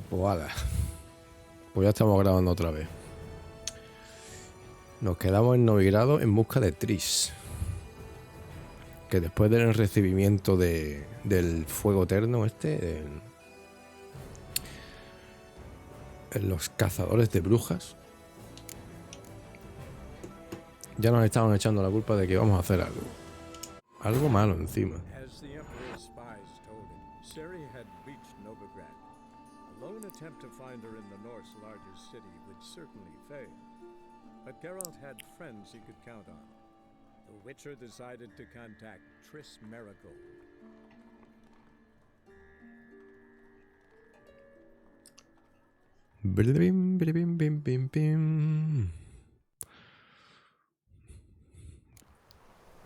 Pues ala. Pues ya estamos grabando otra vez. Nos quedamos en Novigrado en busca de Tris. Que después del recibimiento del fuego eterno en los cazadores de brujas, ya nos estaban echando la culpa de que íbamos a hacer algo. Algo malo encima. As the Emperor's spies told him, Ciri had reached Novigrad. A lone attempt to find her in the North's largest city would certainly fail. But Geralt had friends he could count on. The Witcher decided to contact Triss Merigold. Bim, bim, bim, bim, bim.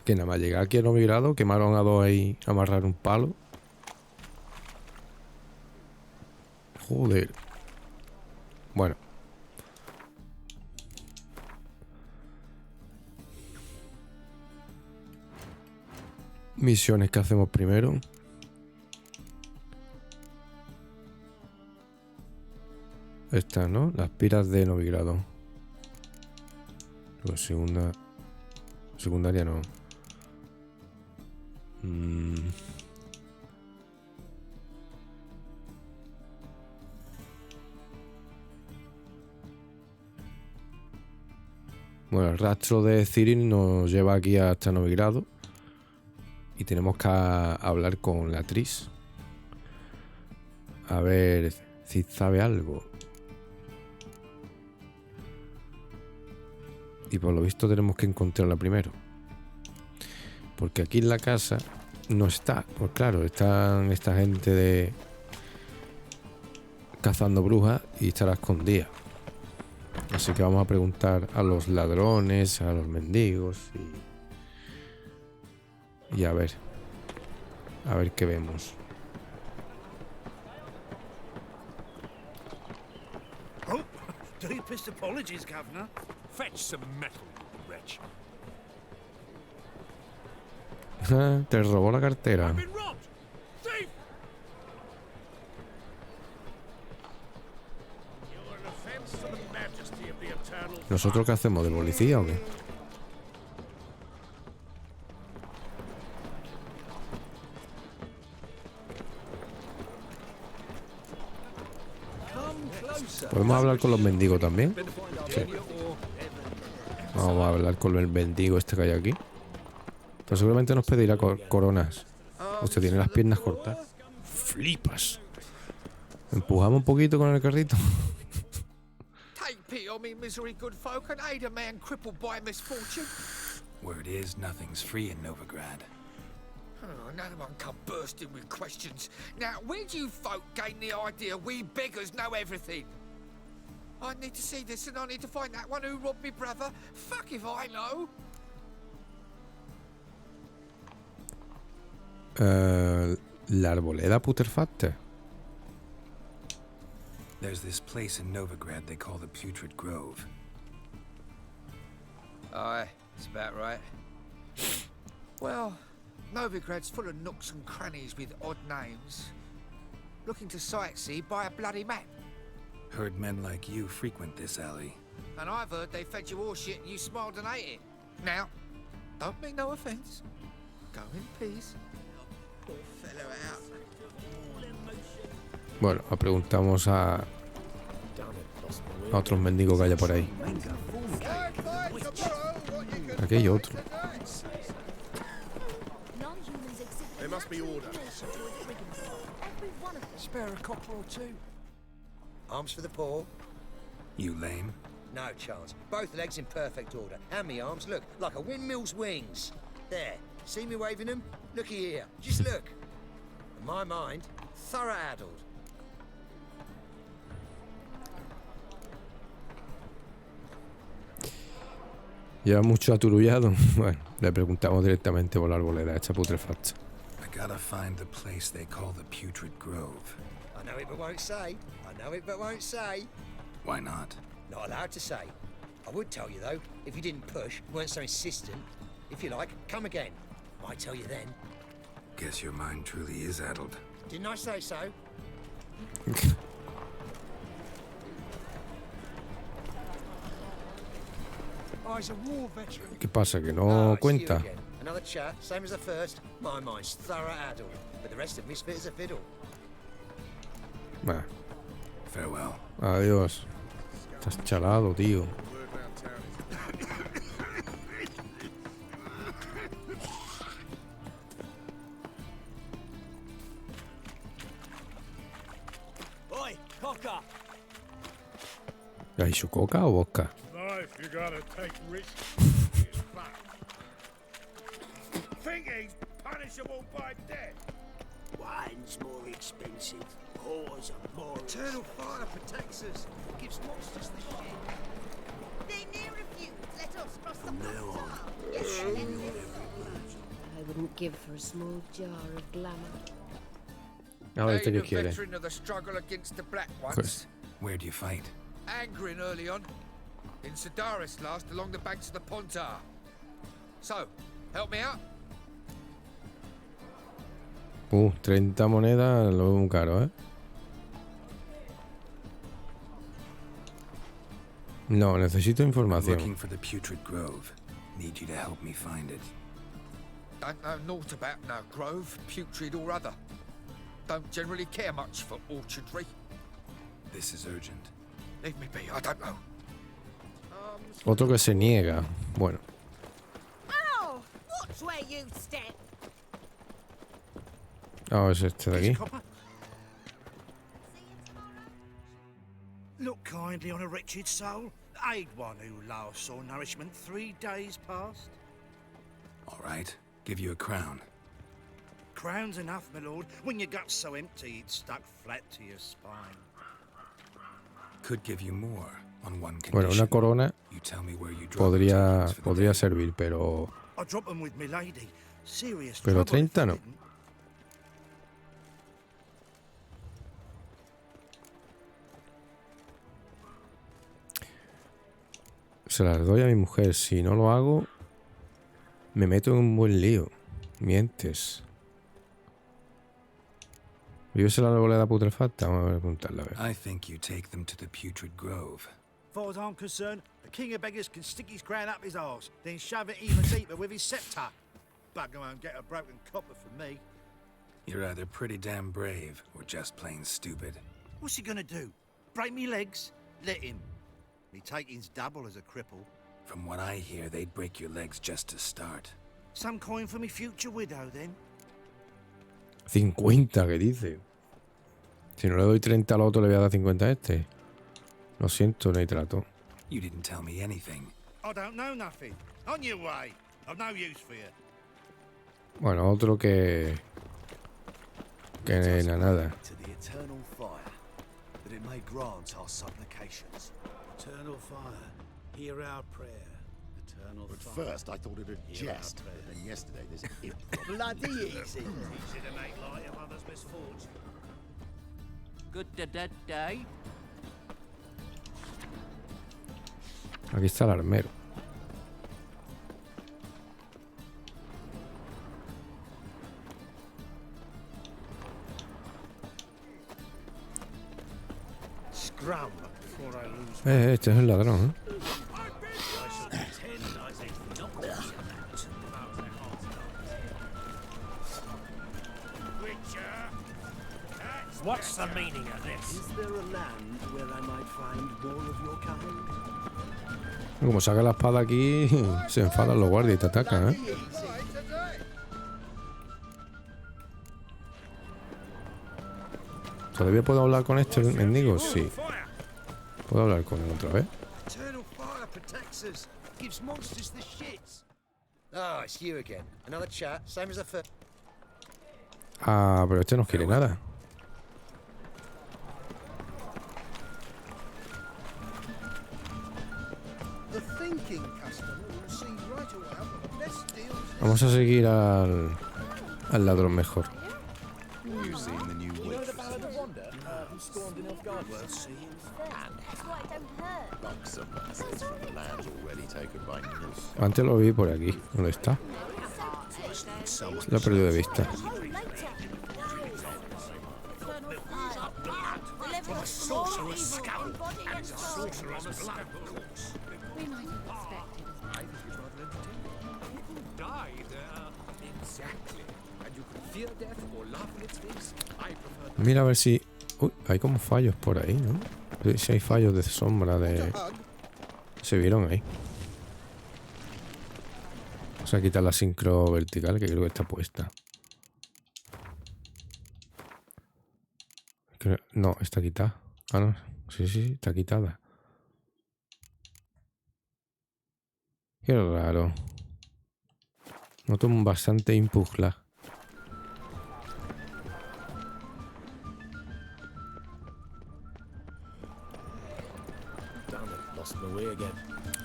Que nada más llegar aquí a Novigrado, quemaron a dos ahí a amarrar un palo. Joder. Bueno. Misiones que hacemos primero. Estas, ¿no? Las piras de Novigrado. Luego secundaria no. Bueno, el rastro de Ciri nos lleva aquí hasta Novigrado. Y tenemos que hablar con la Tris. A ver si sabe algo. Y por lo visto tenemos que encontrarla primero. Porque aquí en la casa no está. Pues claro, están esta gente de cazando brujas y estará escondida. Así que vamos a preguntar a los ladrones, a los mendigos y a ver qué vemos. Oh, deepest apologies, Governor. Fetch some metal, wretch. Te robó la cartera. I've been robbed. Thief! You're an offense to the majesty of the eternal. ¿Nosotros qué hacemos? ¿De policía o qué? ¿Podemos hablar con los mendigos también? Sí. Vamos a hablar con el mendigo este que hay aquí. Pues seguramente nos pedirá coronas. Usted tiene las piernas cortas. Flipas. Empujamos un poquito con el carrito. Take pity on me, misery, good folk, and aid a man crippled by misfortune. Word is nothing's free in Novigrad. Oh, no one come bursting with questions. Now, where do you folk gain the idea we beggars know everything? I need to see this and I need to find that one who robbed me brother. Fuck if I know. La arboleda putrefacta. There's this place in Novigrad they call the Putrid Grove. Aye, it's about right. Well, Novigrad's full of nooks and crannies with odd names. Looking to sightsee, buy a bloody map. Heard men like you frequent this alley. And I've heard they fed you all shit and you smiled and ate it. Now, don't mean no offence. Go in peace. Poor fellow out. Bueno, preguntamos a otros mendigos que haya por ahí. Aquí hay otro. There must be order. Spare a copper or two. Arms for the poor? You lame? No chance. Both legs in perfect order. And me arms, look, like a windmill's wings. There. See me waving them? Looky here. Just look. In my mind, thorough addled. Lleva mucho aturullado. Bueno, le preguntamos directamente por la arboleda esta putrefacta. I gotta find the place they call the Putrid Grove. I know it but won't say. I know it but won't say. Why not? Not allowed to say. I would tell you though, if you didn't push, weren't so insistent. If you like, come again. Might tell you then. Guess your mind truly is addled. Didn't I say so? guy's a war veteran. ¿Qué pasa? ¿Que Oh, no it's you cuenta? again. Another chat, same as the first. My mind's thorough addled, but the rest of me's fit as a fiddle. Bah, Farewell. adiós. Estás chalado, tío. Oi, cocker! ¿Le ha dicho coca o vodka? Life, you gotta take risks. Think he's punishable by death? Wine's more expensive. Whores are more. Eternal fire protects us. Gives monsters the shit. They near refuse. Let us cross the Now on. Yes, Chew your every word. I wouldn't give for a small jar of glamour. A ver, ¿este Ain't qué a quiere? veteran of the struggle against the Black Ones. Pues, Where do you fight? Angering early on. In Sedaris last, along the banks of the Pontar. So, help me out? 30 monedas lo veo muy caro, ¿eh? No, necesito I'm información. looking for the Putrid Grove. Need you to help me find it. Don't know naught about no grove, putrid or other. Don't generally care much for orchardry. This is urgent. Leave me be, I don't know. Otro que se niega. Bueno, Ow! Watch where you step. es este de aquí. Copper? Look kindly on a wretched soul. Aid one who last saw nourishment 3 days past. All right. Give you a crown. Crown's enough, my lord, when your gut's so empty it's stuck flat to your spine. Could give you more on one condition. Bueno, una corona You tell me where you drop the podría tokens for the day. servir, pero I drop 'em with me lady. Serious Pero trouble if 30 I no. didn't. se las doy a mi mujer. Si no lo hago, me meto en un buen lío. Mientes. ¿Vives en la arboleda putrefacta? Vamos a preguntarle, a ver. I think you take them to the Putrid Grove. Far as I'm concerned, the king of beggars can stick his crown up his arse, then shove it even deeper with his scepter. Bugger won't get a broken copper from me. You're either pretty damn brave or just plain stupid. What's he gonna do? Break me legs? Let him. Me taking's double as a cripple. From what I hear, they'd break your legs just to start. Some coin for me future widow, then. 50, ¿qué dice? Si no le doy 30 al otro, le voy a dar 50 a este. Lo siento, no hay trato. You didn't tell me anything. I don't know nothing. On your way. I've no use for you. Bueno, otro que nada. To the eternal fire, that it may grant our supplications. Eternal fire, hear our prayer. Eternal At fire. first, I thought it a jest, but then yesterday there's imp. Bloody easy. Easy to make light of others' misfortune. Good day. Aquí está el armero. Scrum before I lose. Este es el ladrón, ¿eh? I shall pretend I think not. What's the meaning of this? Is there a land where I might find more of your kind? Como saca la espada aquí, se enfadan los guardias y te atacan, ¿eh? ¿Todavía puedo hablar con este mendigo? Sí. ¿Puedo hablar con él otra vez? Eternal fire protects us. Gives monsters the shits. Ah, it's you again. Another chat, same as the first. Ah, pero este no quiere nada. The thinking customer will see right away the best deals. Vamos a seguir al ladrón mejor. You've seen the new witch. Who stormed in Elfgard worth seeing? That's why it don't hurt. Bucks of bastards from the lands already taken by Nils. Antes lo vi por aquí. ¿Dónde está? Lo he perdido de vista. Home later. Eternal fire. From a sorcerer's skull and sorcerer's blood, of course. We might have expected. I think it's rather entertaining. People die there. Exactly. And you can fear death or laugh in its face. I prefer. Mira a ver si... Uy, hay como fallos por ahí, ¿no? Si hay fallos de sombra, de... Se vieron ahí. O sea, quitar la sincro vertical, que creo que está puesta. No, está quitada. Ah, no. Sí, sí, está quitada. Qué raro. Noto bastante input lag.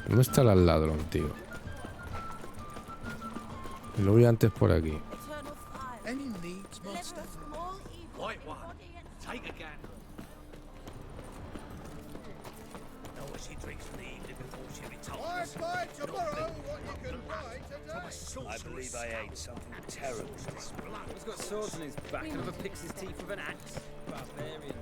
¿Dónde está el ladrón, tío? Lo vi antes por aquí. White one. Take a gander. No, as she drinks from the evening before she retires. By tomorrow, what you can buy today. I believe I ate something terrible. He's got swords in his back and never picks his teeth with an axe. Barbarians.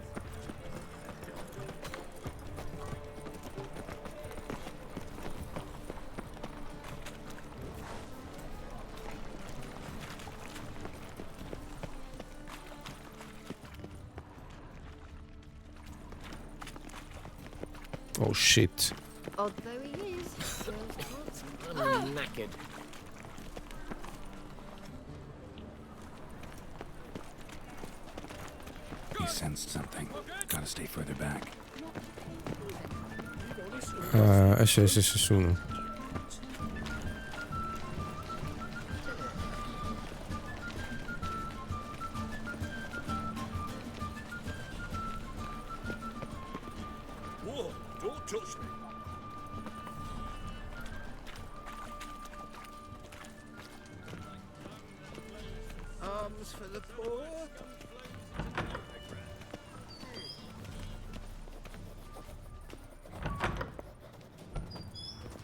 Oh shit. Odd though he is, I'm knackered. He sensed something. Gotta stay further back. Ese es uno. Whoa, don't touch me. Arms for the poor.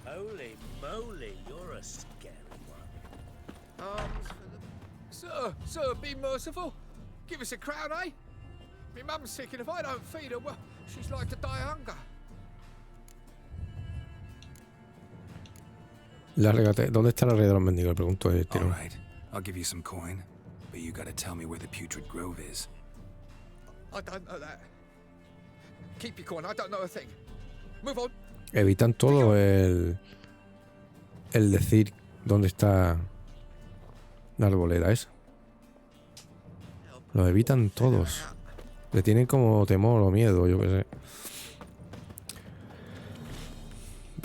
Holy moly, you're a scary one. Arms for the... Sir, be merciful. Give us a crown, eh? My mum's sick, and if I don't feed her, well, she's like to die of hunger. Lárgate. ¿Dónde está la red de los mendigos? Le pregunto a este. All right, I'll give you some coin, but you gotta tell me where the Putrid Grove is. I don't know that. Keep your coin, I don't know a thing. Move on. Evitan todo el decir dónde está la arboleda esa. Lo evitan todos. Le tienen como temor o miedo, yo qué sé.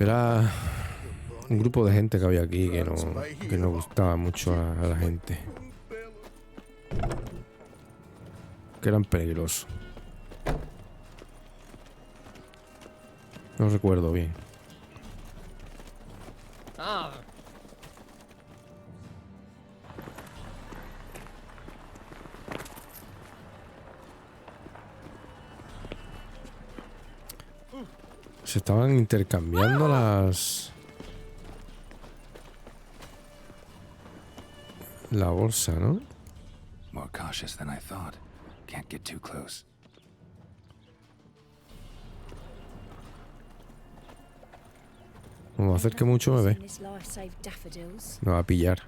Era un grupo de gente que había aquí que no gustaba mucho a la gente. Que eran peligrosos. No recuerdo bien. Ah. Se estaban intercambiando la bolsa, ¿no? More cautious than I thought. Can't get too close. Como acerque mucho me ve. Me va a pillar.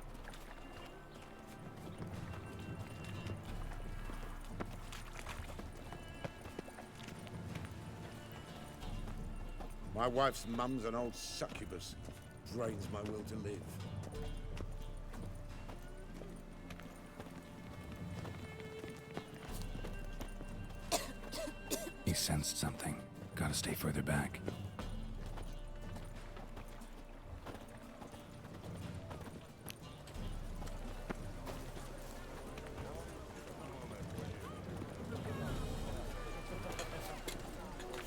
My wife's mum's an old succubus. Drains my will to live. He sensed something. Gotta stay further back.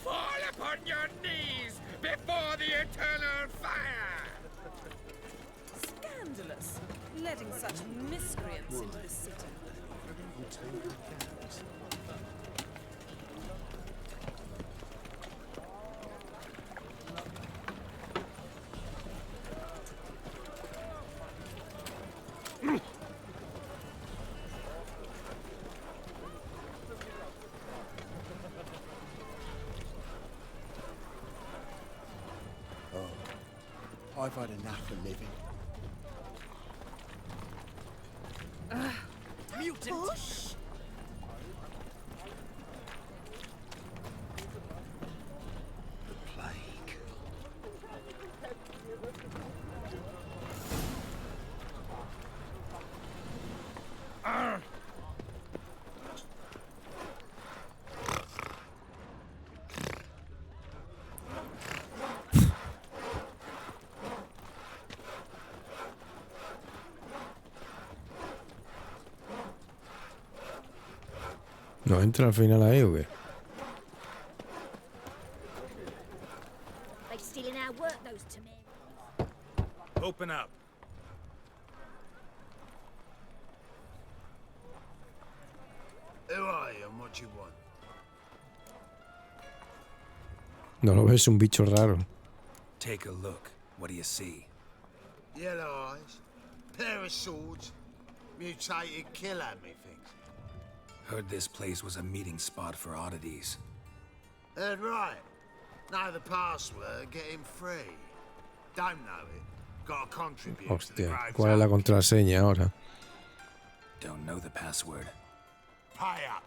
Fall upon your knees before the eternal fire! Scandalous. Letting such miscreants into the city. I've had enough of living. Mutant! The plague. ¿No entra al final ahí o qué? They stealing our work, those two men. Open up. Who are you and what you want? No lo ves, un bicho raro. Take a look. What do you see? Yellow eyes, pair of swords, mutated killer, methinks. Heard this place was a meeting spot for oddities. Heard right. Know the password, get him free. Don't know it. Got to contribute to the Hostia, great ¿cuál es la joke. contraseña ahora? Don't know the password. Pay up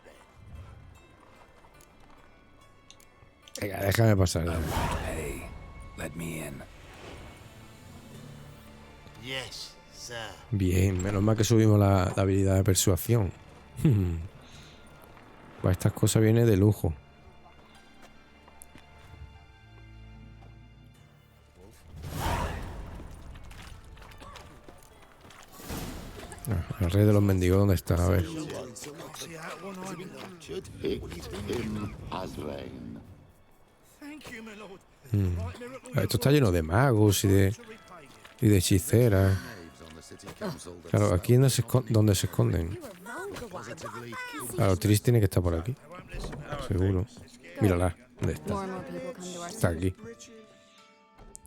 then. Venga, déjame pasar. Hey, let me in. Yes, sir. Bien, menos mal que subimos la habilidad de persuasión. Para estas cosas viene de lujo. El rey de los mendigos, ¿dónde está? A ver. Esto está lleno de magos y de hechiceras. Claro, aquí es donde se esconden. Claro, Tris tiene que estar por aquí. Seguro. Mírala, ¿dónde está? Está aquí.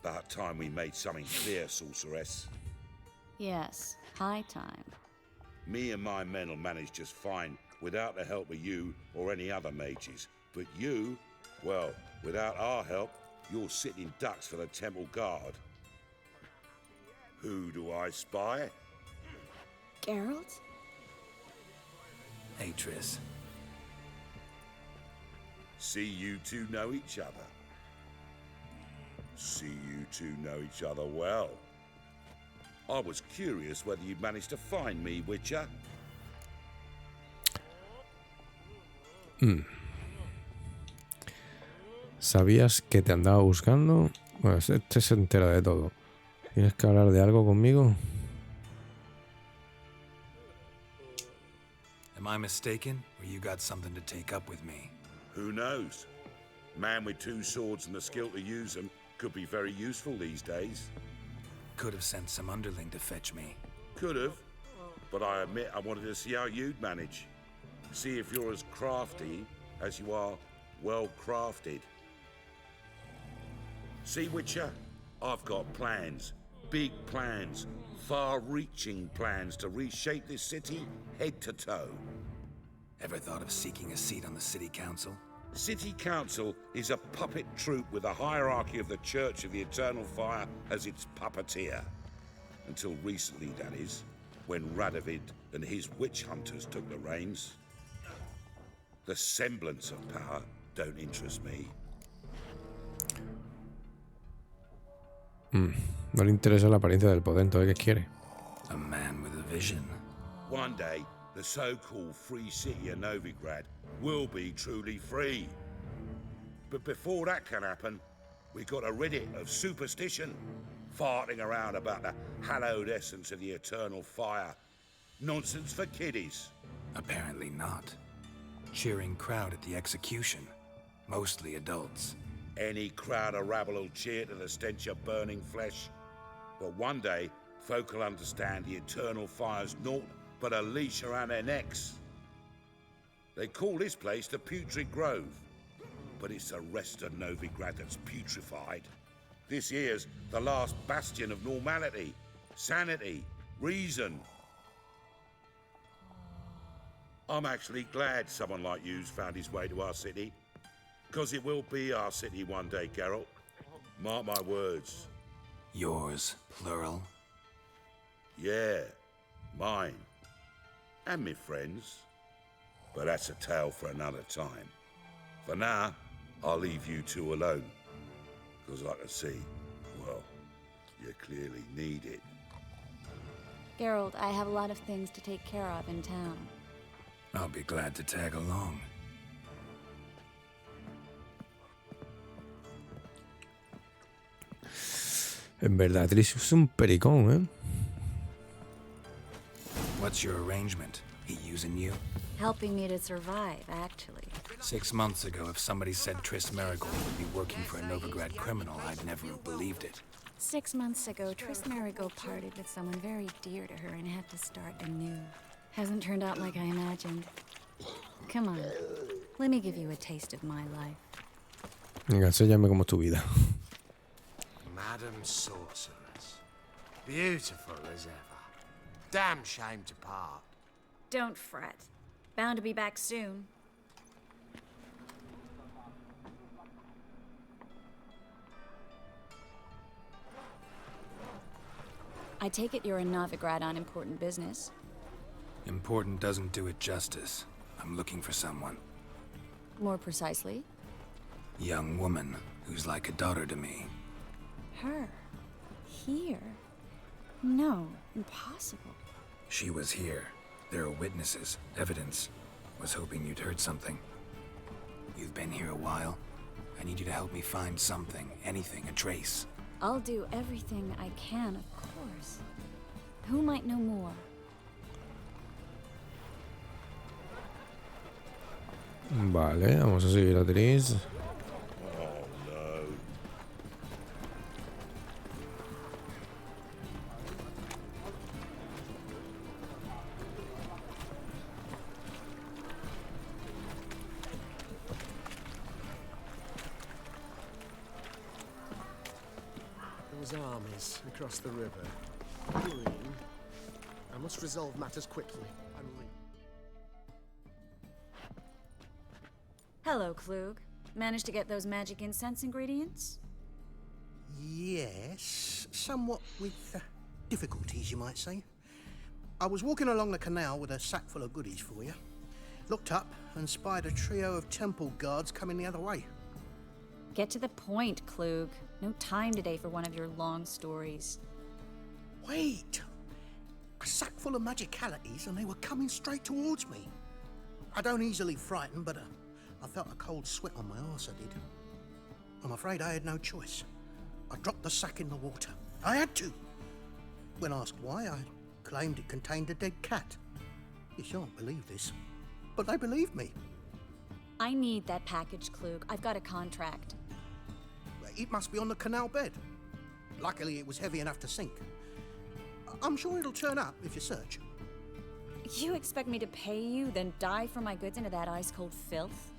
About time we made something clear, sorceress. Yes, high time. Me and my men will manage just fine without the help of you or any other mages. But you, well, without our help, you're sitting ducks for the temple guard. Who do I spy? Geralt? Hey, Triss. See you two know each other. See you two know each other well. I was curious whether you'd managed to find me, Witcher. ¿Sabías que te andaba buscando? Bueno, este se entera de todo. ¿Tienes que hablar de algo conmigo? Am I mistaken, or you got something to take up with me? Who knows? Man with two swords and the skill to use them could be very useful these days. Could have sent some underling to fetch me. Could have, but I admit I wanted to see how you'd manage. See if you're as crafty as you are well crafted. See, Witcher, I've got plans. Big plans. Far-reaching plans to reshape this city head to toe. Ever thought of seeking a seat on the city council? City Council is a puppet troupe with a hierarchy of the Church of the Eternal Fire as its puppeteer. Until recently, that is, when Radovid and his witch hunters took the reins. The semblance of power don't interest me. No le interesa la apariencia del poder, entonces ¿qué quiere? A man with a vision. One day, the so-called free city of Novigrad will be truly free. But before that can happen, we got to rid it of superstition, farting around about the hallowed essence of the eternal fire. Nonsense for kiddies. Apparently not. Cheering crowd at the execution. Mostly adults. Any crowd of rabble will cheer to the stench of burning flesh. But one day, folk will understand the eternal fire's naught but a leash around their necks. They call this place the Putrid Grove, but it's the rest of Novigrad that's putrefied. This here's the last bastion of normality, sanity, reason. I'm actually glad someone like you's found his way to our city, because it will be our city one day, Geralt. Mark my words. Yours, plural. Yeah, mine. And me friends. But that's a tale for another time. For now, I'll leave you two alone. Because I can see, well, you clearly need it. Geralt, I have a lot of things to take care of in town. I'll be glad to tag along. En verdad, Triss es un pericón, ¿eh? What's your arrangement? He using you? Helping me to survive, actually. 6 months ago, if somebody said Triss Marigold would be working for a Novigrad criminal, I'd never have believed it. 6 months ago, Triss Marigold parted with someone very dear to her and had to start anew. Hasn't turned out like I imagined. Come on, let me give you a taste of my life. Venga, enséñame cómo es tu vida. Madam Sorceress. Beautiful as ever. Damn shame to part. Don't fret. Bound to be back soon. I take it you're in Novigrad on important business. Important doesn't do it justice. I'm looking for someone. More precisely? Young woman who's like a daughter to me. Her? Here? No, impossible. She was here. There are witnesses, evidence. Was hoping you'd heard something. You've been here a while. I need you to help me find something, anything, a trace. I'll do everything I can, of course. Who might know more? Vale, vamos a seguir a Triss. Oh, no. Those armies across the river. Green. I must resolve matters quickly. I'm leaving. Hello, Klug. Managed to get those magic incense ingredients? Yes, somewhat with difficulties, you might say. I was walking along the canal with a sack full of goodies for you. Looked up and spied a trio of temple guards coming the other way. Get to the point, Klug. No time today for one of your long stories. Wait! A sack full of magicalities and they were coming straight towards me. I don't easily frighten, but I felt a cold sweat on my arse, I did. I'm afraid I had no choice. I dropped the sack in the water. I had to. When asked why, I claimed it contained a dead cat. You shan't believe this, but they believed me. I need that package, Klug. I've got a contract. It must be on the canal bed. Luckily, it was heavy enough to sink. I'm sure it'll turn up if you search. You expect me to pay you, then dive for my goods into that ice-cold filth?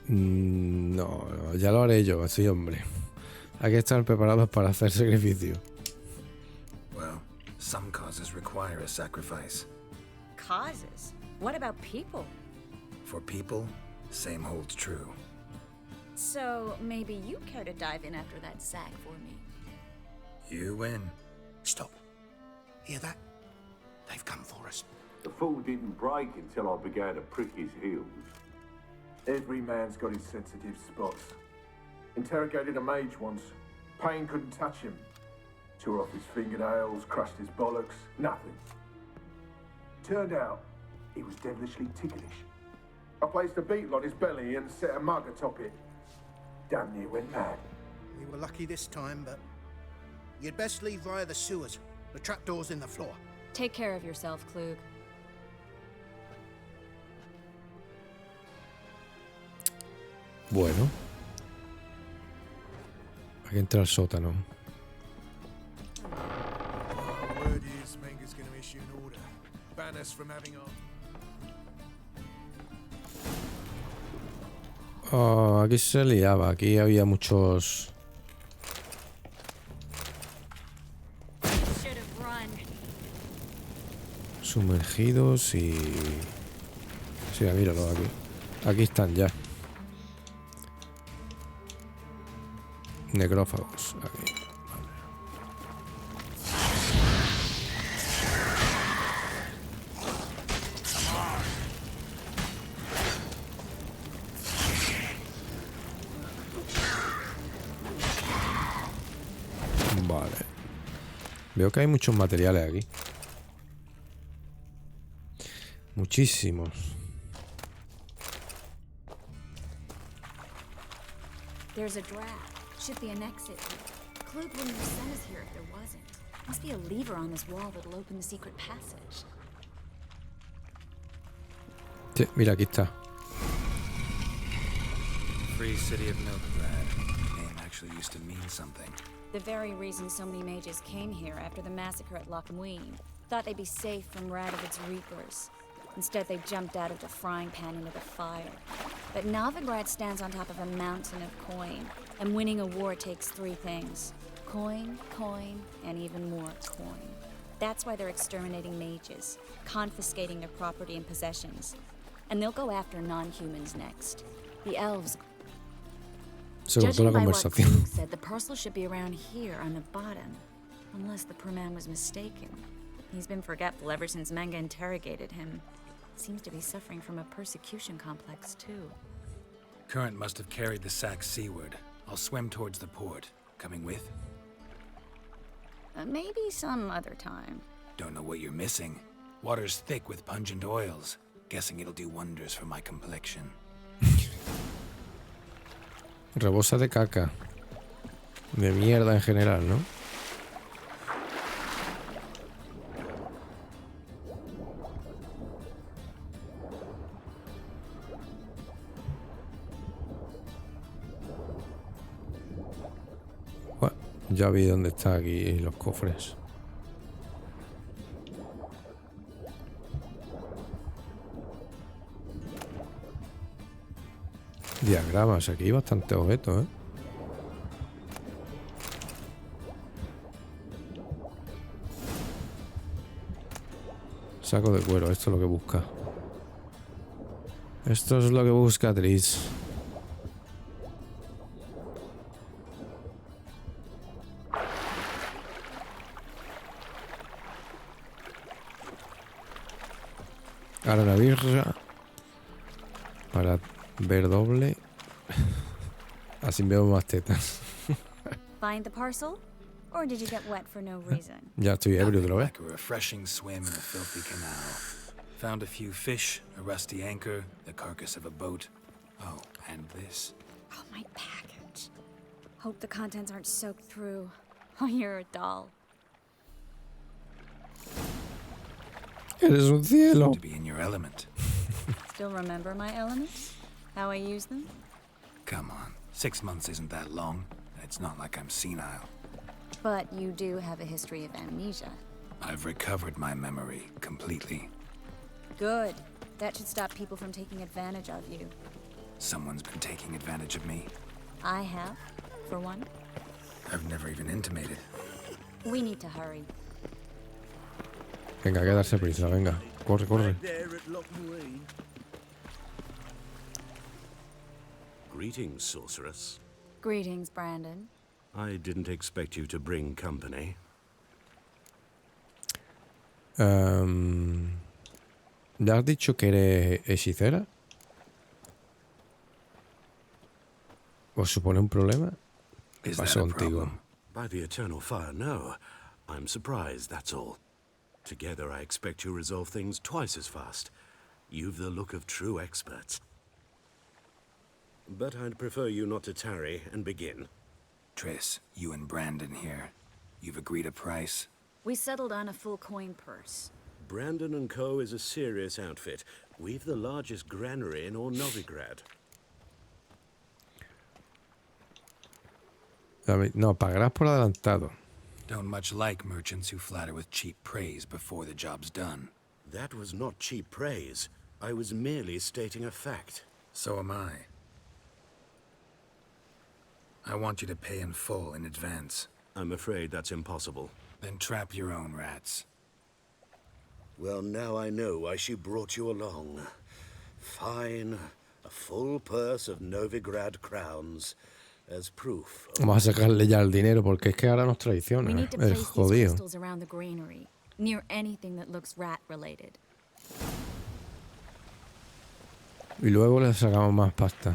No, ya lo haré yo, así, hombre. Hay que estar preparados para hacer sacrificio. Well, some causes require a sacrifice. Causes? What about people? For people, same holds true. So, maybe you care to dive in after that sack for me? You win. Stop. Hear that? They've come for us. The fool didn't break until I began to prick his heels. Every man's got his sensitive spots. Interrogated a mage once. Pain couldn't touch him. Tore off his fingernails, crushed his bollocks, nothing. Turned out, he was devilishly ticklish. I placed a beetle on his belly and set a mug atop it. Damn near went mad. We were lucky this time, but you'd best leave via the sewers. The trapdoor's in the floor. Take care of yourself, Klug. Bueno. Hay que entrar al sótano. Word is Menger's going to issue an order. Ban us from having our... Oh, aquí se liaba. Aquí había muchos... sumergidos y... Sí, míralo aquí. Aquí están ya. Necrófagos. Aquí. Vale. Veo que hay muchos materiales aquí. Muchísimos. There's a draft. Should be an exit. Clued wouldn't have sent us here if there wasn't. Must be a lever on this wall that'll open the secret passage. Sí, mira, aquí está. Free city of Novigrad. Name actually used to mean something. The very reason so many mages came here after the massacre at Loch Muin. Thought they'd be safe from Radovid's reapers. Instead, they jumped out of the frying pan into the fire. But Novigrad stands on top of a mountain of coin, and winning a war takes three things. Coin, coin, and even more coin. That's why they're exterminating mages, confiscating their property and possessions. And they'll go after non-humans next. The elves. Se cortó la Judging by what conversación. Krug said, the parcel should be around here on the bottom. Unless the poor man was mistaken. He's been forgetful ever since Manga interrogated him. Seems to be suffering from a persecution complex, too. Current must have carried the sack seaward. I'll swim towards the port. Coming with? Maybe some other time. Don't know what you're missing. Water's thick with pungent oils. Guessing it'll do wonders for my complexion. Rebosa de caca. De mierda en general, ¿no? Bueno, ya vi dónde están aquí los cofres. Diagramas, aquí hay bastantes objetos, ¿eh? Saco de cuero, esto es lo que busca. Esto es lo que busca Tris. Ahora la birra. Para ver doble. Así veo más tetas. Find the parcel? Or did you get wet for no reason? Ya estoy ebrio otra vez. Like a refreshing swim in a filthy canal. Found a few fish, a rusty anchor, the carcass of a boat. Oh, and this. Oh, my package. Hope the contents aren't soaked through. Oh, you're a doll. Eres un cielo. To be in your element. Still remember my elements? How I use them? Come on. 6 months isn't that long. It's not like I'm senile. But you do have a history of amnesia. I've recovered my memory completely. Good. That should stop people from taking advantage of you. Someone's been taking advantage of me. I have, for one. I've never even intimated. We need to hurry. Venga, hay que darse prisa, venga. Corre, corre. Greetings, sorceress. Greetings, Brandon. I didn't expect you to bring company. ¿Ya has dicho que eres hechicera? ¿Os supone un problema? ¿Qué Is pasa that a contigo? problem? By the eternal fire, no. I'm surprised, that's all. Together, I expect you resolve things twice as fast. You've the look of true experts. But I'd prefer you not to tarry and begin. Triss, you and Brandon here. You've agreed a price? We settled on a full coin purse. Brandon and Co. is a serious outfit. We've the largest granary in all Novigrad. No, pagarás por adelantado. Don't much like merchants who flatter with cheap praise before the job's done. That was not cheap praise. I was merely stating a fact. So am I. I want you to pay in full in advance. I'm afraid that's impossible. Then trap your own rats. Well, now I know why she brought you along. Fine. A full purse of Novigrad crowns. as proof. Vamos a sacarle ya el dinero porque es que ahora nos We traiciona. need to El place these jodido. crystals around the granary, near anything that looks rat-related. Y luego le sacamos más pasta.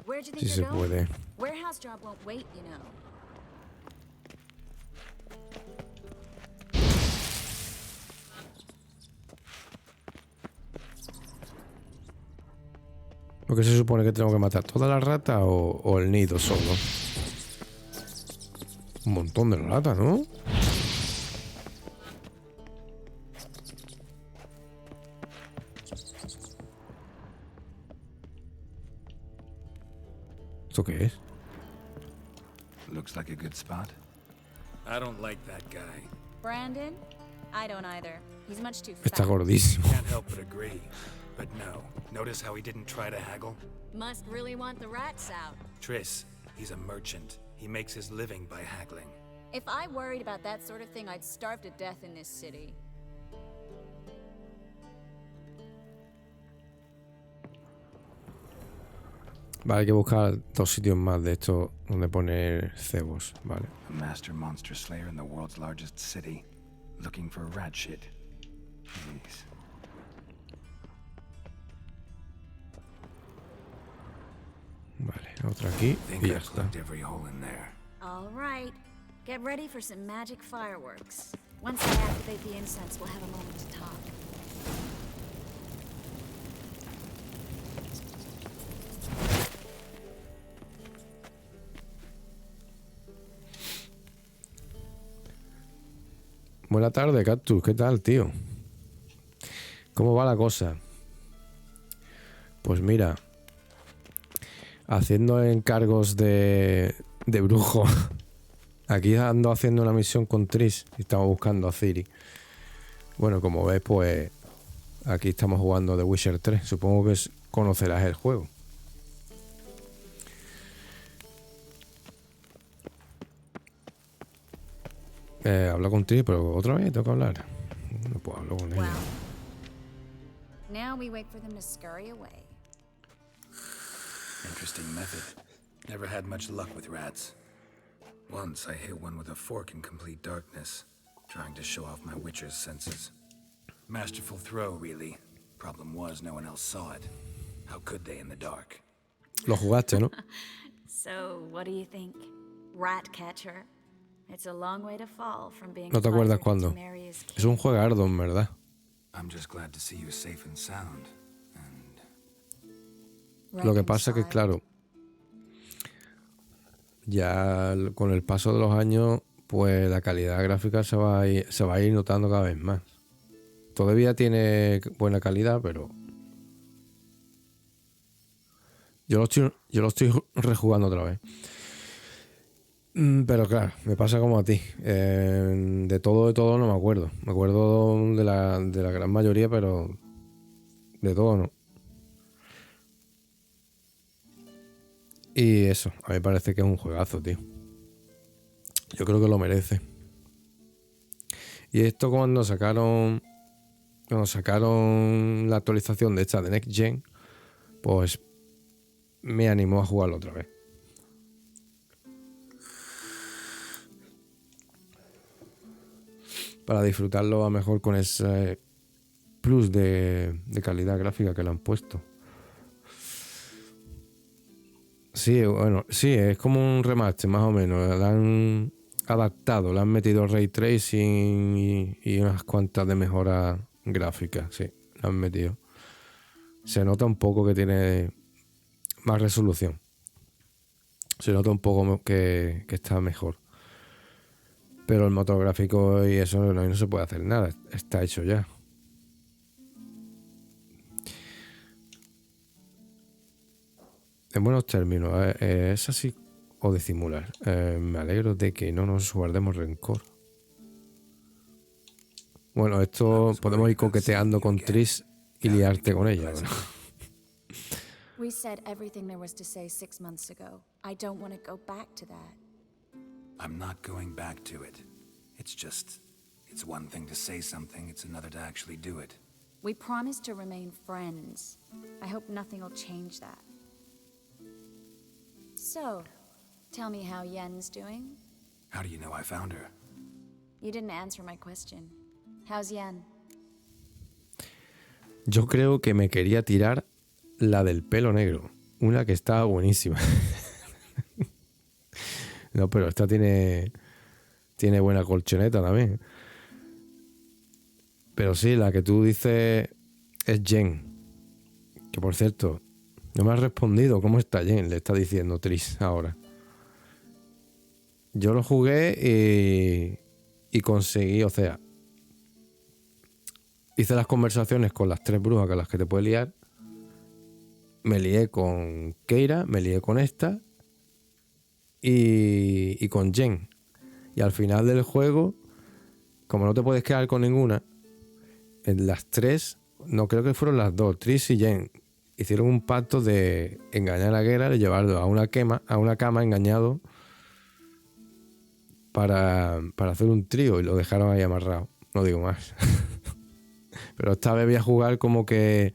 Where'd you think Si se you're going? puede. Warehouse job won't wait, you know. ¿Por qué se supone que tengo que matar? ¿Toda la rata o el nido solo? Un montón de ratas, ¿no? ¿Esto qué es? Looks like a good spot. I don't like that guy. Brandon? I don't either. He's much too Está fat. gordísimo. Can't help but agree. But no. Notice how he didn't try to haggle? Must really want the rats out. Triss, he's a merchant. He makes his living by haggling. If I worried about that sort of thing, I'd starve to death in this city. Vale, hay que buscar 2 sitios más de estos donde poner cebos, vale. A master monster slayer in the world's largest city. Looking for rat shit. Jeez. Vale, otra aquí Think y ya I've está. plugged every hole in there. All right. Get ready for some magic fireworks. Once I activate the incense, we'll have a moment to talk. Buena tarde, Cactus. ¿Qué tal, tío? ¿Cómo va la cosa? Pues mira, haciendo encargos de brujo. Aquí ando haciendo una misión con Triss y estamos buscando a Ciri. Bueno, como ves, pues aquí estamos jugando The Witcher 3. Supongo que conocerás el juego. Hablo con Triss, pero otra vez tengo que hablar. No puedo hablar con ella. Now we wait for them to scurry away. Interesting method. Never had much luck with rats. Once I hit one with a fork in complete darkness, trying to show off my witcher's senses. Masterful throw, really. Problem was, no one else saw it. How could they in the dark? Lo jugaste, ¿no? So, what do you think? Rat catcher? It's a long way to fall from being ¿No te acuerdas advisor cuándo? to Marius Es un juegardo, en verdad. I'm just glad to see you safe and sound. Lo que pasa que, claro, ya con el paso de los años, pues la calidad gráfica se va a ir notando cada vez más. Todavía tiene buena calidad, pero yo lo estoy rejugando otra vez. Pero claro, me pasa como a ti. De todo no me acuerdo. Me acuerdo de la gran mayoría, pero de todo no. Y eso, a mí me parece que es un juegazo, tío. Yo creo que lo merece. Y esto cuando sacaron la actualización de esta de Next Gen, pues me animó a jugarlo otra vez. Para disfrutarlo a mejor con ese plus de calidad gráfica que le han puesto. Sí, bueno, sí, es como un remaster más o menos. Lo han adaptado, le han metido ray tracing y unas cuantas de mejora gráfica, sí, lo han metido. Se nota un poco que tiene más resolución. Se nota un poco que está mejor. Pero el motor gráfico y eso no se puede hacer nada, está hecho ya. En buenos términos, ¿es así o de simular? Me alegro de que no nos guardemos rencor. Bueno, esto podemos ir coqueteando con Triss y liarte con ella, ¿no? We said everything there was to say 6 months ago. I don't want to go back to that. I'm not going back to it. It's one thing to say something, it's another to actually do it. We promised to remain friends. I hope nothing will change that. So, tell me how Yen's doing. How do you know I found her? You didn't answer my question. How's Yen? Yo creo que me quería tirar la del pelo negro. Una que estaba buenísima. No, pero esta tiene buena colchoneta también. Pero sí, la que tú dices es Jen. Que por cierto, no me has respondido. ¿Cómo está Jen? Le está diciendo Tris ahora. Yo lo jugué y conseguí, o sea, hice las conversaciones con las 3 brujas con las que te puedes liar. Me lié con Keira, me lié con esta y con Jen. Y al final del juego, como no te puedes quedar con ninguna, en las 3, no creo que fueron las 2, Tris y Jen, hicieron un pacto de engañar a Geralt y llevarlo a una cama engañado para hacer un trío y lo dejaron ahí amarrado. No digo más. Pero esta vez voy a jugar como que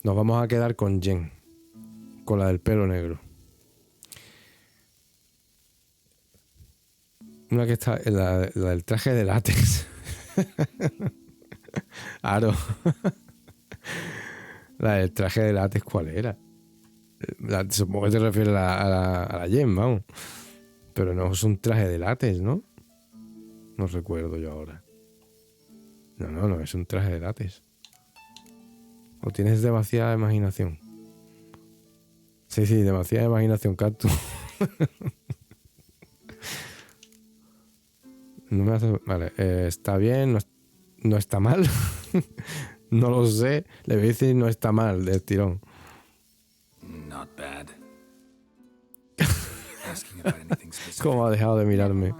nos vamos a quedar con Jen, con la del pelo negro. Una que está, la del traje de látex. Aro. La del traje de látex, ¿cuál era? Supongo que te refieres a la Jen, vamos. Pero no es un traje de látex, ¿no? No recuerdo yo ahora. No es un traje de látex. ¿O tienes demasiada imaginación? Sí, demasiada imaginación, Cactus. No me hace... Vale, está bien, no está mal. No lo sé. Le voy a decir no está mal del tirón. Not bad. Asking about anything specific. ¿Cómo ha dejado de mirarme?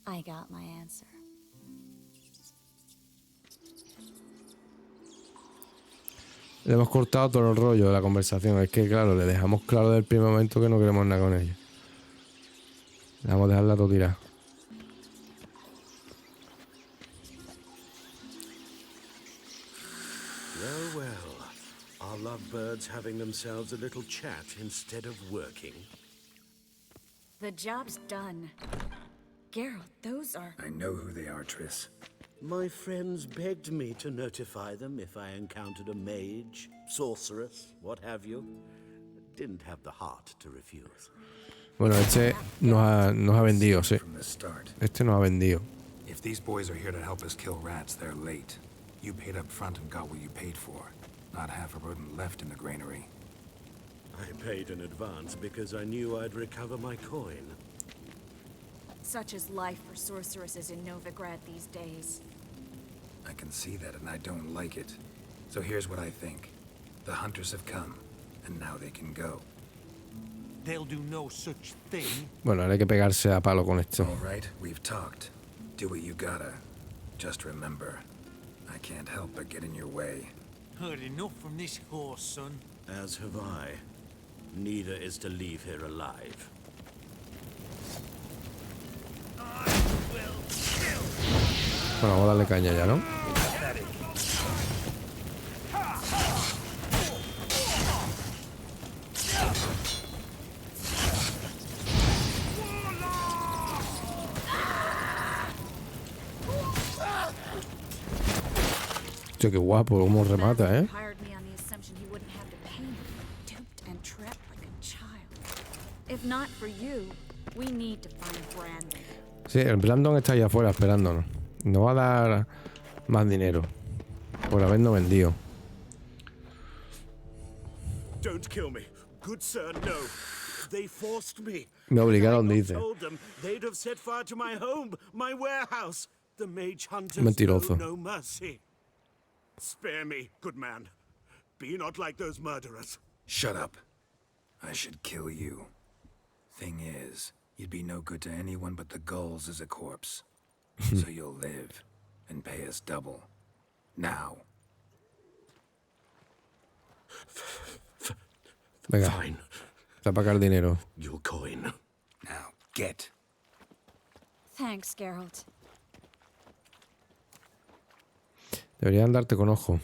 I got my answer. Le hemos cortado todo el rollo de la conversación. Es que, claro, le dejamos claro desde el primer momento que no queremos nada con ella. Le vamos a dejarla todo tirada. Well. Are lovebirds having themselves a little chat instead of working? The job's done. Geralt, those are... I know who they are, Triss. My friends begged me to notify them if I encountered a mage, sorceress, what have you. Didn't have the heart to refuse. Bueno, este nos ha vendido, sí. Este nos ha vendido. If these boys are here to help us kill rats, they're late. You paid up front and got what you paid for. Not half a rodent left in the granary. I paid in advance because I knew I'd recover my coin. Such is life for sorceresses in Novigrad these days. I can see that, and I don't like it. So here's what I think. The hunters have come, and now they can go. They'll do no such thing. Bueno, ahora hay que pegarse a palo con esto. All right, we've talked. Do what you gotta. Just remember, I can't help but get in your way. Heard enough from this horse, son. As have I. Neither is to leave here alive. Bueno, vamos a darle caña ya, ¿no? Hostia, qué guapo, cómo remata, ¿eh? Sí, el Brandon está ahí afuera esperándonos. Nos va a dar más dinero por habernos vendido. Don't kill me. Good sir, no. They forced me. Me obligaron, dice. Told them they'd have set fire to my home, my warehouse. The mage hunters Mentiroso. know no mercy. Spare me, good man. Be not like those murderers. Shut up. I should kill you. Thing is, you'd be no good to anyone but the gulls as a corpse. So you'll live and pay us double. Now. Venga. Fine. Te va a pagar dinero. Your coin. Now, get. Thanks, Geralt. Deberían darte con ojo.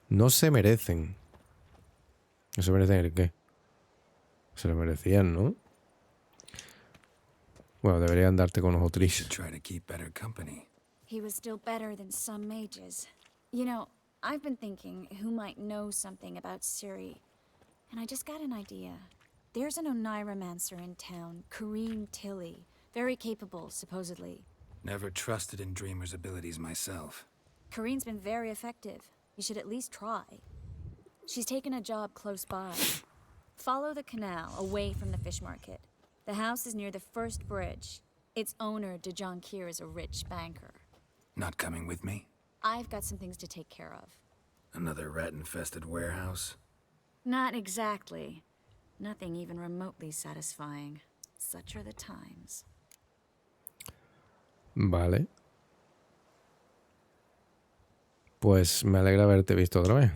No se merecen. ¿No se merecen el qué? Se lo merecían, ¿no? Bueno, deberían darte con ojo triste. Try to keep better company. He was still better than some mages. You know, I've been thinking who might know something about Ciri, and I just got an idea. There's an Oneiromancer in town, Kareem Tilly. Very capable, supposedly. Never trusted in Dreamer's abilities myself. Kareem's been very effective. You should at least try. She's taken a job close by. Follow the canal, away from the fish market. The house is near the first bridge. Its owner, DeJohn Kier, is a rich banker. Not coming with me? I've got some things to take care of. Another rat-infested warehouse? Not exactly. Nothing even remotely satisfying. Such are the times. Vale. Pues me alegra haberte visto otra vez.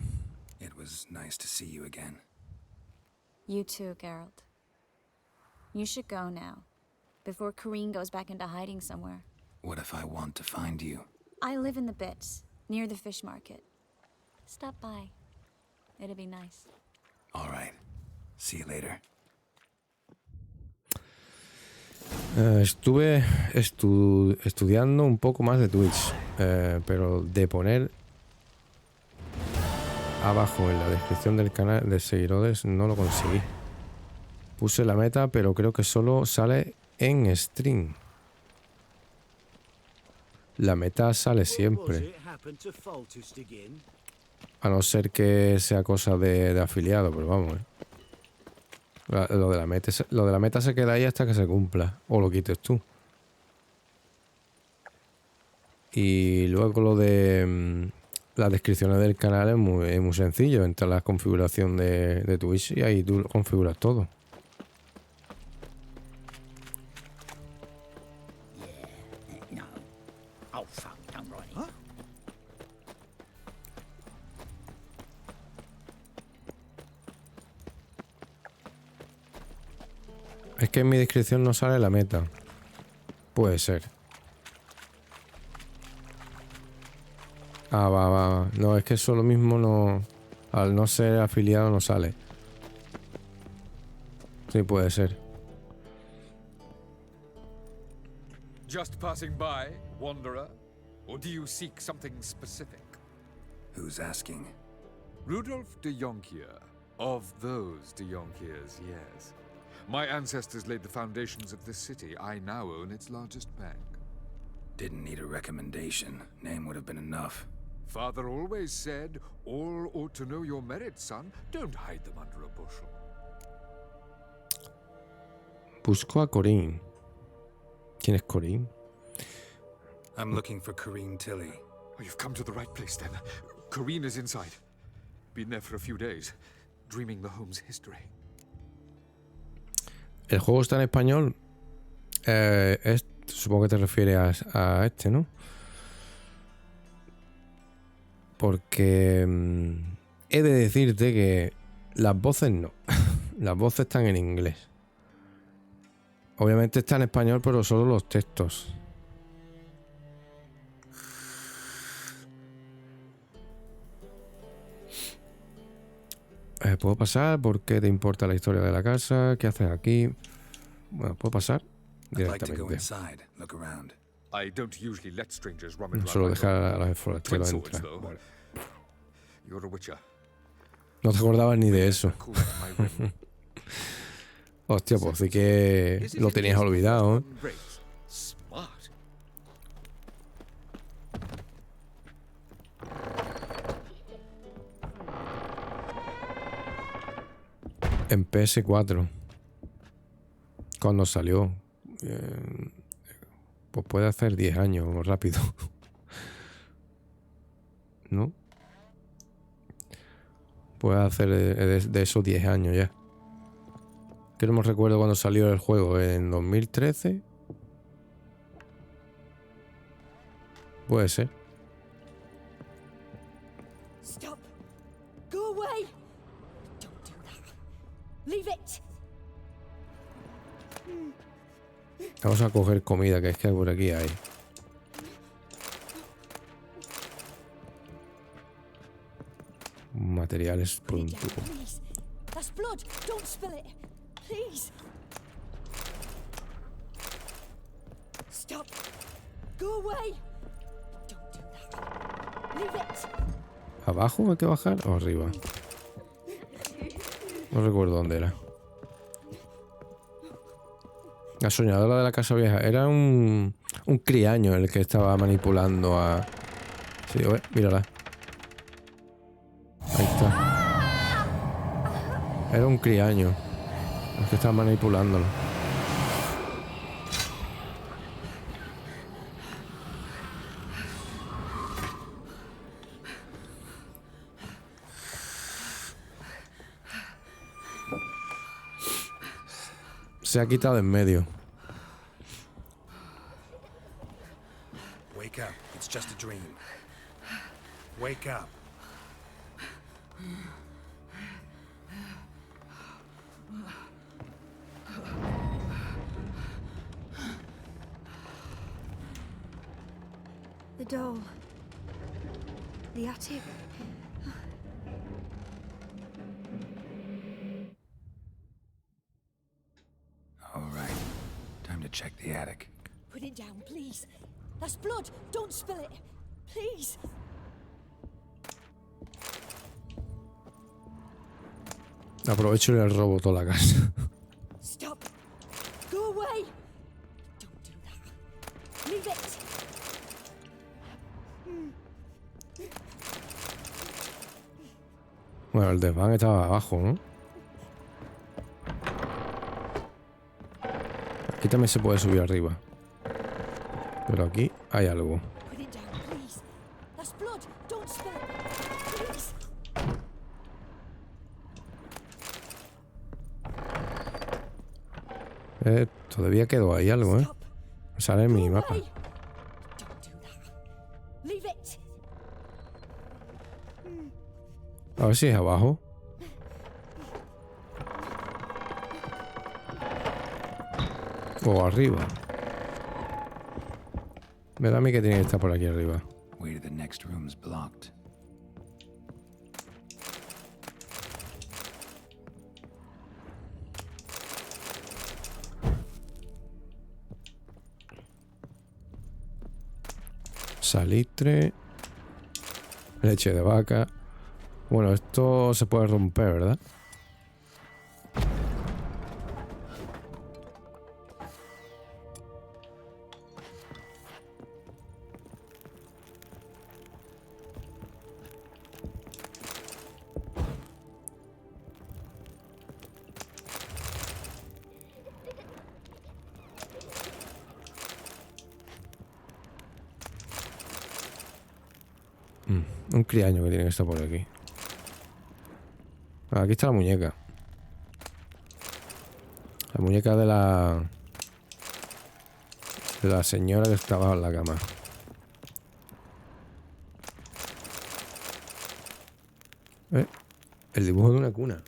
It was nice to see you again. You too, Geralt. You should go now, before Kareem goes back into hiding somewhere. What if I want to find you? I live in the Bits, near the fish market. Stop by. It'd be nice. All right. See you later. Estuve estudiando un poco más de Twitch, pero de poner abajo en la descripción del canal de seguidores no lo conseguí. Puse la meta, pero creo que solo sale en stream. La meta sale siempre. A no ser que sea cosa de afiliado, pero vamos. Lo de la meta se queda ahí hasta que se cumpla. O lo quites tú. Y luego lo de las descripciones del canal es muy sencillo. Entra la configuración de Twitch y ahí tú configuras todo. Es que en mi descripción no sale la meta. Puede ser. Ah, va. No, es que eso lo mismo no... Al no ser afiliado no sale. Sí, puede ser. Just passing by, wanderer? Or do you seek something specific? Who's asking? Rudolf de Jonkier. Of those de Jonkiers, yes. My ancestors laid the foundations of this city. I now own its largest bank. Didn't need a recommendation. Name would have been enough. Father always said, all ought to know your merits, son. Don't hide them under a bushel. Busco a Corinne. ¿Quién es Corinne? I'm looking for Kareem Tilly. Oh, you've come to the right place then. Corinne is inside. Been there for a few days, dreaming the home's history. El juego está en español. Supongo que te refieres a este, ¿no? Porque he de decirte que las voces no. Las voces están en inglés. Obviamente está en español, pero solo los textos. ¿Puedo pasar? ¿Por qué te importa la historia de la casa? ¿Qué haces aquí? Bueno, ¿puedo pasar? Directamente. Solo dejar a los forasteros entrar. Vale. No te acordabas ni de eso. Hostia, pues sí que lo tenías olvidado, ¿eh? En PS4. Cuando salió. Pues puede hacer 10 años rápido. ¿No? Puede hacer de esos 10 años ya. Que no me recuerdo cuando salió el juego. ¿En 2013? Puede ser. Stop. Go away. Don't do that. Leave it. Vamos a coger comida, que es que por aquí hay. Materiales por un tubo. Please. That's blood. Don't spill it. Please. Stop. Go away. Don't do that. Leave it. ¿Abajo hay que bajar o arriba? No recuerdo dónde era. La soñadora de la casa vieja. Era un criaño el que estaba manipulando a... Sí, mírala. Ahí está. Era un criaño el que estaba manipulándolo. Se ha quitado de en medio. Wake up. It's just a dream. Wake up. The doll. The attic. All right. Time to check the attic. Put it down, please. That's blood. Don't spill it. Please. Aprovecho y le robo toda la casa. Stop. Go away. Don't do that. Leave it. Bueno, el desván estaba abajo, ¿no? Aquí también se puede subir arriba. Pero aquí hay algo. Put it down, please. That's blood. Don't spill it. Please. Todavía quedó ahí algo, ¿eh? Sale en mi mapa. Don't do that. Leave it. A ver si es abajo. O arriba. Me da a mí que tiene que estar por aquí arriba. Way to the next room's blocked. Salitre. Leche de vaca. Bueno, esto se puede romper, ¿verdad? Un criaño que tiene que estar por aquí. Aquí está la muñeca. La muñeca de la señora que estaba en la cama. El dibujo de una cuna.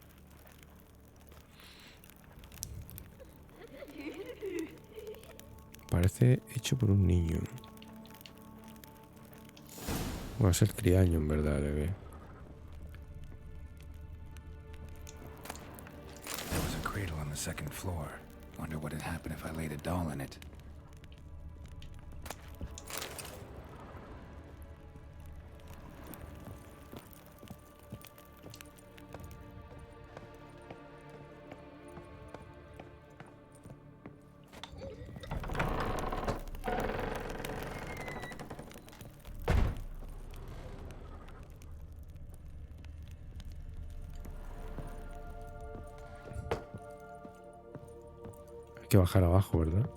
Parece hecho por un niño. Bueno, es el criaño, en verdad, bebé. There was a cradle on the second floor. Wonder what would happen if I laid a doll in it. Hay que bajar abajo, ¿verdad?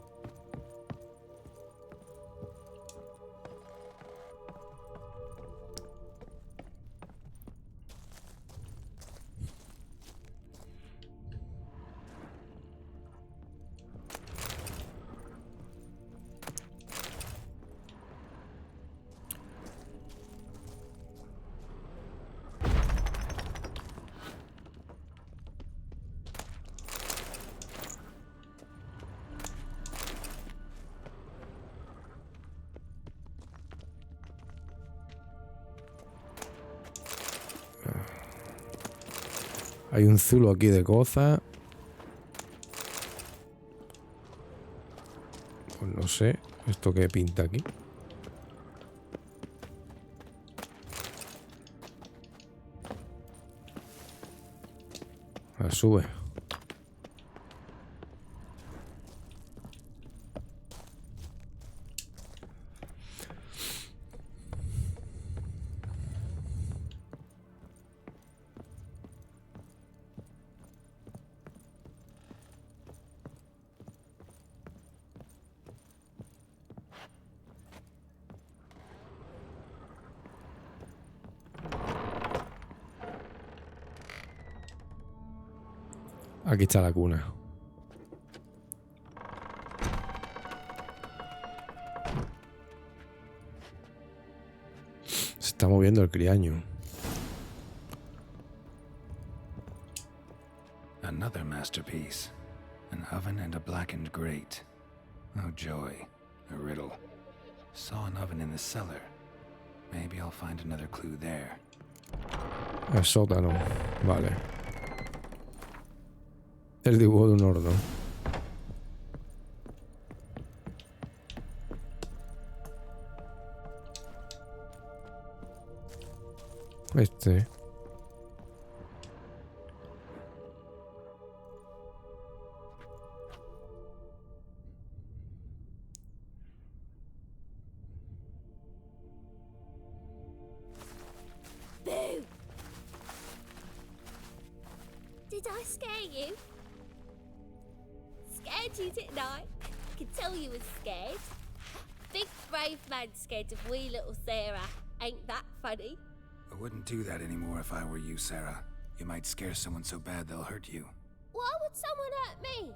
Hay un zulo aquí de goza. No sé. ¿Esto qué pinta aquí? Sube. Aquí está la cuna. Se está moviendo el criaño. Another masterpiece. An oven and a blackened grate. Oh joy. A riddle. Saw an oven in the cellar. Maybe I'll find another clue there. El sótano. Vale. El dibujo de un horno. Este. Boo! Did I scare you? Scared you, didn't I? Could tell you was scared. Big brave man scared of wee little Sarah. Ain't that funny? I wouldn't do that anymore if I were you, Sarah. You might scare someone so bad they'll hurt you. Why would someone hurt me?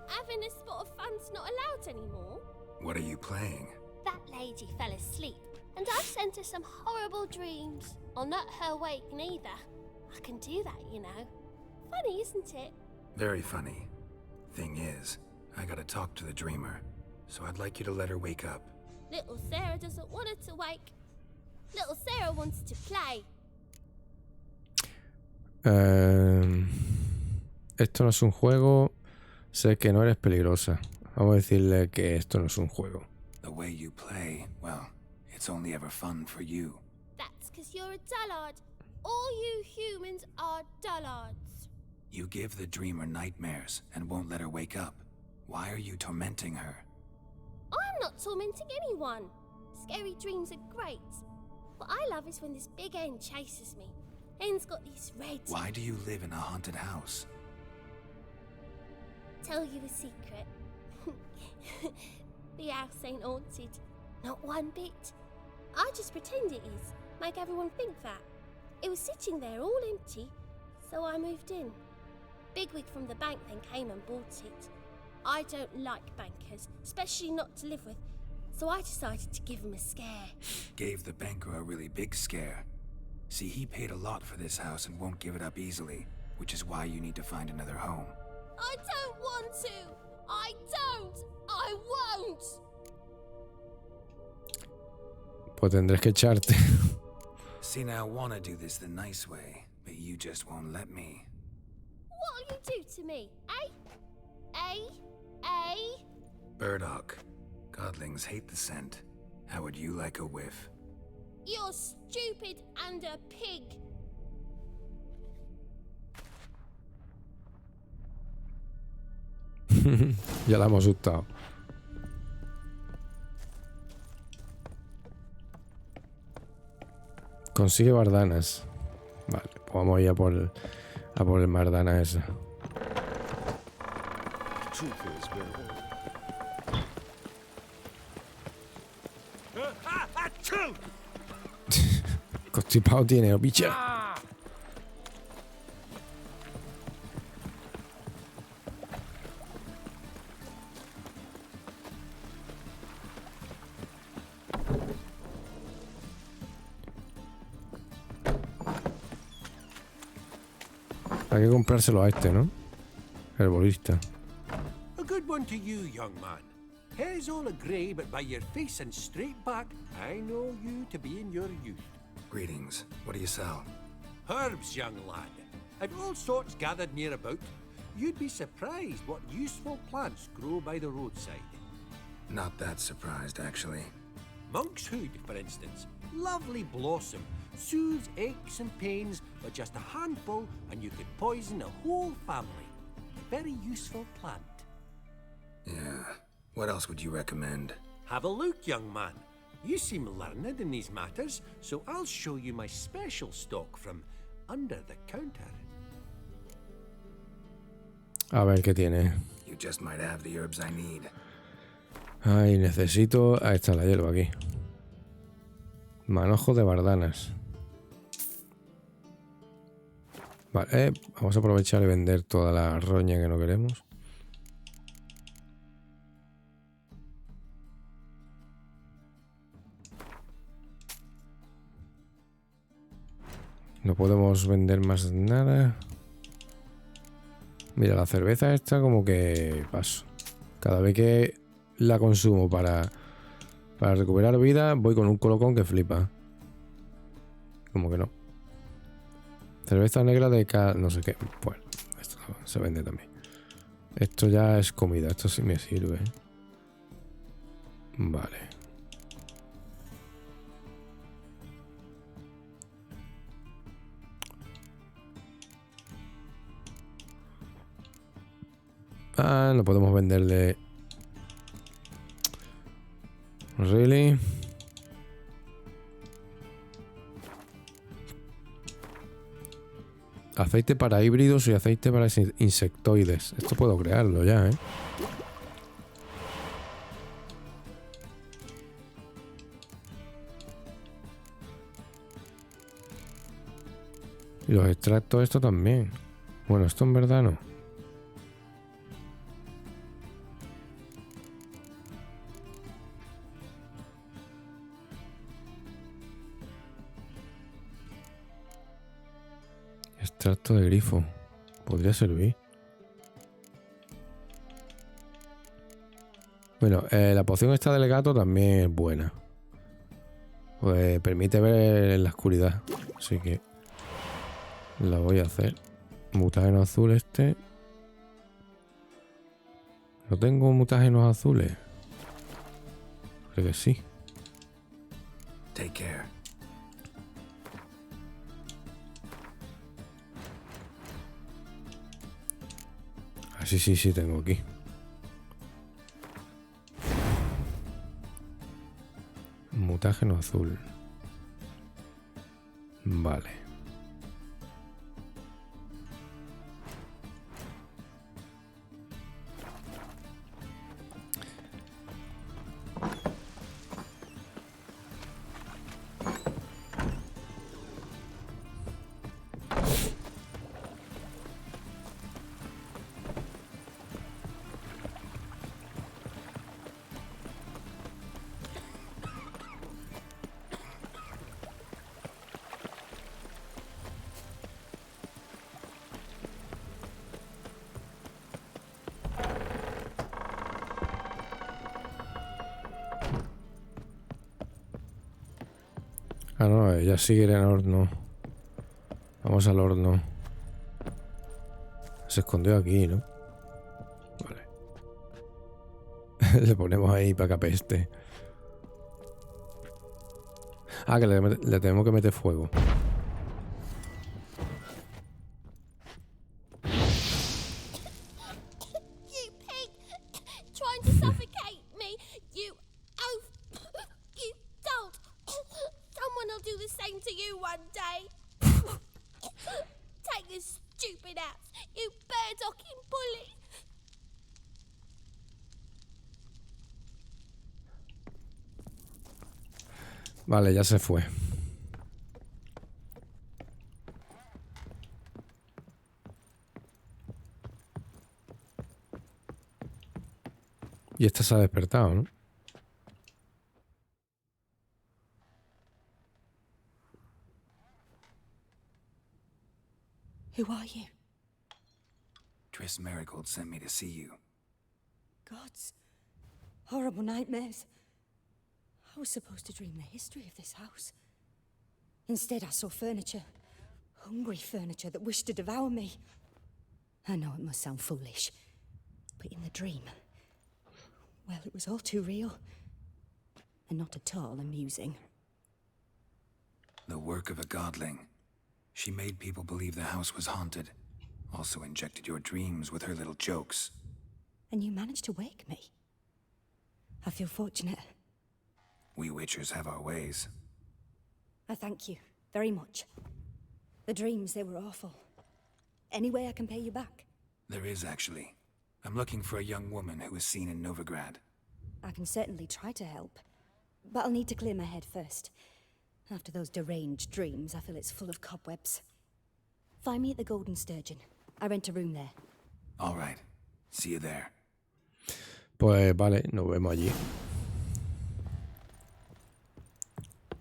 Having a spot of fun's not allowed anymore. What are you playing? That lady fell asleep, and I've sent her some horrible dreams. I'll not her wake neither. I can do that, you know. Funny, isn't it? Very funny. Thing is, I gotta talk to the dreamer, so I'd like you to let her wake up. Little Sarah doesn't want her to wake. Little Sarah wants to play. Esto no es un juego. Sé que no eres peligrosa. Vamos a decirle que esto no es un juego. The way you play, well, it's only ever fun for you. That's because you're a dullard. All you humans are dullards. You give the dreamer nightmares and won't let her wake up. Why are you tormenting her? I'm not tormenting anyone. Scary dreams are great. What I love is when this big hen chases me. Hen's got these red... Why do you live in a haunted house? Tell you a secret. The house ain't haunted. Not one bit. I just pretend it is. Make everyone think that. It was sitting there all empty, so I moved in. Bigwig from the bank then came and bought it. I don't like bankers, especially not to live with, so I decided to give him a scare. Gave the banker a really big scare. See, he paid a lot for this house and won't give it up easily, which is why you need to find another home. I don't want to! I don't! I won't! Pues tendrás que echarte. See, now I want to do this the nice way, but you just won't let me. What'll you do to me, eh? Eh? Burdock. Godlings hate the scent. How would you like a whiff? You're stupid and a pig. Ya la hemos asustado. Consigue bardanas. Vale, pues vamos a ir a por el mardana esa. Constipado tiene, bicha. Hay que comprárselo a este, ¿no? El bolista. A good one to you, young man. Hair's all a grey, but by your face and straight back, I know you to be in your youth. Greetings. What do you sell? Herbs, young lad. I've all sorts gathered near about. You'd be surprised what useful plants grow by the roadside. Not that surprised, actually. Monk's Hood, for instance. Lovely blossom. Soothes aches and pains, but just a handful and you could poison a whole family. Very useful plant. Yeah. What else would you recommend? Have a look, young man. You seem learned in these matters, so I'll show you my special stock from under the counter. A ver qué tiene. You just might have the herbs I need. Ay, necesito... Ahí está la hierba aquí. Manojo de bardanas. Vale, vamos a aprovechar y vender toda la roña que no queremos. No podemos vender más nada. Mira, la cerveza esta como que paso. Cada vez que la consumo para recuperar vida, voy con un colocón que flipa. Como que no. Cerveza negra de no sé qué. Bueno, esto se vende también. Esto ya es comida. Esto sí me sirve. Vale. Ah, no podemos venderle. Really? Aceite para híbridos y aceite para insectoides. Esto puedo crearlo ya, ¿eh? Y los extractos, esto también. Bueno, esto en verdad no. Extracto de grifo. Podría servir. Bueno, la poción esta del gato también es buena. Pues permite ver en la oscuridad. Así que la voy a hacer. Mutágeno azul este. ¿No tengo mutágenos azules? Creo que sí. Take care. Ah, sí, tengo aquí. Mutágeno azul. Vale. Ah, no, ella sigue en el horno. Vamos al horno. Se escondió aquí, ¿no? Vale. Le ponemos ahí para que apeste. Ah, que le tenemos que meter fuego. You pig! Trying to suffocate me! You oaf! You dolt! Someone will do the same to you one day! Take this stupid axe, you bird-docking bully! Vale, ya se fue. Y esta se ha despertado, ¿no? Who are you? Triss Marigold sent me to see you. Gods. Horrible nightmares. I was supposed to dream the history of this house. Instead, I saw furniture. Hungry furniture that wished to devour me. I know it must sound foolish, but in the dream, Well, it was all too real. And not at all amusing. The work of a godling. She made people believe the house was haunted. Also injected your dreams with her little jokes. And you managed to wake me. I feel fortunate. We witchers have our ways. I thank you very much. The dreams, they were awful. Any way I can pay you back? There is, actually. I'm looking for a young woman who was seen in Novigrad. I can certainly try to help. But I'll need to clear my head first. After those deranged dreams, I feel it's full of cobwebs. Find me at the Golden Sturgeon. I rent a room there. All right. See you there. Pues vale, nos vemos allí.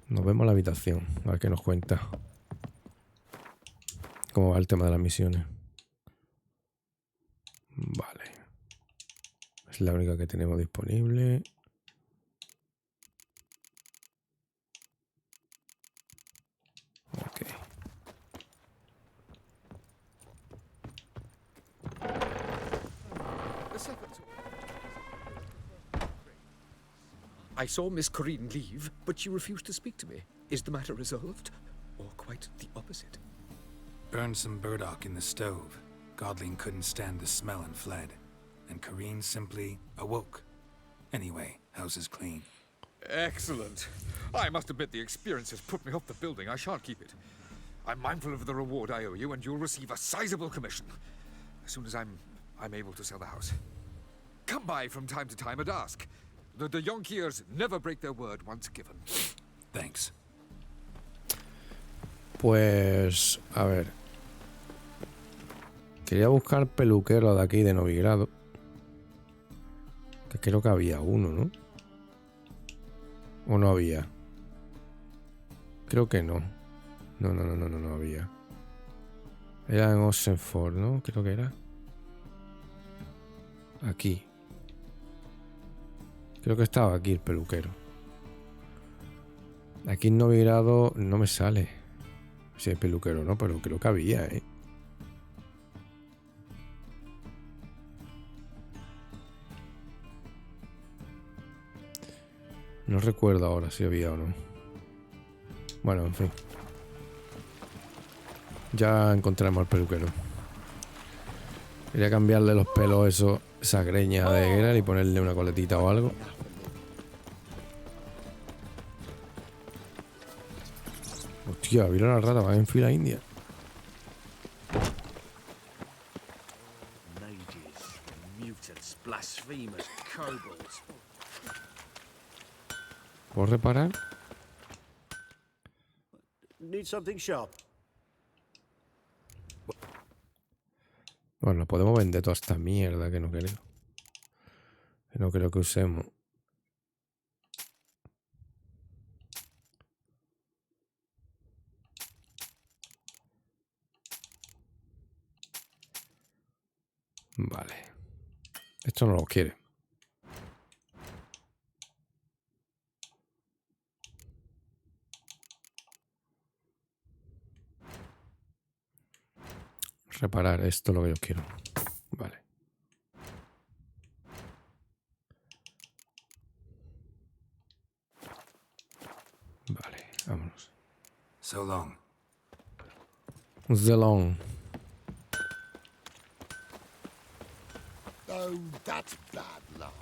Nos vemos en la habitación. A ver qué nos cuenta. ¿Cómo va el tema de las misiones? Vale. Es la única que tenemos disponible. Ok. I saw Miss Corinne leave, but she refused to speak to me. Is the matter resolved? Or quite the opposite? Burned some burdock in the stove. Godling couldn't stand the smell and fled. And Corinne simply awoke. Anyway, house is clean. Excellent. I must admit the experience has put me off the building. I shan't keep it. I'm mindful of the reward I owe you, and you'll receive a sizable commission. As soon as I'm able to sell the house. Come by from time to time and ask. The Yonkiers never break their word once given. Thanks. Pues, a ver. Quería buscar peluquero de aquí, de Novigrado. Que creo que había uno, ¿no? ¿O no había? Creo que no. No había. Era en Oxenford, ¿no? Creo que era. Aquí. Creo que estaba aquí el peluquero. Aquí en Novigrado no me sale si hay peluquero, ¿no? Pero creo que había, ¿eh? No recuerdo ahora si había o no. Bueno, en fin. Ya encontramos al peluquero. Quería cambiarle los pelos, esa greña de Geralt, y ponerle una coletita o algo. Hostia, vieron a la rata, van en fila india. Mages, mutants, blasphemers, kobolds. ¿Puedo reparar? Need something sharp. Bueno, podemos vender toda esta mierda que no creo. Que no creo que usemos. Vale. Esto no lo quiere. Reparar, esto es lo que yo quiero. Vale. Vale, vámonos. So long. So long. Oh, that's bad luck.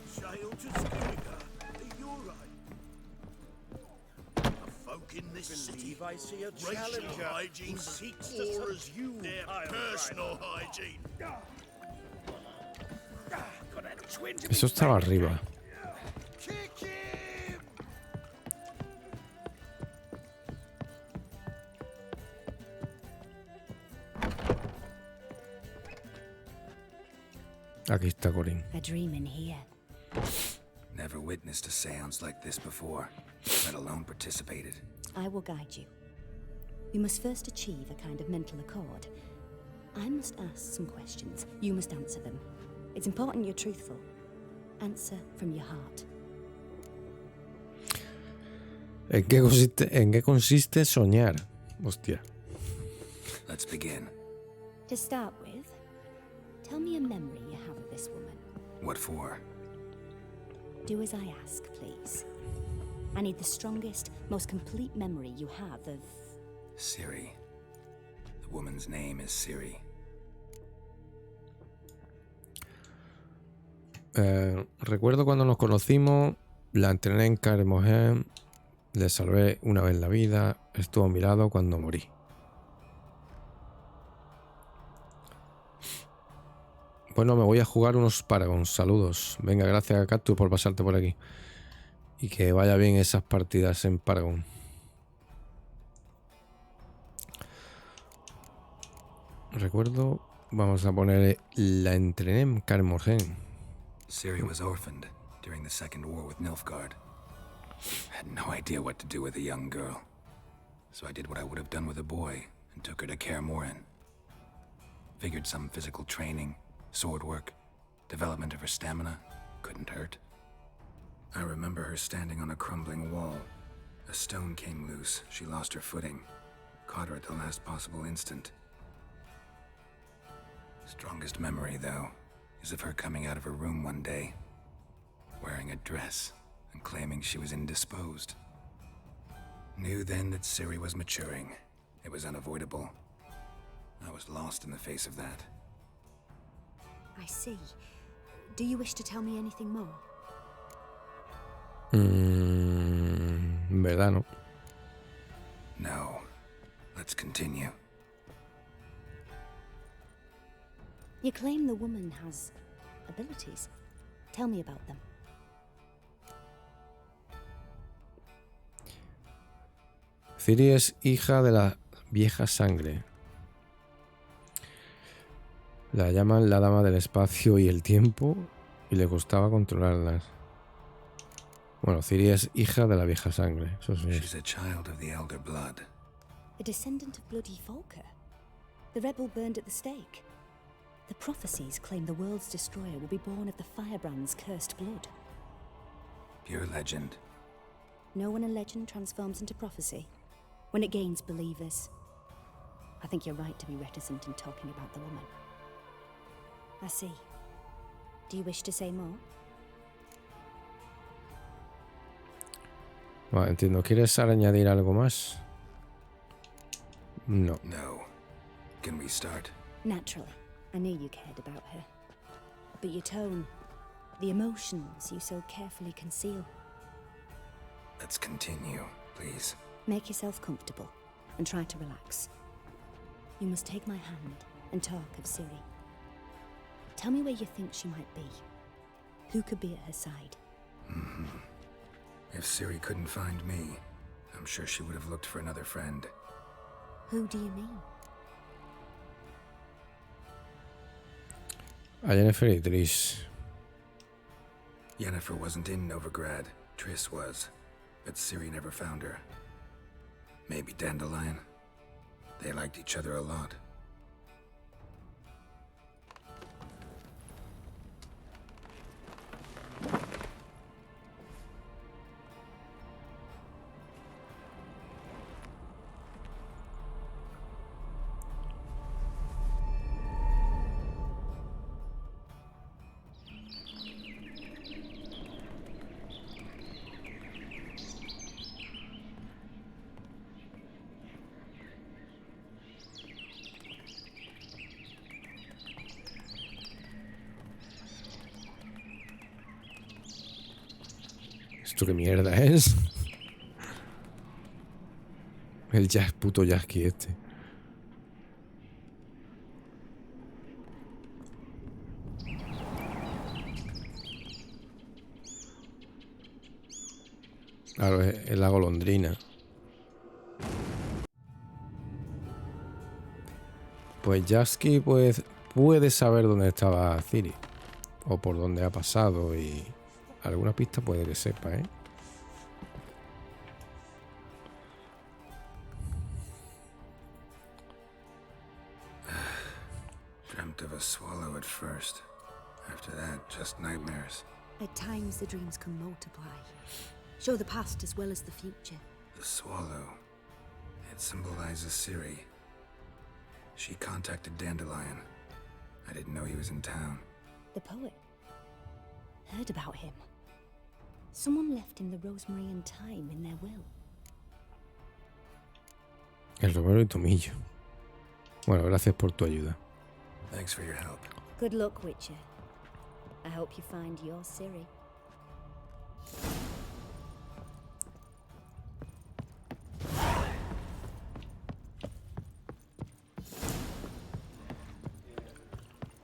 Sail to Skillinger. Are you all right? A folk in this city. I see a challenger hygiene seeks to as you their personal hygiene. Eso estaba arriba. Aquí está Corinne. A dream in here. Never witnessed a seance like this before, let alone participated. I will guide you. We must first achieve a kind of mental accord. I must ask some questions. You must answer them. It's important you're truthful. Answer from your heart. ¿En qué consiste soñar? Hostia. Let's begin. To start with, tell me a memory you have of this woman. What for? Do as I ask, please. I need the strongest, most complete memory you have of... Ciri. The woman's name is Ciri. Recuerdo cuando nos conocimos, la entrené en Carmogen, le salvé una vez la vida, estuvo a mi lado cuando morí. Bueno, me voy a jugar unos Paragon. Saludos. Venga, gracias a Cactus por pasarte por aquí. Y que vaya bien esas partidas en Paragon. Recuerdo, vamos a poner la entrené en Carmogen. Ciri was orphaned during the Second War with Nilfgaard. I had no idea what to do with a young girl. So I did what I would have done with a boy and took her to Kaer Morhen. Figured some physical training, sword work, development of her stamina couldn't hurt. I remember her standing on a crumbling wall. A stone came loose, she lost her footing. Caught her at the last possible instant. Strongest memory, though, is of her coming out of her room one day, wearing a dress and claiming she was indisposed. Knew then that Ciri was maturing. It was unavoidable. I was lost in the face of that. I see. Do you wish to tell me anything more? En verdad no. No. Let's continue. You claim the woman has abilities. Tell me about them. Ciri es hija de la vieja sangre. La llaman la dama del espacio y el tiempo y le costaba controlarlas. Bueno, Ciri es hija de la vieja sangre, eso sí. She's a child of the elder blood. A descendant of bloody Volker. The rebel burned at the stake. The prophecies claim the world's destroyer will be born of the firebrand's cursed blood. Pure legend. Know when a legend transforms into prophecy? When it gains believers. I think you're right to be reticent in talking about the woman. I see. Do you wish to say more? Vale, entiendo. ¿Quieres añadir algo más? No. No. Can we start? Naturally. I knew you cared about her. But your tone, the emotions you so carefully conceal. Let's continue, please. Make yourself comfortable and try to relax. You must take my hand and talk of Ciri. Tell me where you think she might be. Who could be at her side? If Ciri couldn't find me, I'm sure she would have looked for another friend. Who do you mean? A Yennefer y Triss. Yennefer wasn't in Novigrad. Triss was. But Ciri never found her. Maybe Dandelion. They liked each other a lot. ¿Esto qué mierda es? El jazz, puto Jazzy este. Claro, es la golondrina. Pues Jazzy pues, puede saber dónde estaba Ciri. O por dónde ha pasado y... alguna pista puede que sepa, ¿eh? Dreamt of a swallow at first. After that, just nightmares. At times the dreams can multiply. Show the past as well as the future. The swallow. It symbolizes Ciri. She contacted Dandelion. I didn't know he was in town. The poet. Heard about him. Someone left him the rosemary and thyme in their will. El romero y tomillo. Bueno, gracias por tu ayuda. Thanks for your help. Good luck, Witcher. I hope you find your Ciri.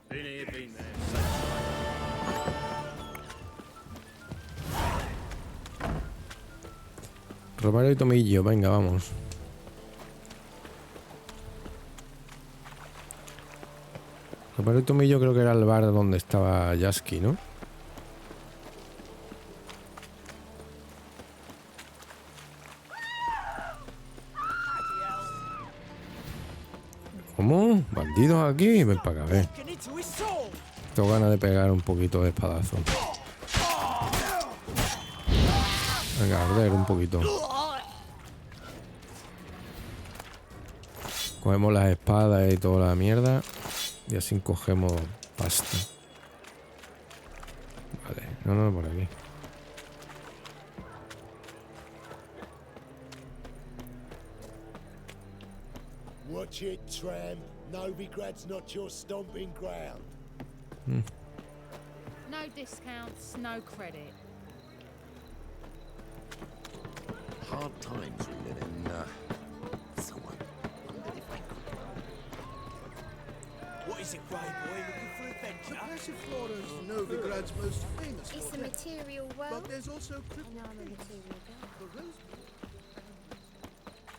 Been here, been there. Romero y tomillo, venga, vamos. Romero y tomillo creo que era el bar donde estaba Yasky, ¿no? ¿Cómo? ¿Bandidos aquí? Ven para acá, ven. Tengo ganas de pegar un poquito de espadazo. Venga, arder un poquito. Cogemos las espadas y toda la mierda. Y así cogemos pasta. Vale, no, por aquí. Watch it, tramp. Novigrad's not your stomping ground. No discounts, no credit. Hard times we live in, someone wondered if I could. What is it, Grey Boy? Looking for adventure? Passiflora's Novigrad's most famous. It's a material world. But there's also And I'm a material girl.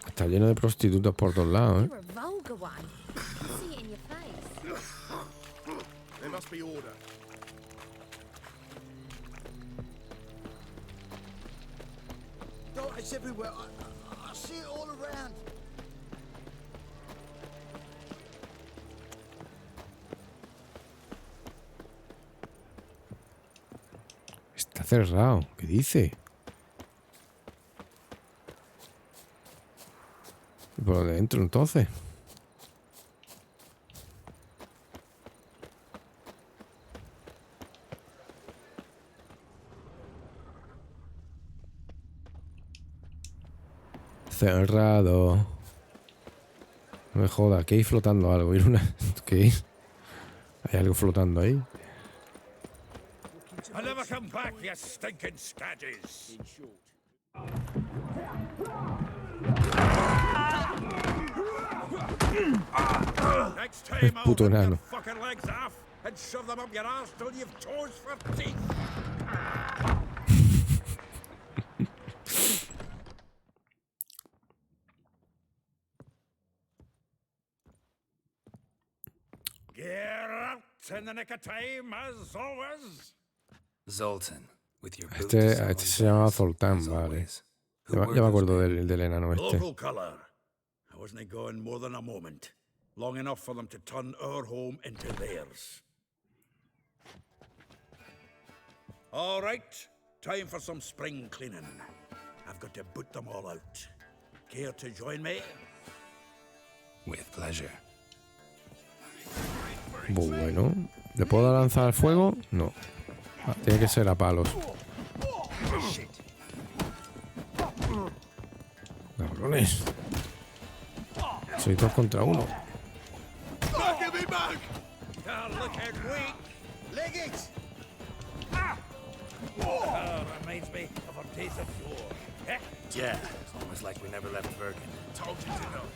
Está lleno de prostitutas por todos lados, ¿eh? You're a vulgar one. I see it in your face. There must be order. It's everywhere. I see it all around. Está cerrado. ¿Qué dice? ¿Y por dónde entro entonces? Cerrado. No me joda, que hay flotando algo. Ir una... ¿Qué es? ¿Hay algo flotando ahí? I'll never come back, you stinking stagges. Next time I'll Puto rip your enano. fucking legs off and shove them up your arse till you've toes for teeth. Get out in the nick of time, as always. Zoltan, with your Este se llama Zoltán, vale. Ya me acuerdo del enano este. Local colour. I wasn't going more than a moment. Long enough for them to turn our home into theirs. All right, time for some spring cleaning. I've got to boot them all out. Care to join me? With pleasure. Bueno, ¿le puedo lanzar fuego? No. Ah, tiene que ser a palos. Cabrones. Soy 2 contra 1. Give me back! Looking weak. Leg it! Reminds me of our days of yore. Eh? Yeah, it's almost like we never left Bergen. Told you to know.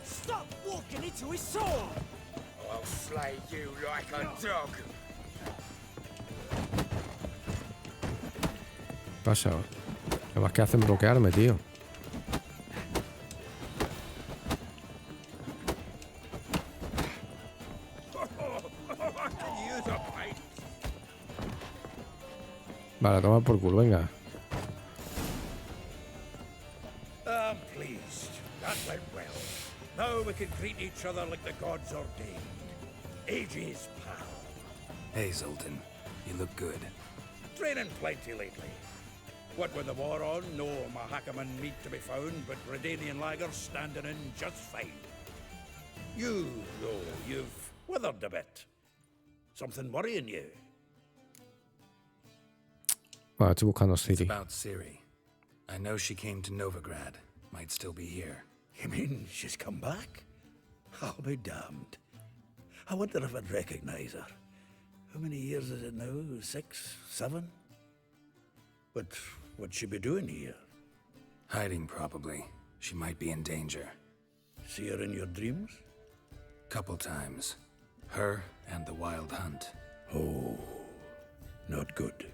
Stop walking into his sword! I'll slay you like a dog. ¿Qué pasa? Además que hacen bloquearme, tío. Vale, toma por culo, venga. I'm pleased. That went well. Now we can greet each other like the gods ordained. Ages, pal. Hey, Zoltan. You look good. Training plenty lately. What with the war on, no Mahakaman meat to be found, but Redanian lagers standing in just fine. You, though, you've withered a bit. Something worrying you? Vale, estoy buscando It's Ciri. about Ciri. I know she came to Novigrad. Might still be here. You mean she's come back? I'll be damned. I wonder if I'd recognize her. How many years is it now? 6, 7? But what'd she be doing here? Hiding, probably. She might be in danger. See her in your dreams? Couple times. Her and the Wild Hunt. Oh, not good.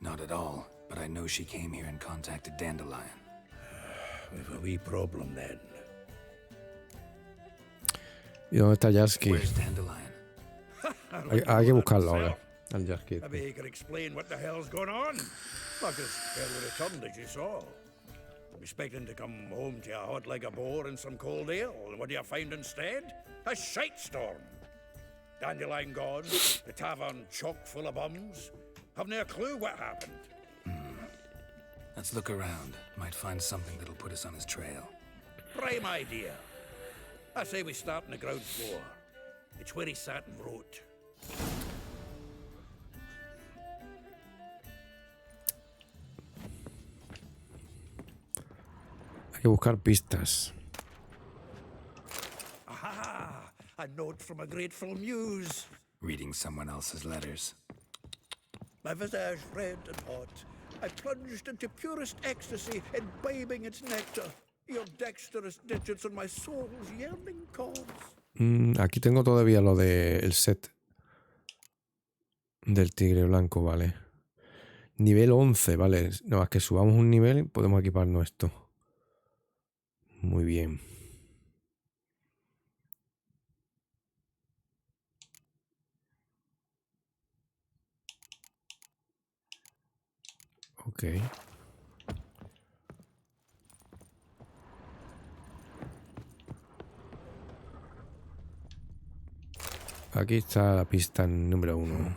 Not at all, but I know she came here and contacted Dandelion. We've a wee problem then. ¿Y dónde está Jaski? Where's Dandelion? Hay que buscarlo ahora. Al Jaski. Maybe he could explain what the hell's going on. Not as early returned as you saw. I'm expecting to come home to a hot like a boar and some cold ale, and what do you find instead? A shite storm. Dandelion gone, the tavern chock full of bums. Haven't a clue what happened. Let's look around. Might find something that'll put us on his trail. Prime idea. I say we start on the ground floor. It's where he sat and wrote. Hay que buscar pistas. Aha! A note from a grateful muse. Reading someone else's letters. My visage red and hot. I plunged into purest ecstasy, imbibing its nectar. Your dexterous digits on my soul's yearning cause. Aquí tengo todavía lo de el set del tigre blanco, vale. Nivel 11, vale. Nada más que subamos un nivel, podemos equiparnos esto. Muy bien. Ok. Aquí está la pista número 1.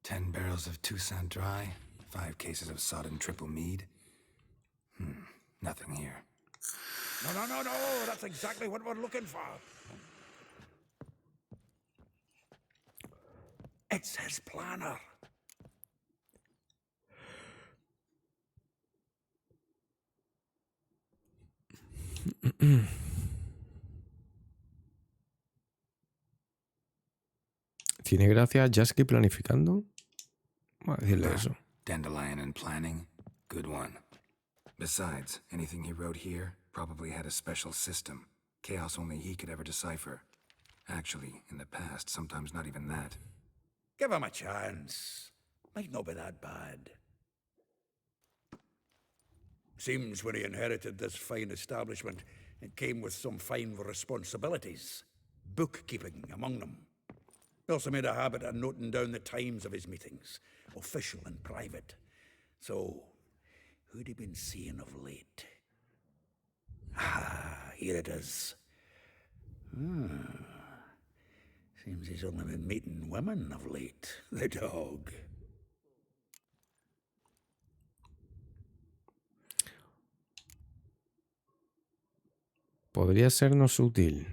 10 barrels of Toussaint Dry, 5 cases of sodden triple mead. Nothing here. No. That's exactly what we're looking for. It's his planner. ¿Tiene gracia Jaski planificando? Voy a decirle eso. Dandelion and planning, good one. Besides, anything he wrote here probably had a special system. Chaos only he could ever decipher. Actually, in the past, sometimes not even that. Give him a chance. Might not be that bad. Seems when he inherited this fine establishment, it came with some fine responsibilities. Bookkeeping among them. He also made a habit of noting down the times of his meetings, official and private. So, who'd he been seeing of late? Ah, here it is. Seems he's only been meeting women of late, the dog. Podría sernos útil.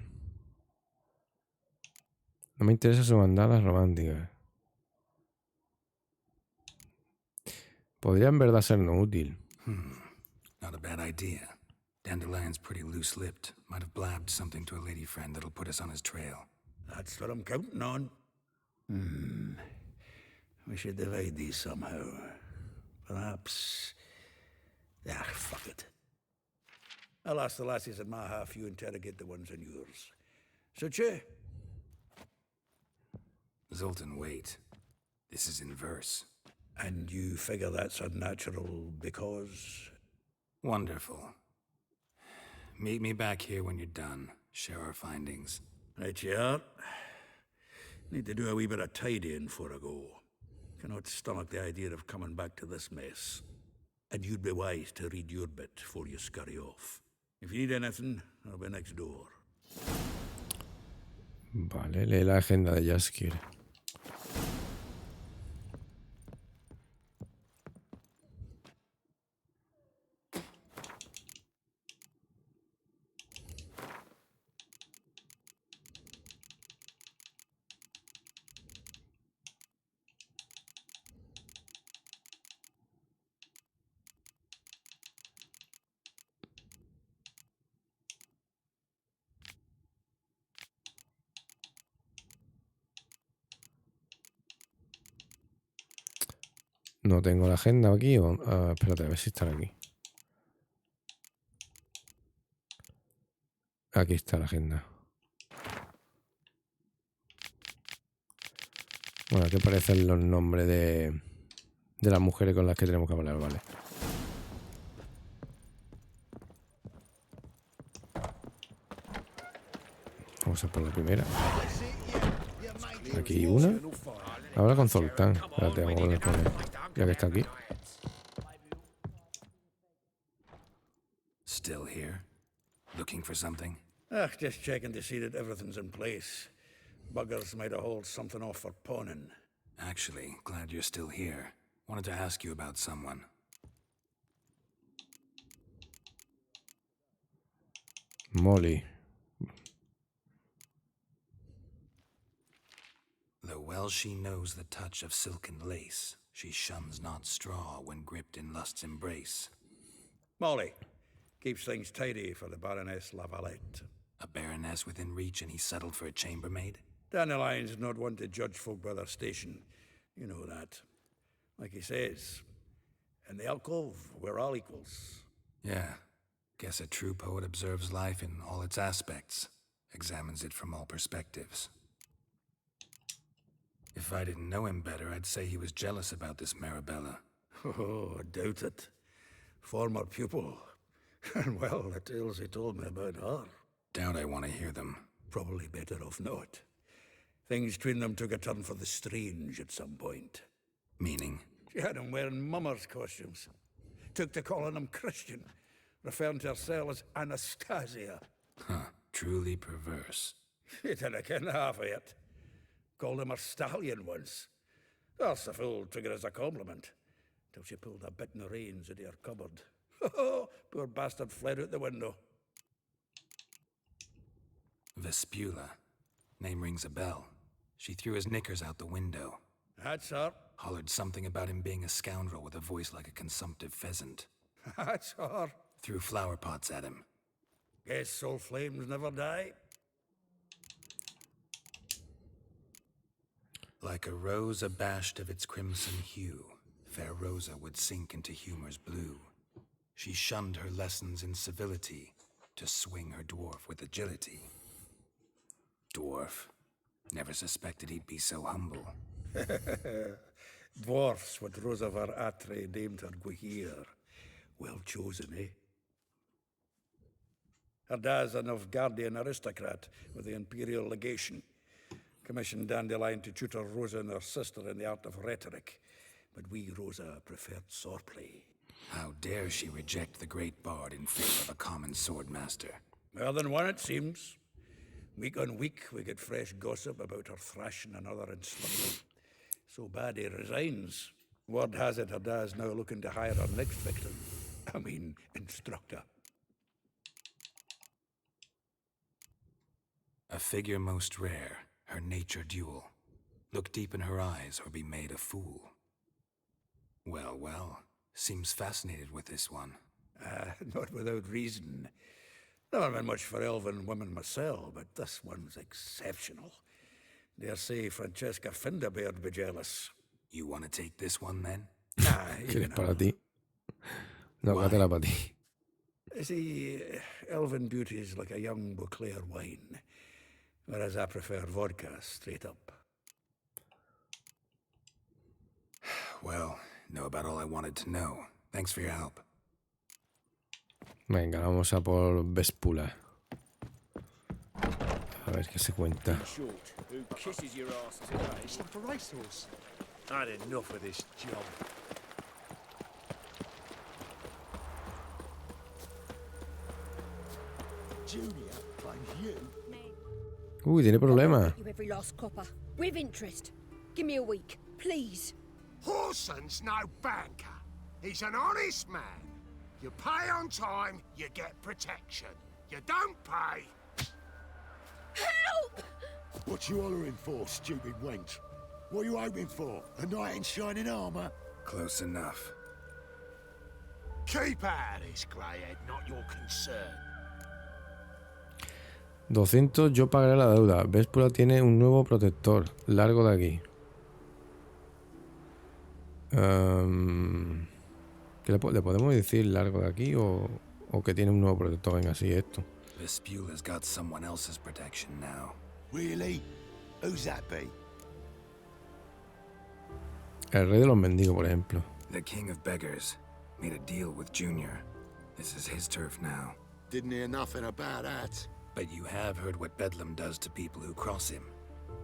No me interesa su bandada romántica. Podría en verdad sernos útil. Not a bad idea. Dandelion's pretty loose-lipped. Might have blabbed something to a lady friend that'll put us on his trail. That's what I'm counting on. We should divide these somehow. Perhaps... fuck it. I'll ask the lassies in my half, you interrogate the ones in yours. Suit you? Zoltan, wait. This is in verse. And you figure that's unnatural because... Wonderful. Meet me back here when you're done. Share our findings. Right you are. Need to do a wee bit of tidying before I go. Cannot stomach the idea of coming back to this mess. And you'd be wise to read your bit before you scurry off. If you need anything, I'll be next door. Vale, lee la agenda de Jaskier. No tengo la agenda aquí. Espérate, a ver si están aquí. Aquí está la agenda. Bueno, aquí aparecen los nombres de las mujeres con las que tenemos que hablar, vale. Vamos a por la primera. Aquí una. Habla con Zoltán. Espérate, vamos a hablar con él. Ya que está aquí. Still here? Looking for something? Just checking to see that everything's in place. Buggers might have hauled something off for pawning. Actually, glad you're still here. Wanted to ask you about someone. Molly. Though well she knows the touch of silken lace, she shuns not straw when gripped in lust's embrace. Molly keeps things tidy for the Baroness Lavalette. A baroness within reach and he settled for a chambermaid? Dandelion's not one to judge folk by their station. You know that. Like he says, in the alcove, we're all equals. Yeah. Guess a true poet observes life in all its aspects, examines it from all perspectives. If I didn't know him better, I'd say he was jealous about this Marabella. Oh, I doubt it. Former pupil. And well, the tales he told me about her. Doubt I want to hear them. Probably better off not. Things between them took a turn for the strange at some point. Meaning? She had him wearing mummers' costumes. Took to calling him Christian, referring to herself as Anastasia. Huh, truly perverse. He didn't ken half of it. Called him her stallion once. That's the fool took it as a compliment. Till she pulled a bit in the reins into her cupboard. Poor bastard fled out the window. Vespula. Name rings a bell. She threw his knickers out the window. That's her. Hollered something about him being a scoundrel with a voice like a consumptive pheasant. That's her. Threw flower pots at him. Guess soul flames never die. Like a rose abashed of its crimson hue, fair Rosa would sink into humor's blue. She shunned her lessons in civility to swing her dwarf with agility. Dwarf. Never suspected he'd be so humble. Dwarfs what Rosa var Atre named her Guihir. Well chosen, eh? Her dad's a Novgardian aristocrat with the Imperial Legation. Commissioned Dandelion to tutor Rosa and her sister in the art of rhetoric. But we, Rosa, preferred swordplay. How dare she reject the great bard in favor of a common swordmaster? More than one, it seems. Week on week, we get fresh gossip about her thrashing another in slumber. So bad he resigns. Word has it her dad's now looking to hire her next victim. I mean, instructor. A figure most rare, her nature dual. Look deep in her eyes or be made a fool. Well, well, seems fascinated with this one. Not without reason. Never been much for elven women myself, but this one's exceptional. Dare say Francesca Finderbeard be jealous. You want to take this one then? ¿Quieres para ti? No, cátela para ti. See, elven beauty is like a young Beauclair wine, whereas I prefer vodka straight up. Well, know about all I wanted to know. Thanks for your help. Venga, vamos a por Vespula. A ver qué se cuenta. Who kisses your ass today? It's like a racehorse. Had enough of this job. Junior claims you. Uy, tiene problema. You every last copper. With interest. Give me a week, please. Horson's no banker. He's an honest man. You pay on time, you get protection. You don't pay. Help! What you hollering for, stupid wench? What are you hoping for? A knight in shining armor? Close enough. Keep out of this, greyhead, not your concern. 200, yo pagaré la deuda. Vespula tiene un nuevo protector. Largo de aquí. ¿Qué le podemos decir algo de aquí o que tiene un nuevo protector? Venga, así esto. Vespula's got someone else's protection now. Really? Who's that be? El rey de los mendigos, por ejemplo. The king of beggars made a deal with Junior. This is his turf now. Didn't hear nothing about that. But you have heard what Bedlam does to people who cross him.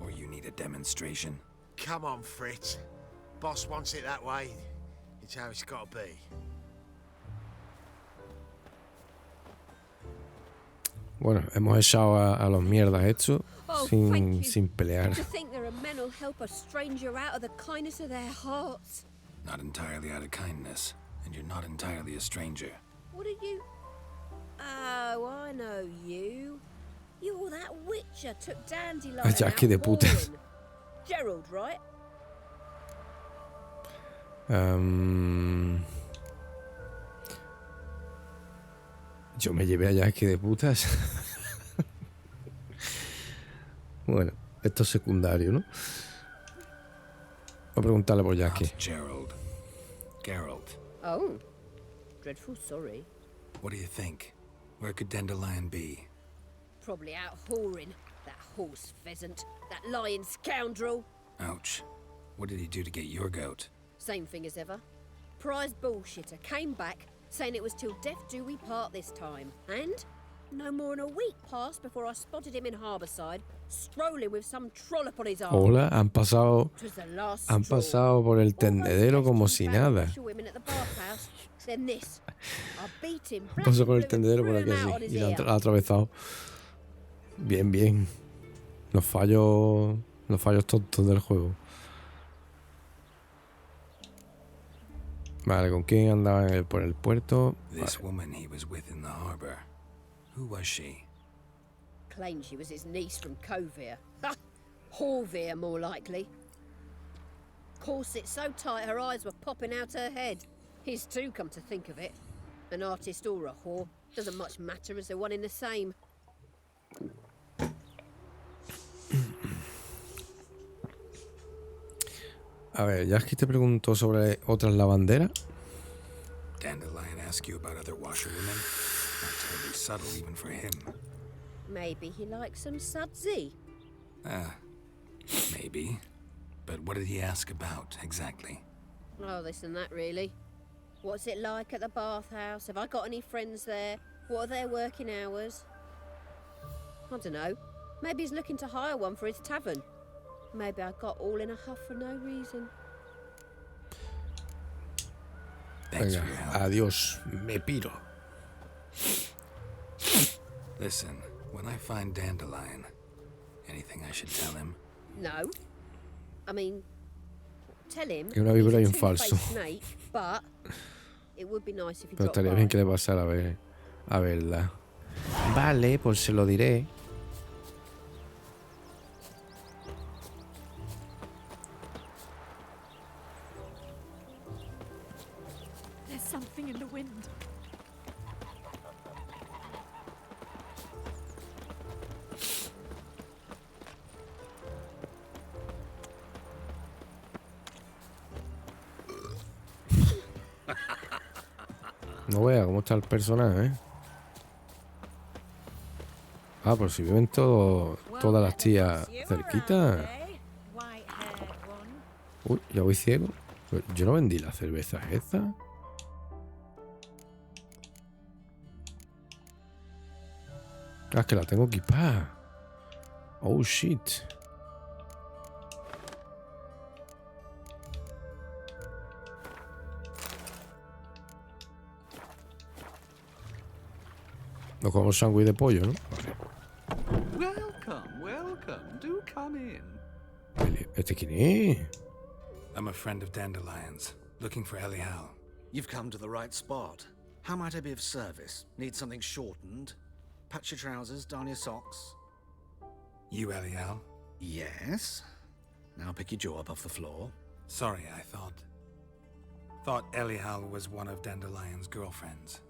Or you need a demonstration? Come on, Fritz. Boss wants it that way. It's how it's got to be. Bueno, hemos echado a los mierdas estos sin pelear. To think there are men who'll help a stranger out of the kindness of their hearts. Not entirely out of kindness, and you're not entirely a stranger. What are you? Oh, I know you. You're that witcher took Dandelion out Jackie de putas. Gerald, right? Yo me llevé a Jackie de putas. Bueno, esto es secundario, ¿no? Voy a preguntarle por Jackie. Gerald. Geralt. Oh, dreadful sorry. What do you think? Where could Dandelion be? Probably out whoring. That horse pheasant. That lying scoundrel. Ouch. What did he do to get your goat? Same thing as ever. Prize bullshitter came back, saying it was till death do we part this time. And no more than a week passed before I spotted him in Harbourside, strolling with some trollop on his arm. Hola, han pasado por el tendedero como si nada. Pasó por el tendedero por aquí así y la ha atravesado. Bien, bien. Los fallos tontos del juego. Vale, ¿con quién andaba por el puerto? This woman he was with in the harbor. Who was she? Claimed she was his niece from Kovir. Ha! Horvir, more likely. Corset so tight her eyes were popping out her head. His too, come to think of it. An artist or a whore. Doesn't much matter as they're one in the same. A ver, Jackie te preguntó sobre otras lavanderas. Dandelion asked you about other washerwomen? Not terribly subtle even for him. Maybe he likes some sudsy. Maybe. But what did he ask about, exactly? Oh, this and that, really. What's it like at the bathhouse? Have I got any friends there? What are their working hours? I don't know. Maybe he's looking to hire one for his tavern. Maybe I got all in a huff for no reason. Venga, adiós, me piro. Listen, when I find Dandelion, anything I should tell him? No. I mean, tell him que una víbora y un he's a falso. two-faced snake, but it would be nice if he Pero dropped estaría by. bien que le pasara a verla. Vale, pues se lo diré. There's something in the wind. No vea cómo está el personaje, ¿eh? Ah, pues si viven todas las tías cerquita. Uy, ya voy ciego. Yo no vendí las cervezas estas. Ah, es que la tengo equipada. Oh, shit. Nos comemos sándwich de pollo, ¿no? Welcome, welcome. Do come in. Vale. ¿Este quién es? I'm a friend of Dandelion's, looking for Elial. You've come to the right spot. How might I be of service? Need something shortened? Patch your trousers, darn your socks. You, Elial? Yes. Now pick your jaw up off the floor. Sorry, I thought Elial was one of Dandelion's girlfriends.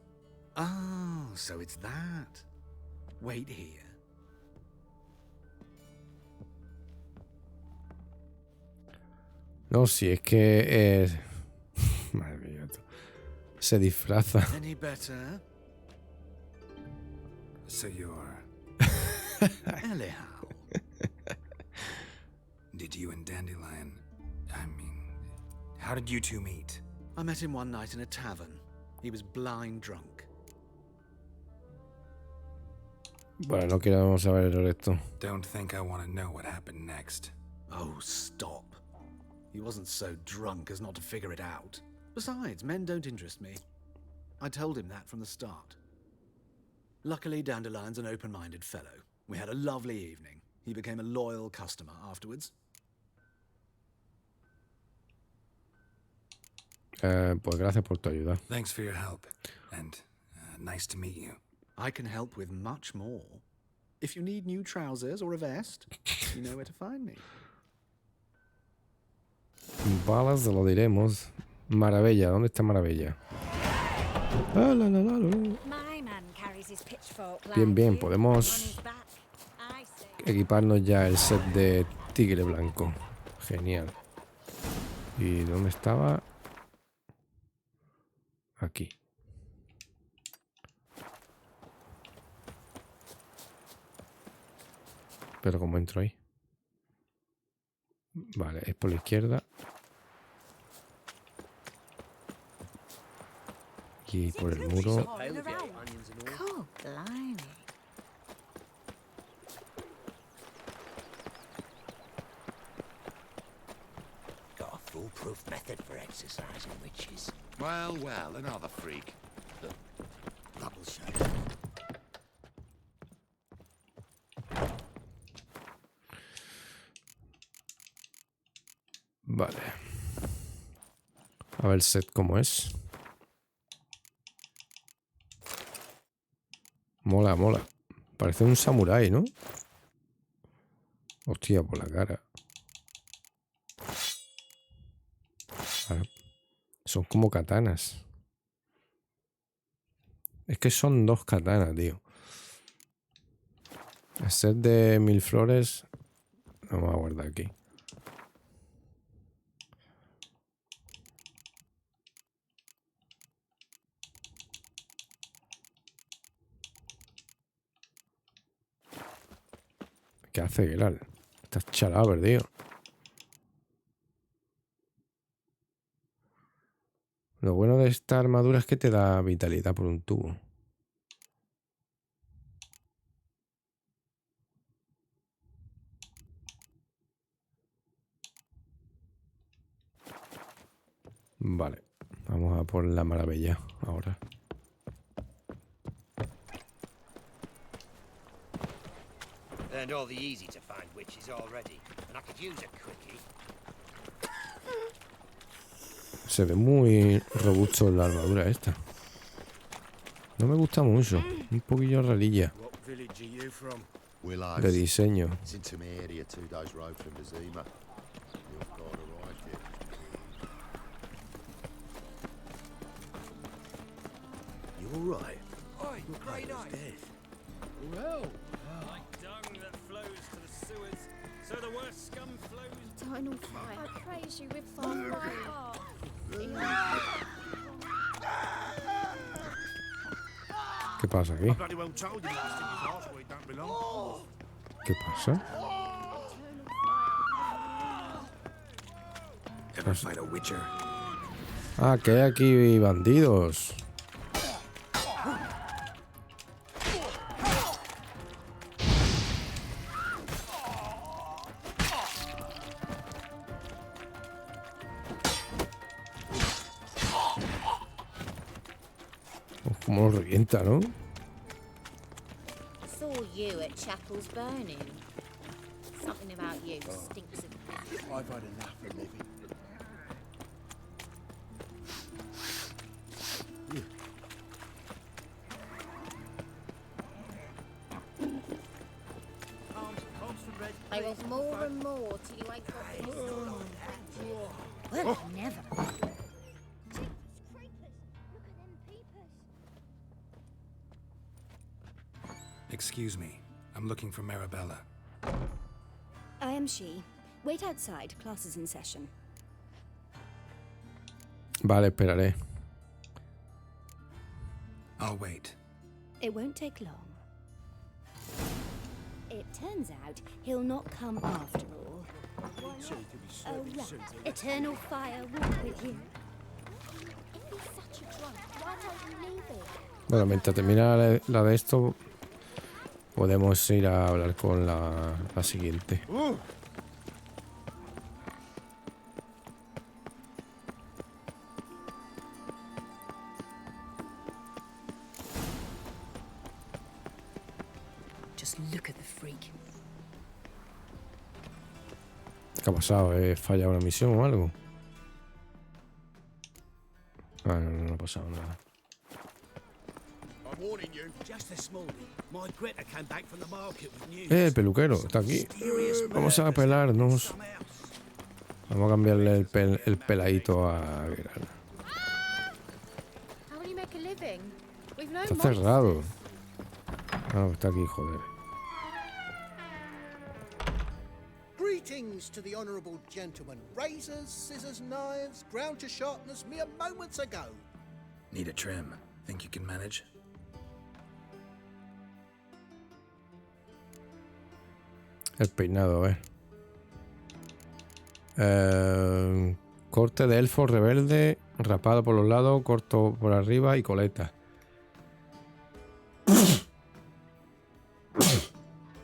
Oh, so it's that. Wait here. No, si es que Se disfraza. Any better? So you're... Anyhow. Did you and Dandelion... I mean... How did you two meet? I met him one night in a tavern. He was blind drunk. Bueno, no quiero saber el resto. Don't think I want to know what happened next. Oh, stop. He wasn't so drunk as not to figure it out. Besides, men don't interest me. I told him that from the start. Luckily, Dandelion's an open-minded fellow. We had a lovely evening. He became a loyal customer afterwards. Pues gracias por tu ayuda. Thanks for your help, and nice to meet you. I can help with much more. If you need new trousers or a vest, you know where to find me. Balas, lo diremos. Maravilla, ¿dónde está Maravilla? Ah, la, la, la, la. Bien, bien, podemos equiparnos ya el set de Tigre Blanco. Genial. ¿Y dónde estaba? Aquí. Pero ¿cómo entro ahí? Vale, es por la izquierda. Y por el muro. Got a foolproof method for exercising witches. Well, well, another freak. That'll show. Vale. A ver el set cómo es. Mola, mola. Parece un samurái, ¿no? Hostia, por la cara. Vale. Son como katanas. Es que son dos katanas, tío. El set de 1000 flores. Vamos a guardar aquí. ¿Qué hace Geralt? Estás chalado, perdido. Lo bueno de esta armadura es que te da vitalidad por un tubo. Vale. Vamos a por la maravilla ahora. Learned all the easy to find witches already, and I could use a quickie. Se ve muy robusto la armadura esta. No me gusta mucho. Un poquillo rarilla de diseño. It's into my area, 2 days road from the Zima. You've got to right here. You all right? Oi, grey knight. Well, like dung that flows to the sewers, so the worst scum flows. Eternal fire. I praise you with all my heart. ¿Qué pasa aquí? I bloody well told you that this thing is ours where it don't belong. ¿Qué pasa? Ever fight a witcher? Ah, que hay aquí bandidos. Como lo revienta, ¿no? Saw you at Chapel's burning. Something about you stinks of... I've had enough of living. I want more and more till you ain't got this. Well, never. Excuse me. I'm looking for Marabella. I am she. Wait outside. Class is in session. Vale, esperaré. I'll wait. It won't take long. It turns out he'll not come after all. Oh, right. Eternal fire walk with you. If he's such a drunk, why don't you leave it? Bueno, mientras termina la de esto, podemos ir a hablar con la siguiente. Just look at the freak. ¿Qué ha pasado? ¿He fallado una misión o algo? Ah, no ha pasado nada. I'm warning you, just this morning, my Greta came back from the market with news. El peluquero está aquí. Vamos a pelarnos. Vamos a cambiarle el peladito a Geralt. How will you make a living? We've no Está money. cerrado. Ah, no, está aquí, joder. Greetings to the honourable gentleman. Razors, scissors, knives, ground to sharpness mere moments ago. Need a trim. Think you can manage? El peinado, a ver. Corte de elfo rebelde, rapado por los lados, corto por arriba y coleta.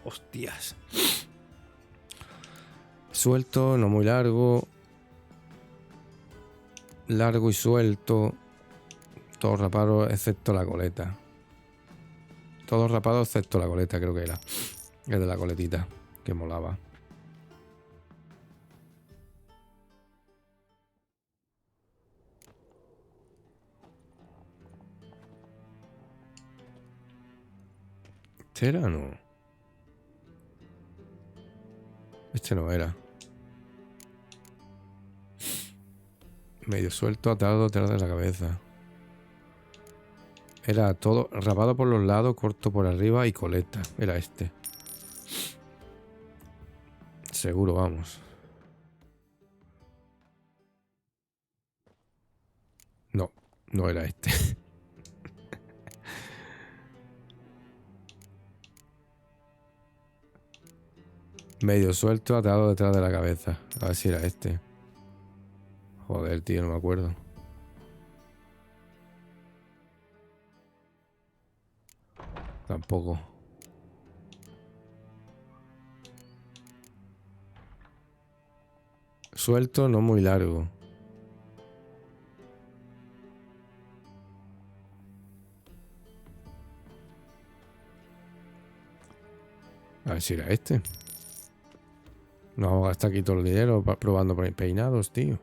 Hostias. Suelto, no muy largo. Largo y suelto. Todo rapado excepto la coleta. Todo rapado excepto la coleta, creo que era. El de la coletita, que molaba. ¿Este era o no? Este no era. Medio suelto, atado detrás de la cabeza. Era todo rapado por los lados, corto por arriba y coleta. Era este. Seguro, vamos. No, no era este. Medio suelto, atado detrás de la cabeza. A ver si era este. Joder, tío, no me acuerdo. Tampoco. Suelto, no muy largo. A ver si era este. No vamos a gastar aquí todo el dinero probando peinados, tío.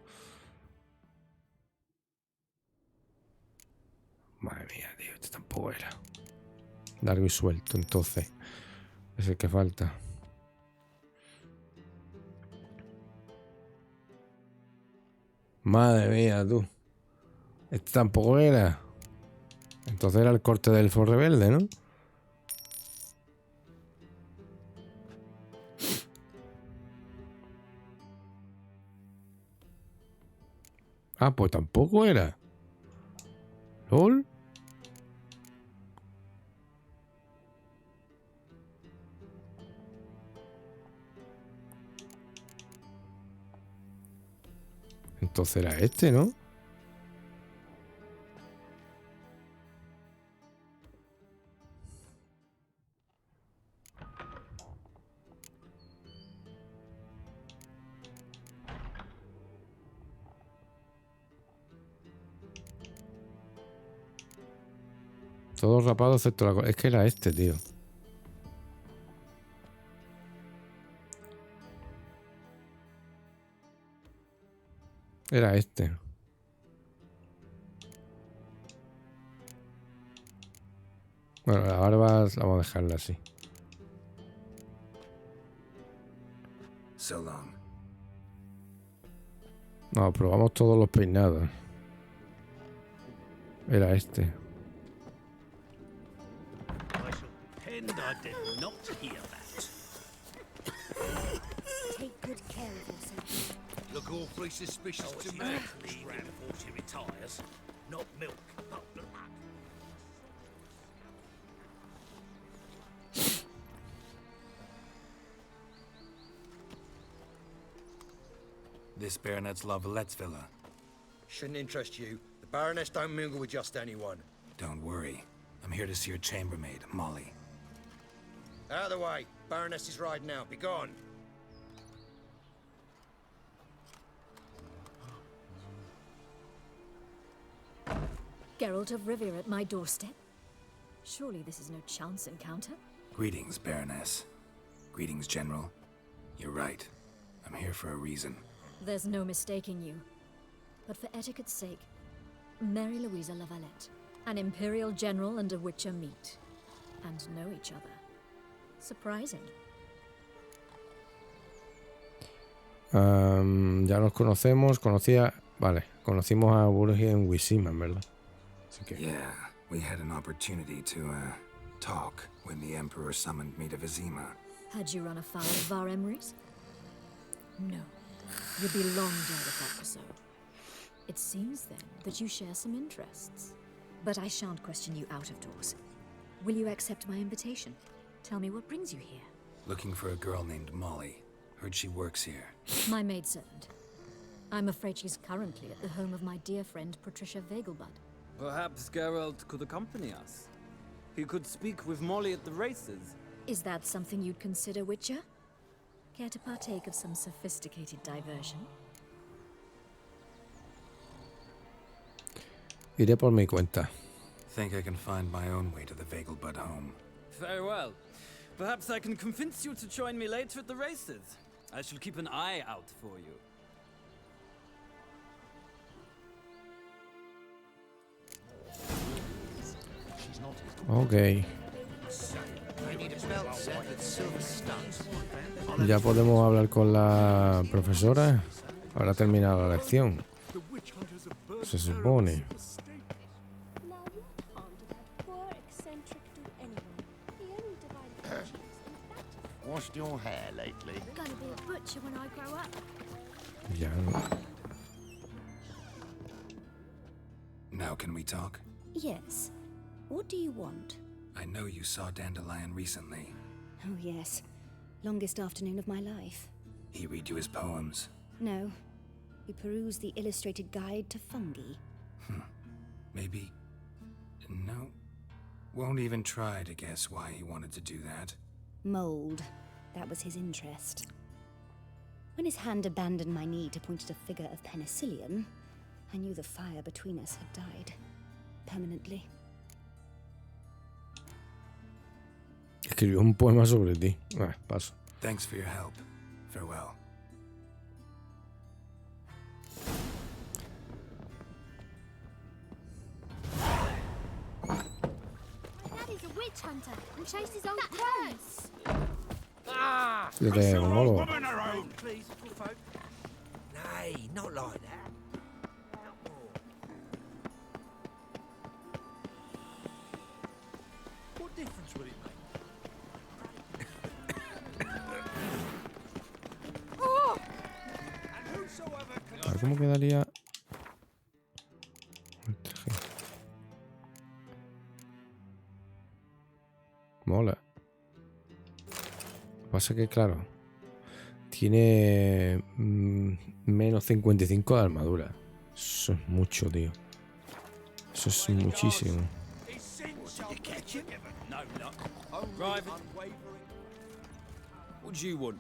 Madre mía, tío, este tampoco era. Largo y suelto, entonces. Es el que falta. Madre mía, tú. Este tampoco era. Entonces era el corte del elfo rebelde, ¿no? Ah, pues tampoco era. ¿Lol? Entonces era este, ¿no? Todo rapado excepto la... Es que era este, tío. Era este. Bueno, la barba vamos a dejarla así. So long. No, probamos todos los peinados. Era este. I shall pretend I did not hear that. Take good care of yourself. Look awfully suspicious to me. Clean before she retires. Not milk, but blood. This Baronet's Lavallette's villa. Shouldn't interest you. The Baroness don't mingle with just anyone. Don't worry. I'm here to see your chambermaid, Molly. Out of the way. Baroness is riding out. Be gone. Geralt of Rivia at my doorstep? Surely this is no chance encounter? Greetings, Baroness. Greetings, General. You're right. I'm here for a reason. There's no mistaking you. But for etiquette's sake, Mary Louisa Lavalette, an Imperial General and a Witcher meet. And know each other. Surprising. Ya nos conocemos. Conocimos a Burgi en Wisima, ¿verdad? Así que... Yeah, we had an opportunity to, talk when the Emperor summoned me to Vizima. Had you run afoul of Var Emrys? No. You'd be long dead if that were so. It seems, then, that you share some interests. But I shan't question you out of doors. Will you accept my invitation? Tell me what brings you here. Looking for a girl named Molly. Heard she works here. My maidservant. I'm afraid she's currently at the home of my dear friend Patricia Vegelbud. Perhaps Geralt could accompany us. He could speak with Molly at the races. Is that something you'd consider, Witcher? Care to partake of some sophisticated diversion? Iré por mi cuenta. Think I can find my own way to the Vegelbud home. Very well. Perhaps I can convince you to join me later at the races. I shall keep an eye out for you. Ok. Ya podemos hablar con la profesora. Habrá terminado la lección. Se supone. Washed your hair lately? Gonna be a butcher when I grow up. Ya. Now can we talk? Yes. What do you want? I know you saw Dandelion recently. Oh, yes. Longest afternoon of my life. He read you his poems? No. We perused the illustrated guide to fungi. Maybe... No. Won't even try to guess why he wanted to do that. Mold. That was his interest. When his hand abandoned my knee to point at a figure of penicillium, I knew the fire between us had died. Permanently. Escribió un poema sobre ti. Paso. Thanks for your help. Farewell. Daddy's a witch hunter and chases old crows. De monólogo. Please, little folk. Nay, not like that. What difference will it make? A ver, ¿cómo quedaría? Mola. Lo que pasa que, claro, tiene menos 55 de armadura. Eso es mucho, tío. Eso es muchísimo. What do you want?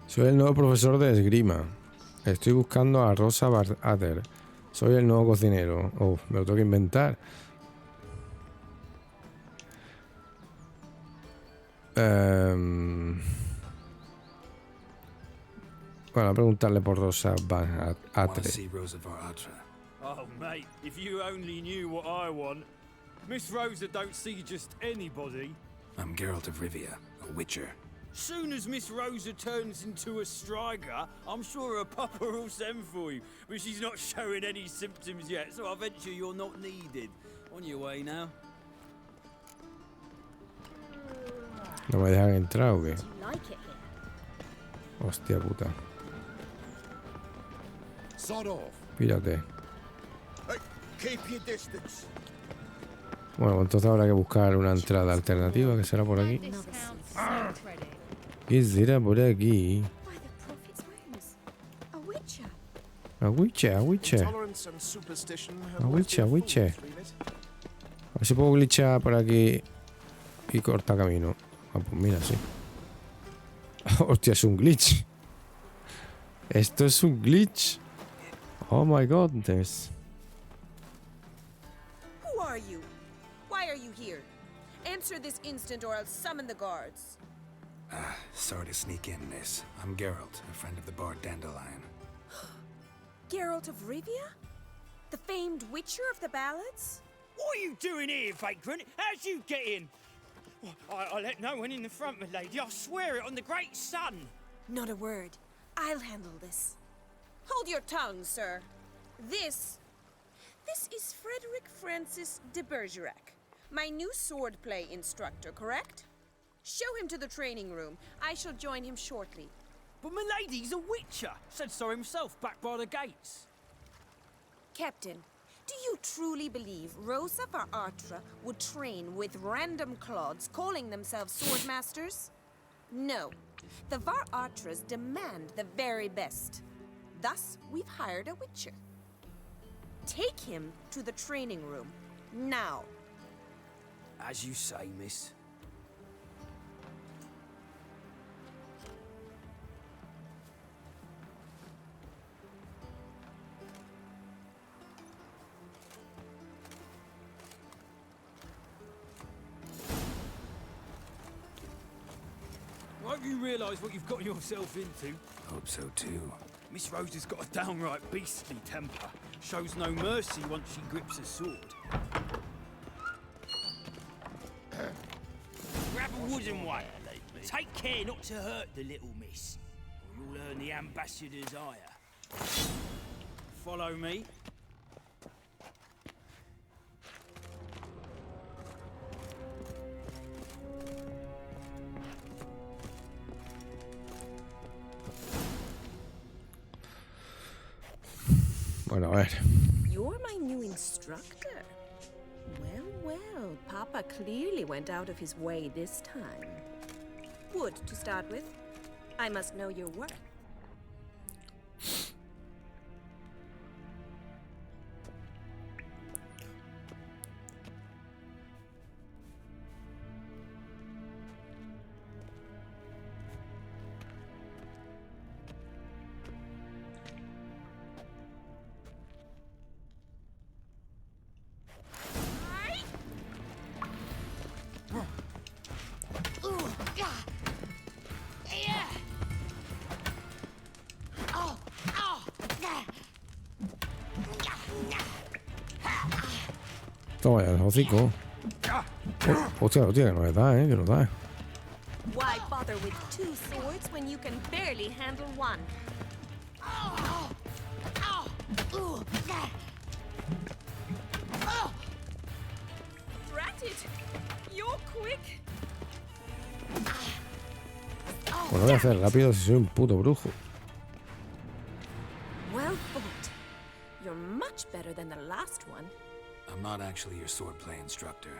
Soy el nuevo profesor de esgrima. Estoy buscando a Rosa Baratheon. Soy el nuevo cocinero. Oh, me lo tengo que inventar. Bueno, a preguntarle por Rosa Baratheon. Oh, mate, if you only knew what I want. Miss Rosa don't see just anybody. I'm Geralt of Rivia, a witcher. Soon as Miss Rosa turns into a striker, I'm sure her papa will send for you. But she's not showing any symptoms yet, so I venture you're not needed. On your way now. ¿No me dejan entrar o qué? Hostia puta. Sod off. Pírate. Hey, keep your distance. Bueno, entonces habrá que buscar una entrada alternativa, que será por aquí. ¿Qué será por aquí? A witcher. A witcher. A ver si puedo glitchar por aquí y corta camino. Ah, pues mira, sí. Hostia, es un glitch. Esto es un glitch. Oh my goodness. Who are you? Why are you here? Answer this instant or I'll summon the guards. Sorry to sneak in, miss. I'm Geralt, a friend of the bard Dandelion. Geralt of Rivia? The famed witcher of the ballads? What are you doing here, vagrant? How'd you get in? I let no one in the front, my lady. I swear it on the great sun. Not a word. I'll handle this. Hold your tongue, sir. This is Frederick Francis de Bergerac, my new swordplay instructor, correct? Show him to the training room. I shall join him shortly. But my lady's a witcher. Said so himself back by the gates. Captain, do you truly believe Rosa Varatra would train with random clods calling themselves swordmasters? No. The Varatras demand the very best. Thus, we've hired a witcher. Take him to the training room, now. As you say, miss. Won't you realise what you've got yourself into? Hope so too. Miss Rose has got a downright beastly temper. Shows no mercy once she grips a sword. Grab a wooden one. Take care not to hurt the little miss, or you'll earn the ambassador's ire. Follow me. Bueno, a ver. You're my new instructor. Well, Papa clearly went out of his way this time. Wood, to start with. I must know your worth. Toma ya, el hocico. Hostia, que no le da, que no da. Why bother with two swords when you can barely handle one? Drat it! You're quick. Pues lo voy a hacer rápido si soy un puto brujo. Well fought. You're much better than the last one. I'm not actually your swordplay instructor.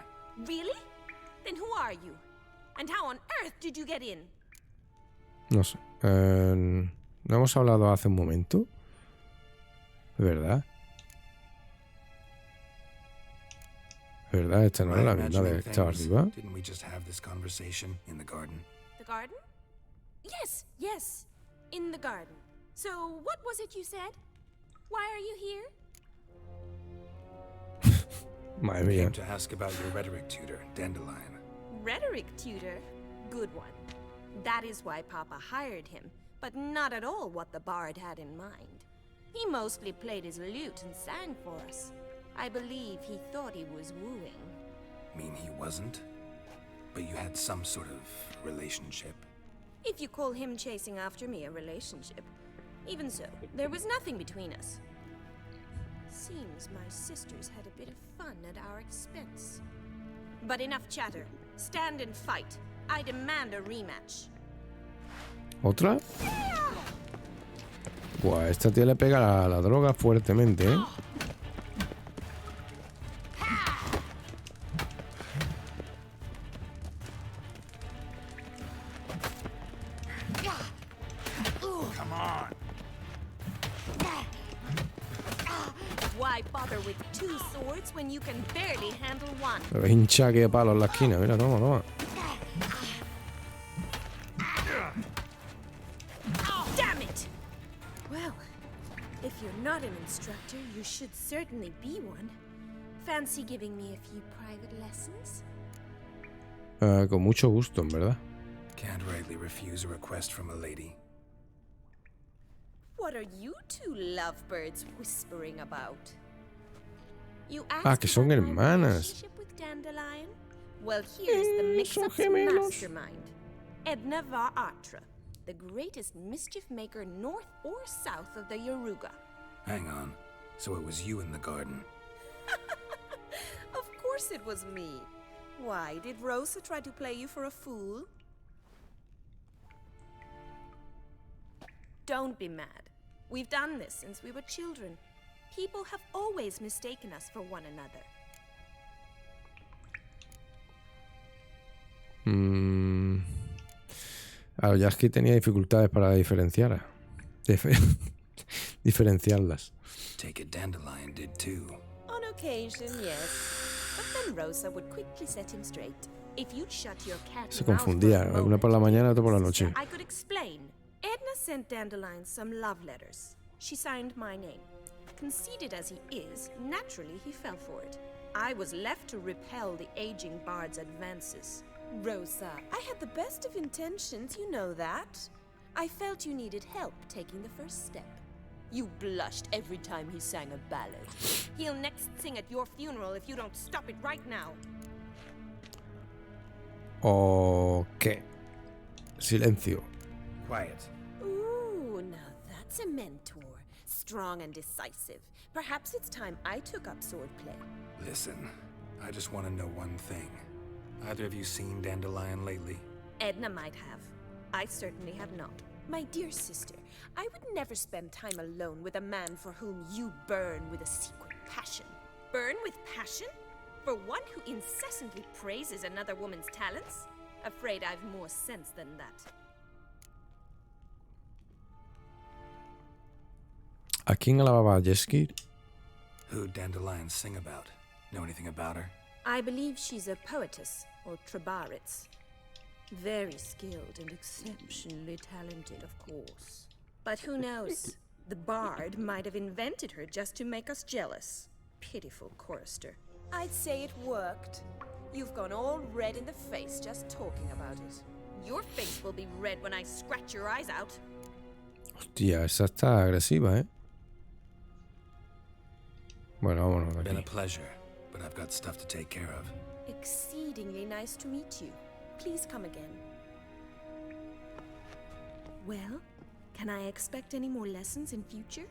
Really? Then who are you? And how on earth did you get in? No sé. ¿No hemos hablado hace un momento? ¿Verdad? ¿Verdad? Esta no era la misma de esta arriba. Didn't we just have this conversation in the garden? The garden? Yes. In the garden. So, what was it you said? Why are you here? Madre mía. Came to ask about your rhetoric tutor, Dandelion. Rhetoric tutor? Good one. That is why Papa hired him, but not at all what the bard had in mind. He mostly played his lute and sang for us. I believe he thought he was wooing. Mean he wasn't? But you had some sort of relationship? If you call him chasing after me a relationship. Even so, there was nothing between us. Seems my sisters had a bit of fun at our expense. But enough chatter. Stand and fight. I demand a rematch. ¿Otra? Buah, esta tía le pega a la droga fuertemente, two swords when you can barely handle one. Pero hincha que palo en la esquina. Mira, toma, toma. Oh, damn it! Well, if you're not an instructor, you should certainly be one. Fancy giving me a few private lessons? Con mucho gusto, en verdad. Can't rightly refuse a request from a lady. What are you two lovebirds whispering about? You asked Que son about my hermanas. relationship with Dandelion? Well, here's the mix-up's mastermind. Edna var Atra, the greatest mischief maker north or south of the Yaruga. Hang on. So it was you in the garden. Of course it was me. Why, did Rosa try to play you for a fool? Don't be mad. We've done this since we were children. People have always mistaken us for one another. Claro, ya es que tenía dificultades para diferenciarlas. Take it, Dandelion did too. On occasion, yes. But then Rosa would quickly set him straight. If you'd shut your cat Se confundía, una por la mañana, otra por la noche. I could explain. Edna sent Dandelion some love letters. She signed my name. Conceited as he is, naturally he fell for it. I was left to repel the aging bard's advances. Rosa, I had the best of intentions, you know that. I felt you needed help taking the first step. You blushed every time he sang a ballad. He'll next sing at your funeral if you don't stop it right now. Ok. Silencio. Quiet. Ooh, now that's a mentor. Strong and decisive. Perhaps it's time I took up swordplay. Listen, I just want to know one thing. Either of you seen Dandelion lately? Edna might have. I certainly have not. My dear sister, I would never spend time alone with a man for whom you burn with a secret passion. Burn with passion? For one who incessantly praises another woman's talents? Afraid I've more sense than that. ¿A quién alababa Jeski? Who'd Dandelion sing about? Know anything about her? I believe she's a poetess, or trabaritz. Very skilled and exceptionally talented, of course. But who knows? The bard might have invented her just to make us jealous. Pitiful chorister. I'd say it worked. You've gone all red in the face just talking about it. Your face will be red when I scratch your eyes out. Hostia, esa está agresiva, ¿eh? Bueno, vámonos de Been a aquí. pleasure, but I've got stuff to take care of. Exceedingly nice to meet you. Please come again. Well, can I expect any more lessons in future?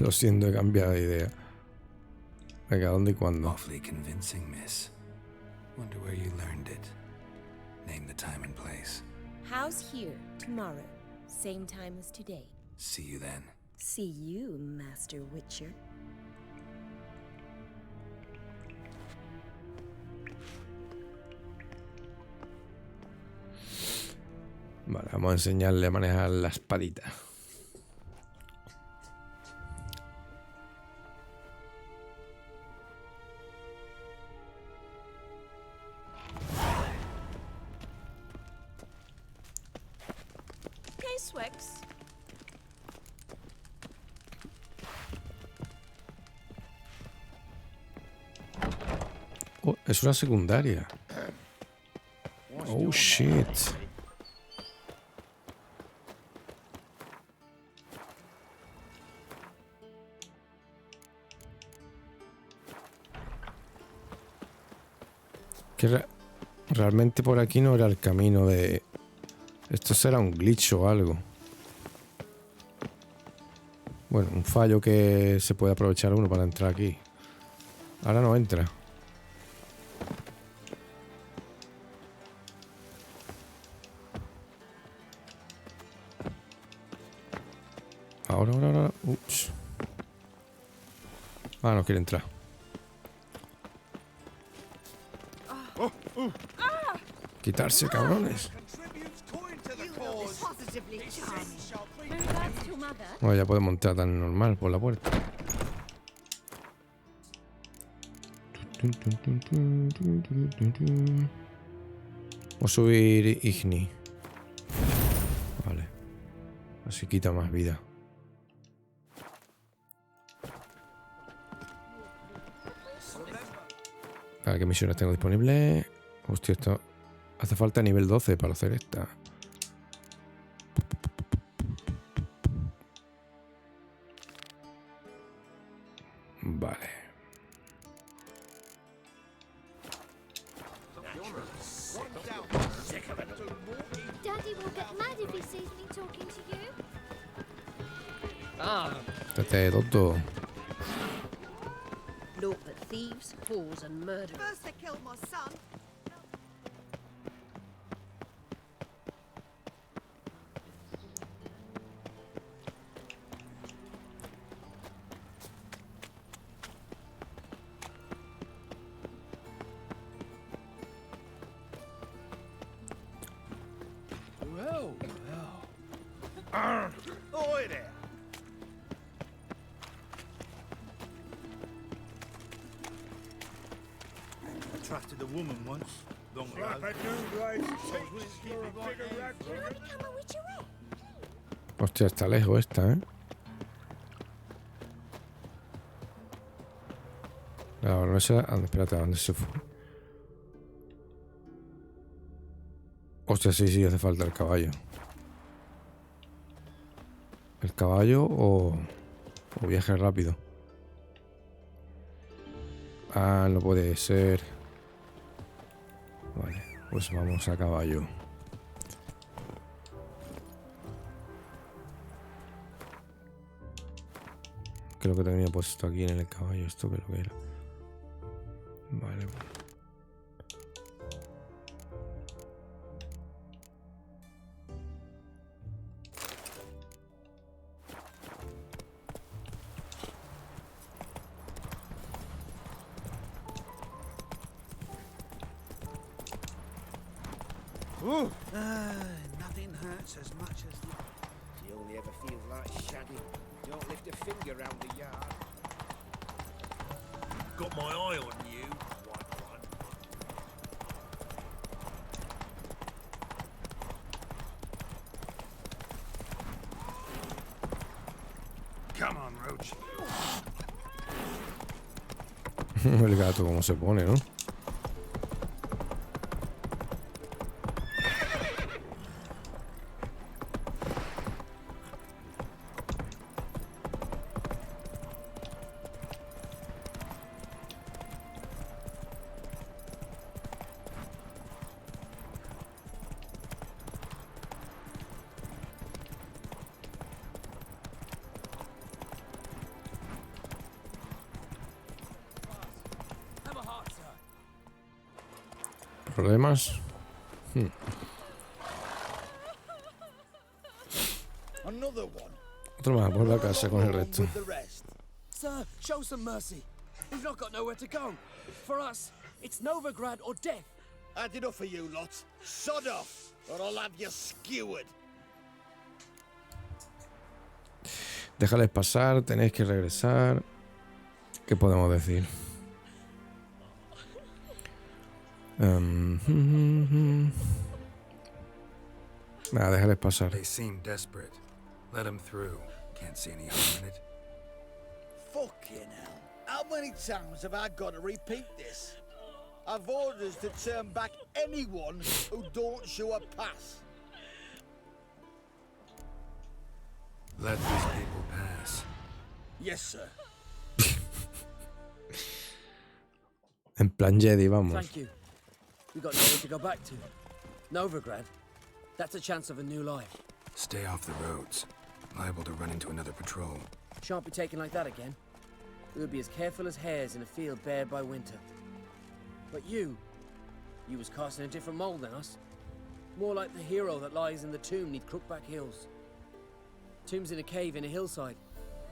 Lo siento, he cambiado de idea. Venga, ¿dónde y cuándo? Awfully convincing, miss. Wonder where you learned it. Name the time and place. House here, tomorrow. Same time as today. See you then. See you, Master Witcher. Vale, vamos a enseñarle a manejar la espadita. Okay, Swex. Oh, es una secundaria. Oh, shit. Que realmente por aquí no era el camino de... Esto será un glitch o algo. Bueno, un fallo que se puede aprovechar uno para entrar aquí. Ahora no entra. Ahora. Ups. Ah, no quiere entrar. Quitarse, cabrones. Positively charming. Whereabouts to mother? Bueno, ya podemos entrar tan normal por la puerta. Vamos a subir Igni. Vale. Así quita más vida. Vale, ¿qué misiones tengo disponibles? Hostia, esto... Hace falta nivel 12 para hacer esta. Vale. Daddy will get mad if he sees me talking to you. Este tonto. Naught but thieves, whores, and murderers. First they killed my son. Well, well. Oi there! I trusted a woman once, long ago. Hostia, está lejos esta, ¿eh? Ahora no sé... Espérate, ¿a dónde se fue? Hostia, sí, hace falta el caballo. ¿El caballo o viaje rápido? Ah, no puede ser. Vale, pues vamos a caballo. Creo que tenía puesto aquí en el caballo esto, que lo que era. Vale. Nothing hurts as much as the only ever feels like shagging. Don't lift a finger round the yard. Got my eye on you, white one. Come on, Roach. El gato como se pone, ¿no? ¿Problemas? Another one. Otro más por la casa con el resto. Sir, show some mercy. We've not got nowhere to go. For us, it's Novigrad or death. Had enough of you lot. Sod off, or I'll have you skewered. Déjales pasar, tenéis que regresar. ¿Qué podemos decir? Nada, déjales pasar. They seem desperate. Let them through. Can't see any harm in it. Fucking hell. How many times have I got to repeat this? I've orders to turn back anyone who don't show a pass. Let these people pass. Yes, sir. En plan Jedi, vamos. Thank you. We've got nowhere to go back to. Novigrad. That's a chance of a new life. Stay off the roads. Liable to run into another patrol. Shan't be taken like that again. We'll be as careful as hares in a field bared by winter. But you was cast in a different mold than us. More like the hero that lies in the tomb neath Crookback Hills. Tomb's in a cave in a hillside.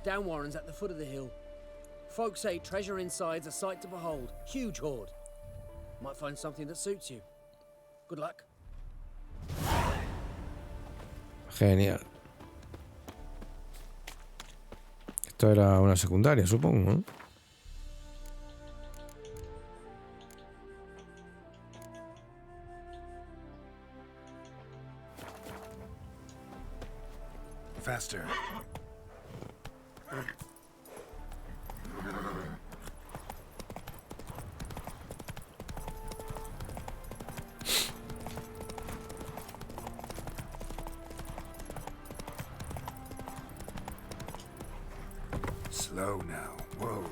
Down Warren's at the foot of the hill. Folks say treasure inside's a sight to behold. Huge hoard. Might find something that suits you. Good luck. Genial. Esto era una secundaria, supongo, ¿no? Faster. Slow now. Whoa.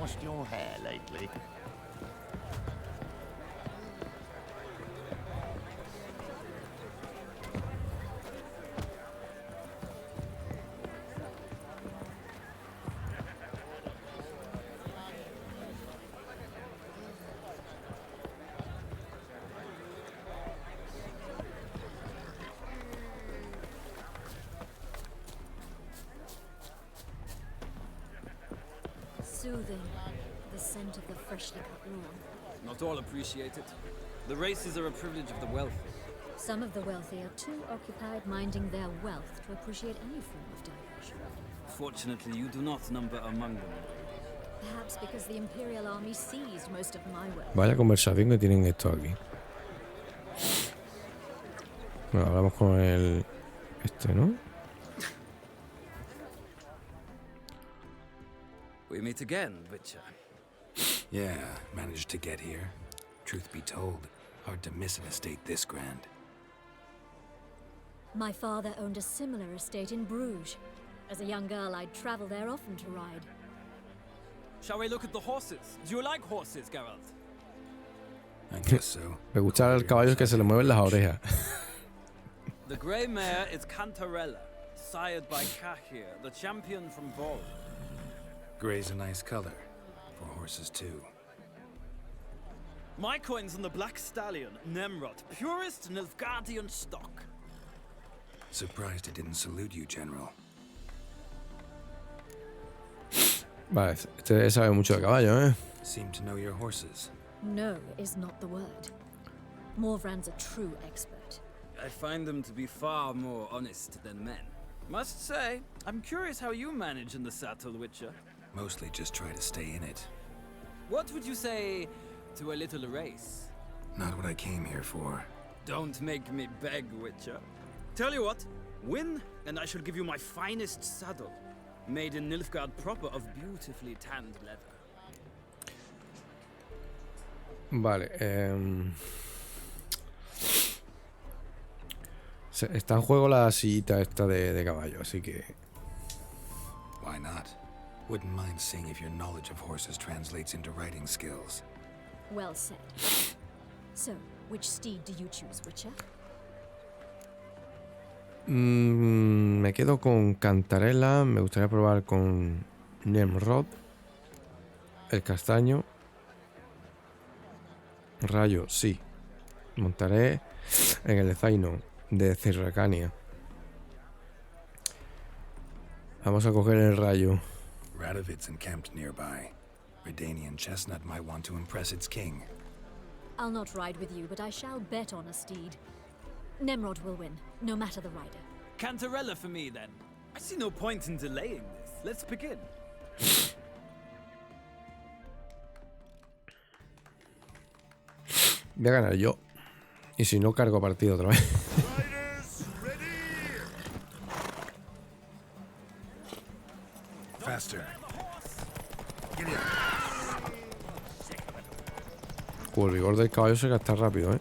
Washed your hair lately? Soothing, the scent of the freshly cut lawn. Not all appreciate it. The races are a privilege of the wealthy. Some of the wealthy are too occupied minding their wealth to appreciate any form of diversion. Fortunately, you do not number among them. Perhaps because the Imperial Army seized most of my wealth. Vaya conversación que tienen esto aquí. Bueno, hablamos con el... ¿no? We meet again, Witcher. Yeah, managed to get here. Truth be told, hard to miss an estate this grand. My father owned a similar estate in Bruges. As a young girl, I'd travel there often to ride. Shall we look at the horses? Do you like horses, Geralt? I guess so. Me gustan los caballos que se le mueven las orejas. The grey mare is Cantarella, sired by Cahir, the champion from Vol. Gray's a nice color. For horses, too. My coin's on the black stallion, Nemrod, purest Nilfgaardian stock. Surprised it didn't salute you, General. Vale, este sabe mucho de caballo, ¿eh? Seem to know your horses. No is not the word. Morvran's a true expert. I find them to be far more honest than men. Must say, I'm curious how you manage in the saddle, Witcher. Mostly just try to stay in it. What would you say to a little race? Not what I came here for. Don't make me beg, Witcher. Tell you what, win, and I shall give you my finest saddle. Made in Nilfgaard proper of beautifully tanned leather. Vale, está en juego la sillita esta de caballo, así que... Why not? Wouldn't mind seeing if your knowledge of horses translates into riding skills. Well said. So, which steed do you choose, Witcher? Me quedo con Cantarella, me gustaría probar con Nemrod, el castaño. Rayo, sí. Montaré en el zaino de Cerracania. Vamos a coger el rayo. Radovid's encamped nearby. Redanian chestnut might want to impress its king. I'll not ride with you, but I shall bet on a steed. Nemrod will win, no matter the rider. Cantarella for me, then. I see no point in delaying this. Let's begin. Voy a ganar yo. Y si no, cargo partido otra vez. Faster. El vigor del caballo se gasta rápido, ¿eh?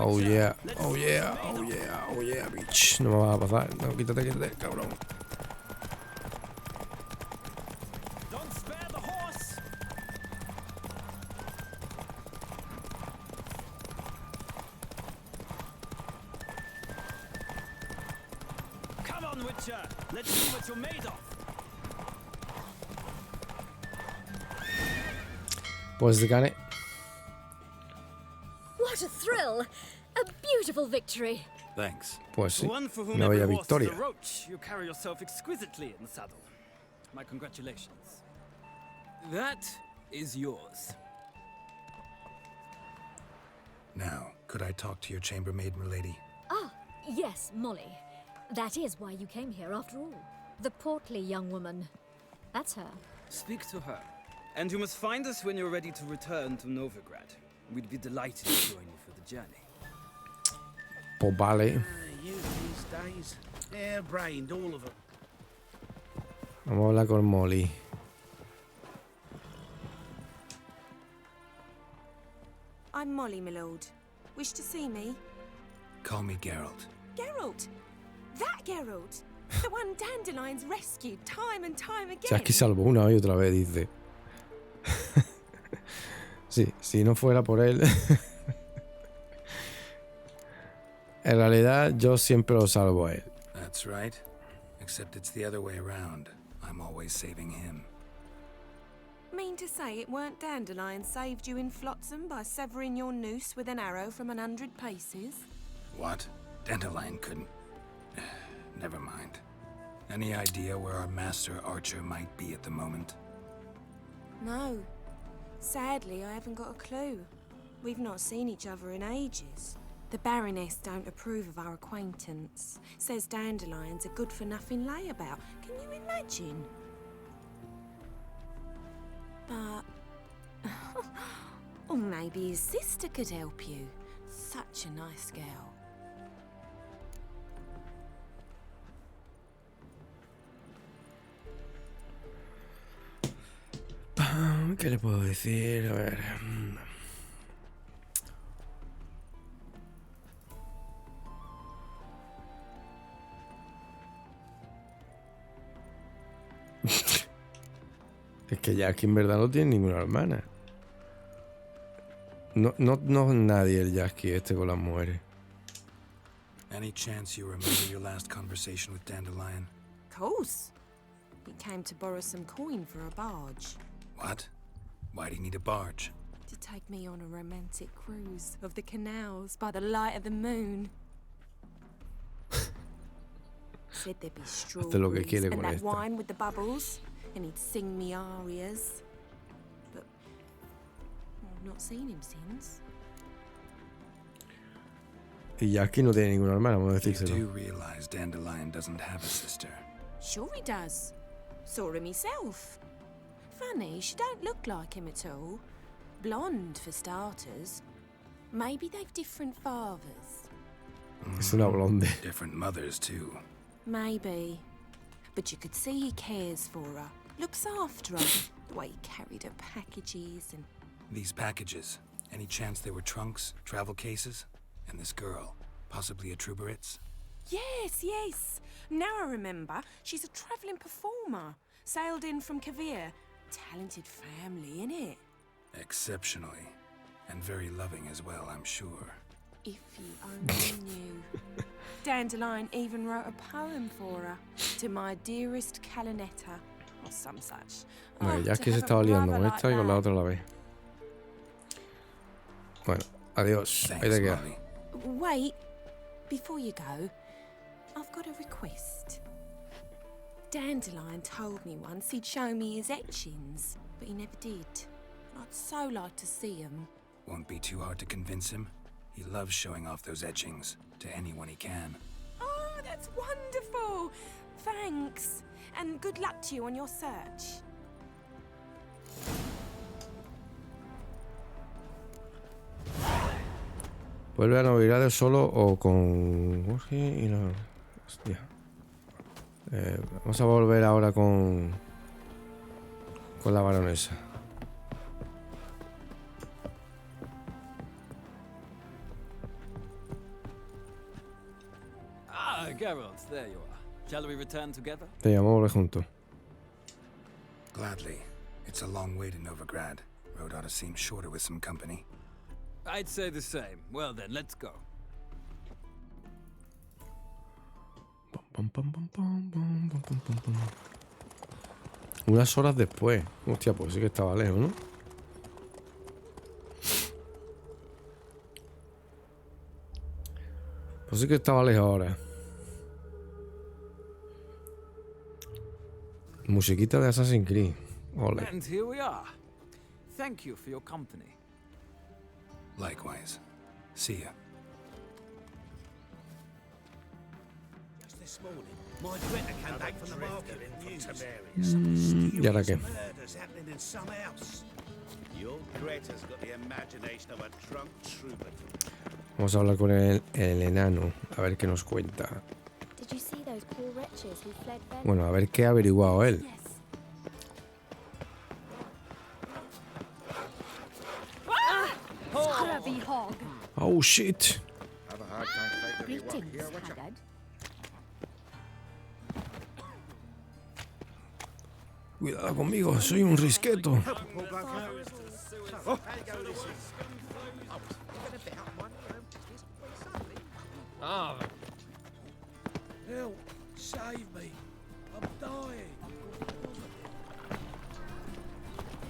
Oh yeah, oh yeah, oh yeah, oh yeah, bitch. No me vas a pasar. No, quítate, cabrón. on, Witcher. Let's see what you're made of. Pues gané. What a thrill! A beautiful victory. Thanks. Pues sí, One for whom una bella every horse is a victoria. roach. You carry yourself exquisitely in the saddle. My congratulations. That is yours. Now, could I talk to your chambermaid, milady? Ah, yes, Molly. That is why you came here after all. The portly young woman. That's her. Speak to her. And you must find us when you're ready to return to Novigrad. We'd be delighted to join you for the journey. Pues vale. You these days, hair-brained, all of them. Vamos a hablar con Molly. I'm Molly, my lord. Wish to see me? Call me Geralt. Geralt! That Geralt! The one Dandelion's rescued time and time again. Ya es que salvó una y otra vez, dice. Sí, si no fuera por él. En realidad, yo siempre lo salvo a él. That's right. Except it's the other way around. I'm always saving him. Mean to say it weren't Dandelion saved you in Flotsam by severing your noose with an arrow from 100 paces? What? Dandelion couldn't. Never mind. Any idea where our master archer might be at the moment? No. Sadly, I haven't got a clue. We've not seen each other in ages. The Baroness don't approve of our acquaintance. Says Dandelion's a good-for-nothing layabout. Can you imagine? But... or maybe his sister could help you. Such a nice girl. ¿Qué le puedo decir? A ver. Es que ya aquí en verdad no tiene ninguna hermana. No es nadie el Yasky este con las mujeres. Any chance you remember your last conversation with Dandelion? Of course. He came to borrow some coin for a barge. What? Why do you need a barge? To take me on a romantic cruise of the canals by the light of the moon. Said there'd be strawberries and that wine with the bubbles, and he'd sing me arias. But I've not seen him since. Y Yasky no tiene ninguna hermana, vamos a You decírselo. do realize Dandelion doesn't have a sister. Sure he does. Saw him himself. Funny, she don't look like him at all. Blonde, for starters. Maybe they've different fathers. Es una blonde. Different mothers, too. Maybe. But you could see he cares for her. Looks after her. The way he carried her packages and... These packages, any chance they were trunks, travel cases? And this girl, possibly a Truberitz? Yes, yes. Now I remember. She's a travelling performer. Sailed in from Kavir. Talented family, innit? Exceptionally. And very loving as well, I'm sure. If you only knew. Dandelion even wrote a poem for her. To my dearest Calinetta. Or some such. Vale, Yasky se estaba liando con esta y con la otra a la vez. Bueno, adiós. Ahí te quedas. Wait. Before you go, I've got a request. Dandelion told me once he'd show me his etchings, but he never did. I'd so like to see them. Won't be too hard to convince him. He loves showing off those etchings to anyone he can. Oh, that's wonderful! Thanks. And good luck to you on your search. Vuelve a Novigrad solo o con Jorge y la... Hostia. Vamos a volver ahora con la baronesa. Ah, Geralt, there you are. Shall we return together? Te llamo a volver juntos. Gladly. It's a long way to Novigrad. Road ought to seem shorter with some company. I'd say the same. Well then, let's go. Pam, pam, pam, pam, pam, pam, pam, pam, pam. Unas horas después. Hostia, pues sí que estaba lejos, ¿no? Pues sí que estaba lejos ahora. Musiquita de Assassin's Creed. Ole. And here we are. Thank you for your company. Likewise. See ya. Just this morning, my Greta came back from the market in news. ¿Y ahora qué? Murders happening in some house. Your Greta's got the imagination of a drunk troubadour. Vamos a hablar con el enano. A ver qué nos cuenta. Did you see those poor wretches who fled Venice? Bueno, a ver qué ha averiguado él. Scrubby hog. Oh, shit. Have a hard time finding your work Greetings, here, won't you? Haggard. Cuidado conmigo, soy un risqueto. Help! Save me! I'm dying!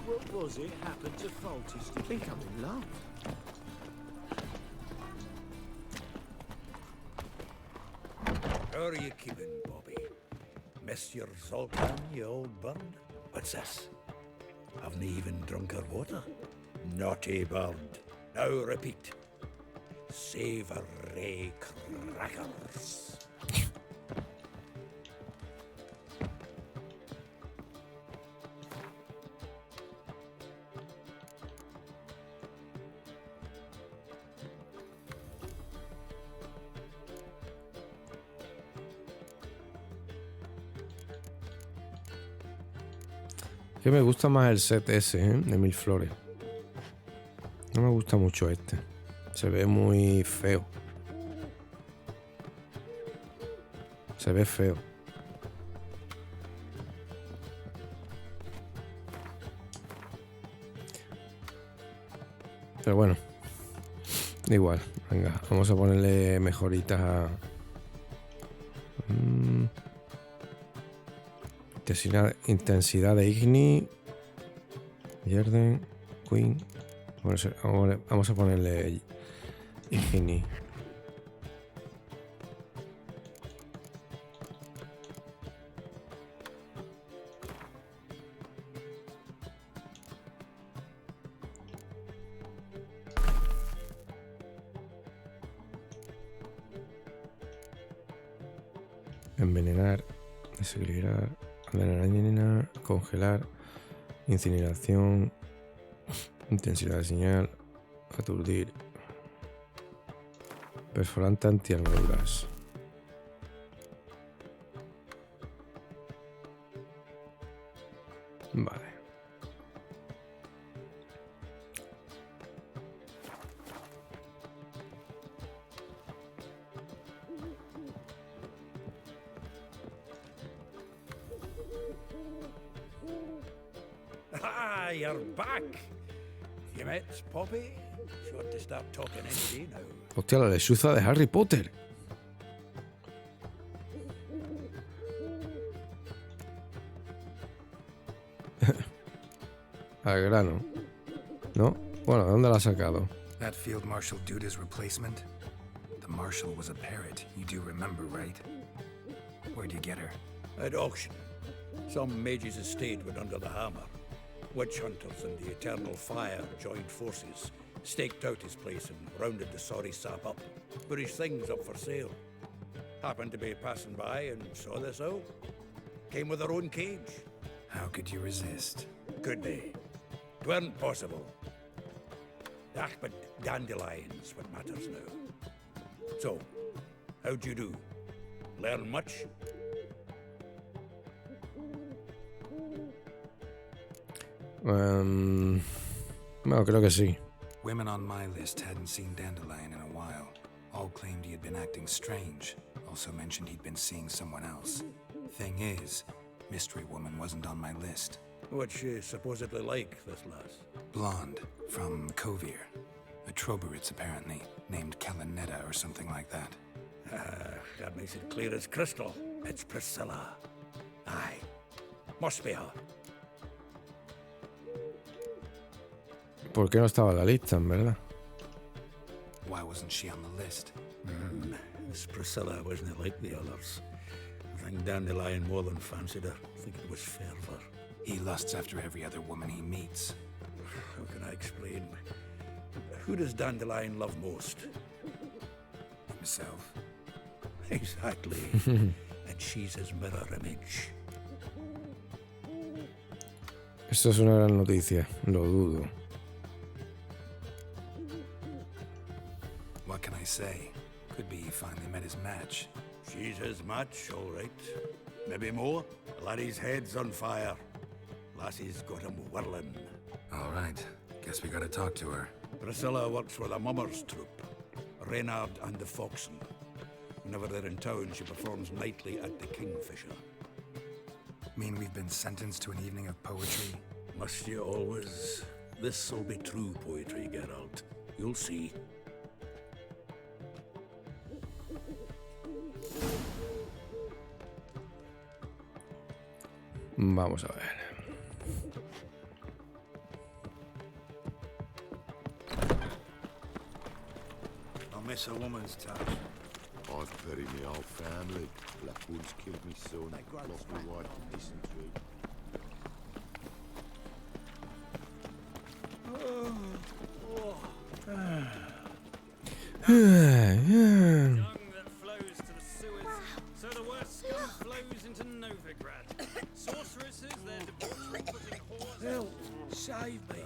What was it happened to Faulty's? Do you think I'm in love? How are you keeping, Bobby? Miss your Zoltan, you old bird? What's this? Haven't even drunk her water? Naughty bird. Now repeat. Savoury crackers. Que me gusta más el set ese, de 1000 flores. No me gusta mucho este. Se ve muy feo. Se ve feo. Pero bueno. Da igual. Venga, vamos a ponerle mejoritas a... Intensidad de Igni. Yerden. Queen. Vamos a ponerle Igni. Envenenar. Desequilibrar. Congelar, incineración, intensidad de señal, aturdir, perforante antiarmaduras. Vale. Ah, you're back. You met Poppy? She ought to start talking ND now. Hostia, la lechuza de Harry Potter. Al grano. ¿No? Bueno, ¿de dónde la ha sacado? That Field Marshal Duda's replacement? The Marshal was a parrot, you do remember, right? Where'd you get her? At auction. Some mage's estate went under the hammer. Witch hunters and the Eternal Fire joined forces, staked out his place and rounded the sorry sap up. Put his things up for sale. Happened to be passing by and saw this out. Came with her own cage. How could you resist? Could they? 'Tweren't possible. Ah, but dandelions what matters now. So, how'd you do? Learn much? Bueno, creo que sí. Women on my list hadn't seen Dandelion in a while. All claimed he had been acting strange. Also mentioned he'd been seeing someone else. Thing is, Mystery Woman wasn't on my list. What's she supposedly like, this lass? Blonde, from Kovir. A Troberitz, apparently, named Kalanetta or something like that. That makes it clear as crystal. It's Priscilla. Aye. Must be her. ¿Por qué no estaba en la lista, en verdad? Why wasn't she on the list? Miss Priscilla wasn't like the others. I think Dandelion more than fancied her. I think it was fervour. He lusts after every other woman he meets. How can I explain? Who does Dandelion love most? Himself. Exactly. And she's his mirror image. Esto es una gran noticia, lo dudo. What can I say? Could be he finally met his match. She's his match, all right. Maybe more. Laddie's head's on fire. Lassie's got him whirling. All right. Guess we gotta talk to her. Priscilla works with a mummers troupe, Reynard and the Foxen. Whenever they're in town, she performs nightly at the Kingfisher. Mean we've been sentenced to an evening of poetry? Must you always? This'll be true poetry, Geralt. You'll see. Vamos a ver. I'll miss a woman's touch. I've buried my whole family. Blackwood's killed me son, lost my wife and dysentery. So the worst scum flows into Novigrad. Sorceresses, their debauchery putting whores... Help! Save me!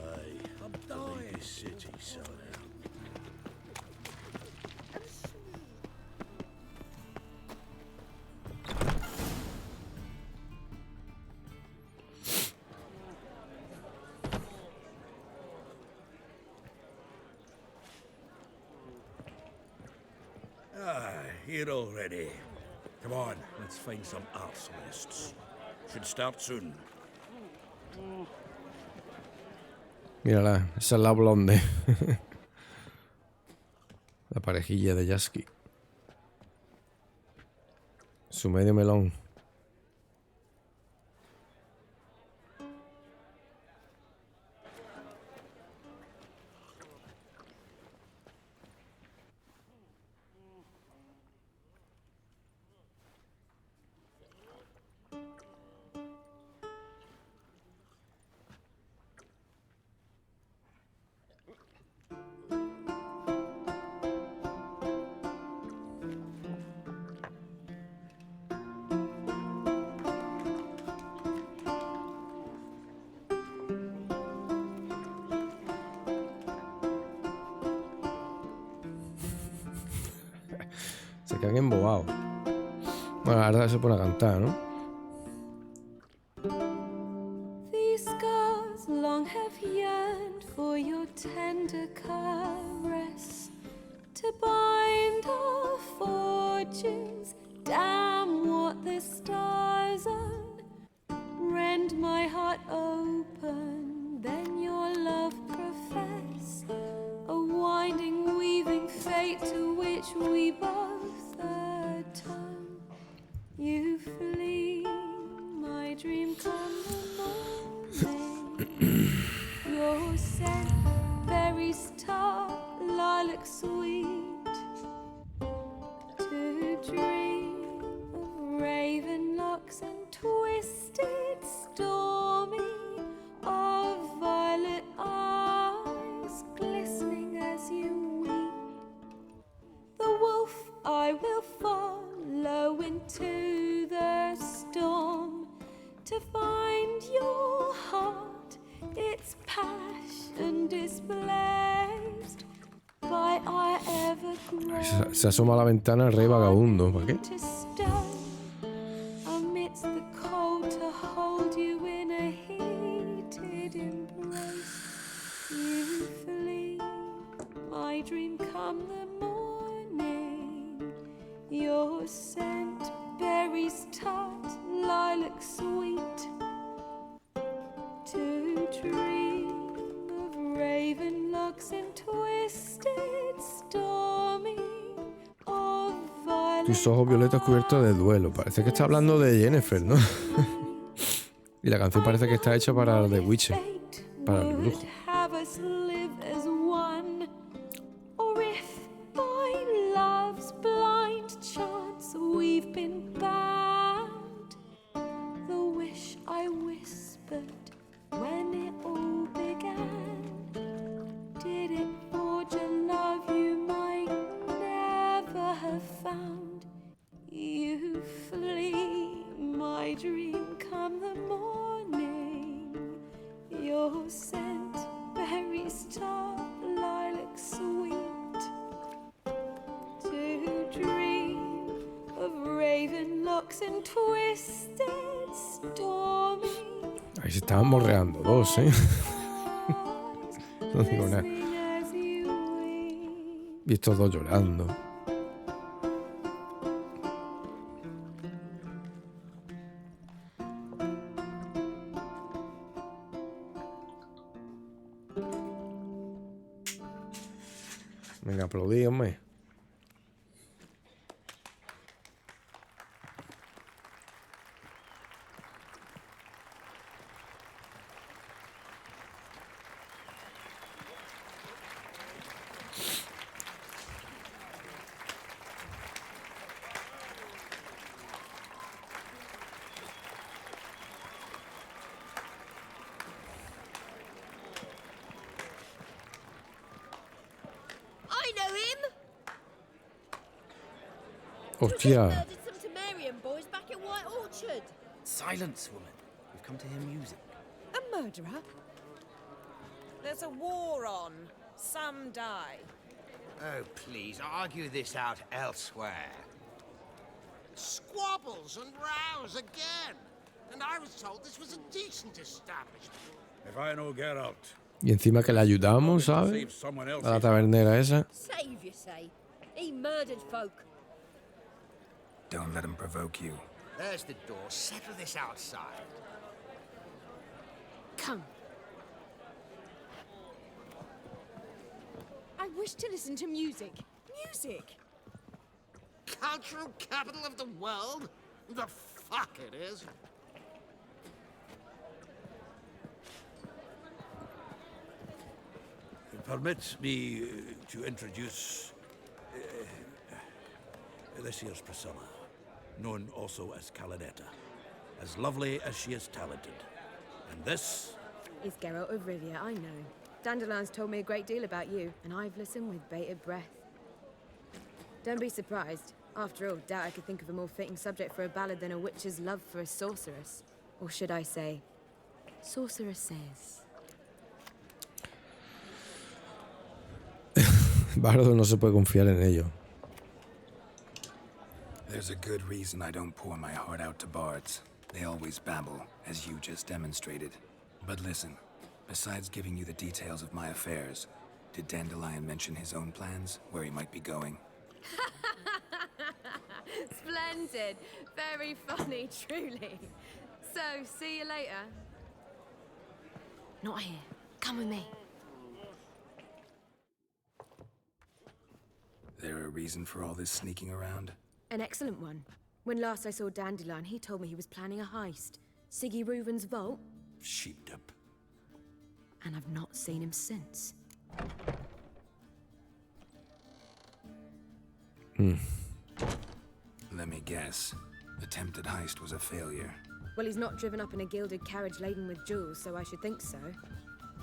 I'm dying! This city, son. Here already. Come on, let's find some arsonists. Should start soon. Mírala, esa es la blonde. La parejilla de Yasky. Su medio melón. Se quedan embobados. Bueno, ahora se pone a cantar, ¿no? These scars long have yearned for your tender caress, to bind our fortunes. Damn what the stars are. Rend my heart open, then your love profess. A winding, weaving fate to which we both atone. You flee, my dream come the morning. Your scent, berries tart, lilac sweet. To dream of raven locks and twisted, stormy, of violet eyes glistening as you weep. The wolf I will follow into the storm to find your heart, its passion displaced by our ever-growing Se asoma a la ventana el rey vagabundo. ¿Para qué? to stone, amidst the cold to hold you in a heated embrace. You flee, my dream come the morning. Your scent, berries tart, lilac sweet. To dream of raven locks and twisted, stormy, of violet Tus ojos violetas cubiertos de duelo. Parece que está hablando de Jennifer, ¿no? Y la canción parece que está hecha para The Witcher, para el brujo. Have us live as one, or if by love's blind chance we've been bound, the wish I whispered when it all began, did it forge a love you might never have found? You flee, my dream come the morning, your scent, berry star, lilac sweet, to dream of raven locks and twisted stormy. Ahí se estaban morreando dos, ¿eh? No digo nada. Y estos dos llorando. Venga, aplaudí, hombre. I know him! Hostia. Murdered some Temerian boys back at White Orchard. Silence, woman. We've come to hear music. A murderer? There's a war on. Some die. Oh, please, argue this out elsewhere. Squabbles and rows again. And I was told this was a decent establishment. If I know Geralt, Y encima que le ayudamos, ¿sabes? A la tabernera esa. Save, you say? He murdered folk. Don't let him provoke you. There's the door. Settle this outside. Come. I wish to listen to music. Music! Cultural capital of the world? The fuck it is. permit me to introduce this here's Priscilla, known also as Calinetta, as lovely as she is talented. And this is Geralt of Rivia, I know. Dandelion's told me a great deal about you, and I've listened with bated breath. Don't be surprised. After all, doubt I could think of a more fitting subject for a ballad than a witch's love for a sorceress. Or should I say, sorceresses. Bardo no se puede confiar en ello. There's a good reason I don't pour my heart out to bards. They always babble, as you just demonstrated. But listen, besides giving you the details of my affairs, did Dandelion mention his own plans, where he might be going? Splendid. Very funny, truly. So, see you later. Not here. Come with me. There a reason for all this sneaking around? An excellent one. When last I saw Dandelion, he told me he was planning a heist. Siggy Reuven's vault. sheeped up. And I've not seen him since. Let me guess. Attempted heist was a failure. Well, he's not driven up in a gilded carriage laden with jewels, so I should think so.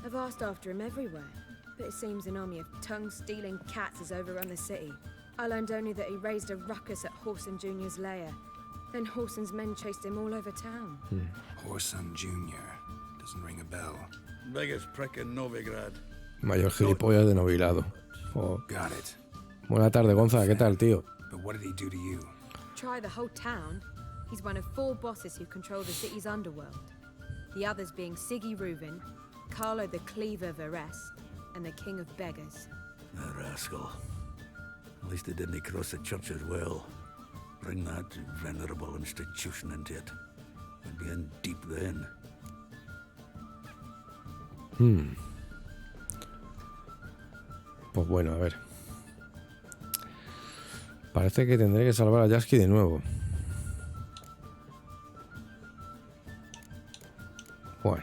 I've asked after him everywhere, but it seems an army of tongue-stealing cats has overrun the city. I learned only that he raised a ruckus at Whoreson Jr.'s lair. Then Whoreson's men chased him all over town. Whoreson Jr. Doesn't ring a bell. Biggest prick in Novigrad. Mayor gilipollas de novilado. Oh. Got it. Buena tarde, Gonza. ¿Qué tal, tío? But what did he do to you? Try the whole town. He's one of 4 bosses who control the city's underworld. The others being Siggy Reuven, Carlo the Cleaver Varese, and the King of Beggars. The rascal. At least he didn't cross the church as well. Bring that venerable institution into it. We'd be in deep then. Pues bueno, a ver. Parece que tendré que salvar a Jasky de nuevo. Bueno.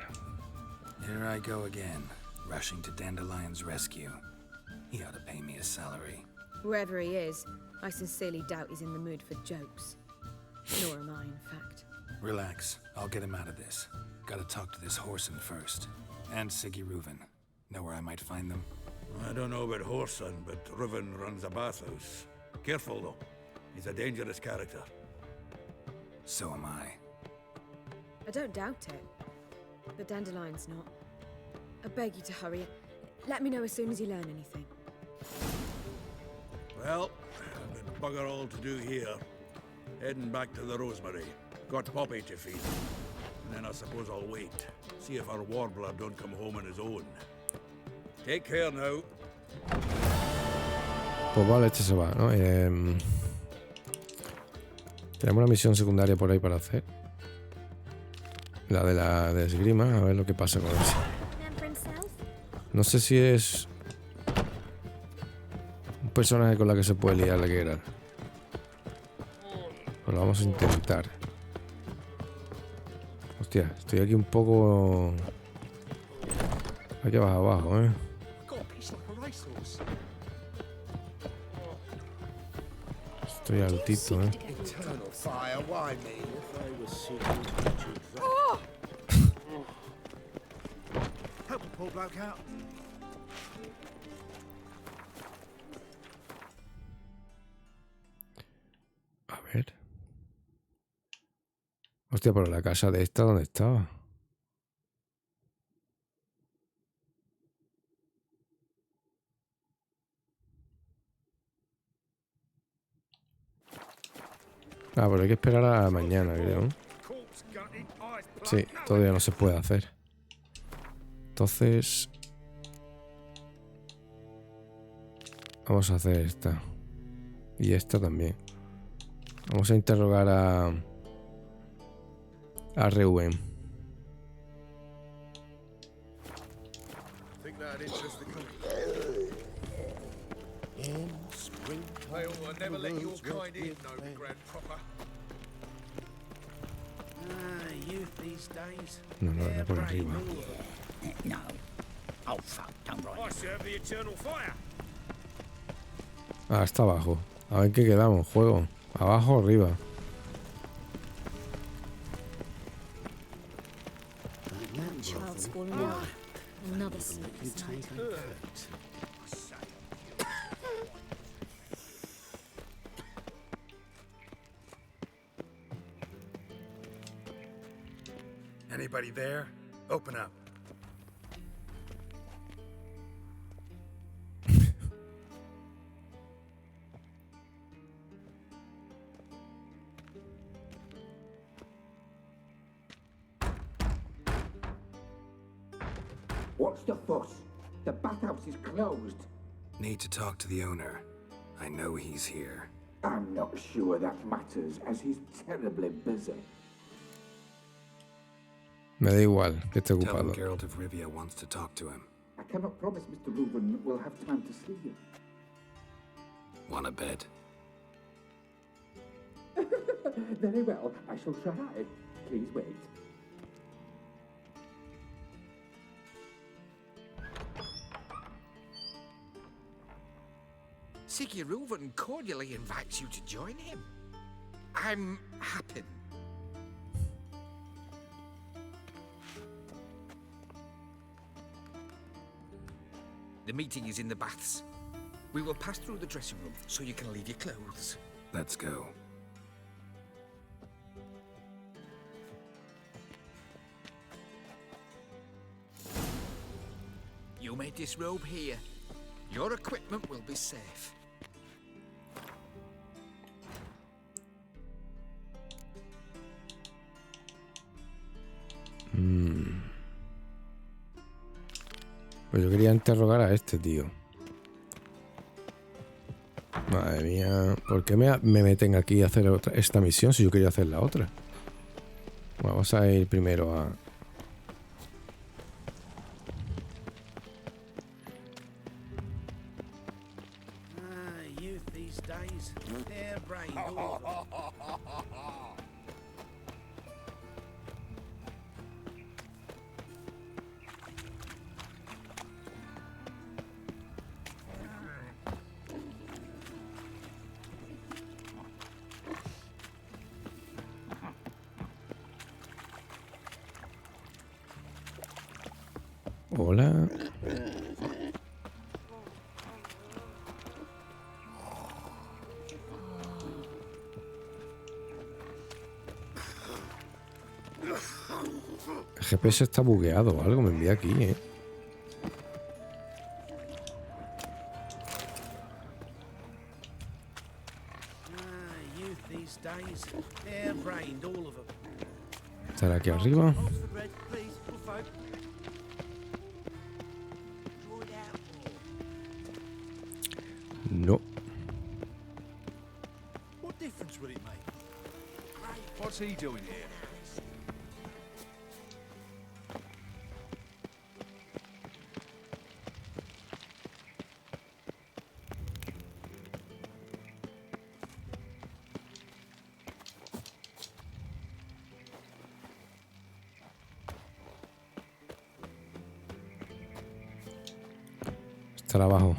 Here I go again, rushing to Dandelion's rescue. He ought to pay me a salary. Wherever he is, I sincerely doubt he's in the mood for jokes. Nor am I, in fact. Relax, I'll get him out of this. Gotta talk to this Whoreson first. And Siggy Reuven. Know where I might find them? I don't know about Whoreson, but Reuven runs a bathhouse. Careful, though. He's a dangerous character. So am I. I don't doubt it. But Dandelion's not. I beg you to hurry. Let me know as soon as you learn anything. Well, I've got bugger all to do here. Heading back to the Rosemary. Got Poppy to feed. And then I suppose I'll wait. See if our warbler don't come home on his own. Take care now. Pues vale, este se va, ¿no? Tenemos una misión secundaria por ahí para hacer. La de la de esgrima, a ver lo que pasa con eso. No sé si es un personaje con la que se puede liar la guerra. Pues lo vamos a intentar. Hostia, estoy aquí un poco... Hay que bajar abajo, ¿eh? Estoy altito, ¿eh? A ver. Hostia, pero la casa de esta, ¿dónde estaba? Ah, pero hay que esperar a mañana, creo. Sí, todavía no se puede hacer. Entonces... Vamos a hacer esta. Y esta también. Vamos a interrogar a Reuven. Never let your kind in, no grand proper. Youth these days. No, no, era por arriba. No. Oh fuck, don't write. I serve the eternal fire. Ah, está abajo. A ver qué quedamos, juego. Abajo o arriba. Child's school now. Another sleepless night. Anybody there? Open up. What's the fuss? The bathhouse is closed. Need to talk to the owner. I know he's here. I'm not sure that matters, as he's terribly busy. Me da igual, que esté Tell him ocupado. Geralt of Rivia wants to talk to him. I cannot promise Mr. Reuven will have time to see you. Want a bed? Very well, I shall try. Please wait. Siggy Reuven cordially invites you to join him. I'm happy. The meeting is in the baths. We will pass through the dressing room so you can leave your clothes. Let's go. You may disrobe here. Your equipment will be safe. Pues yo quería interrogar a este tío. Madre mía. ¿Por qué me meten aquí a hacer esta misión si yo quería hacer la otra? Bueno, vamos a ir primero a... these days. Harebrained all of them. Hola. El GPS está bugueado o algo, me envía aquí, ¿eh? ¿Estará aquí arriba? No. What difference would it make? What's he doing here? Estará abajo.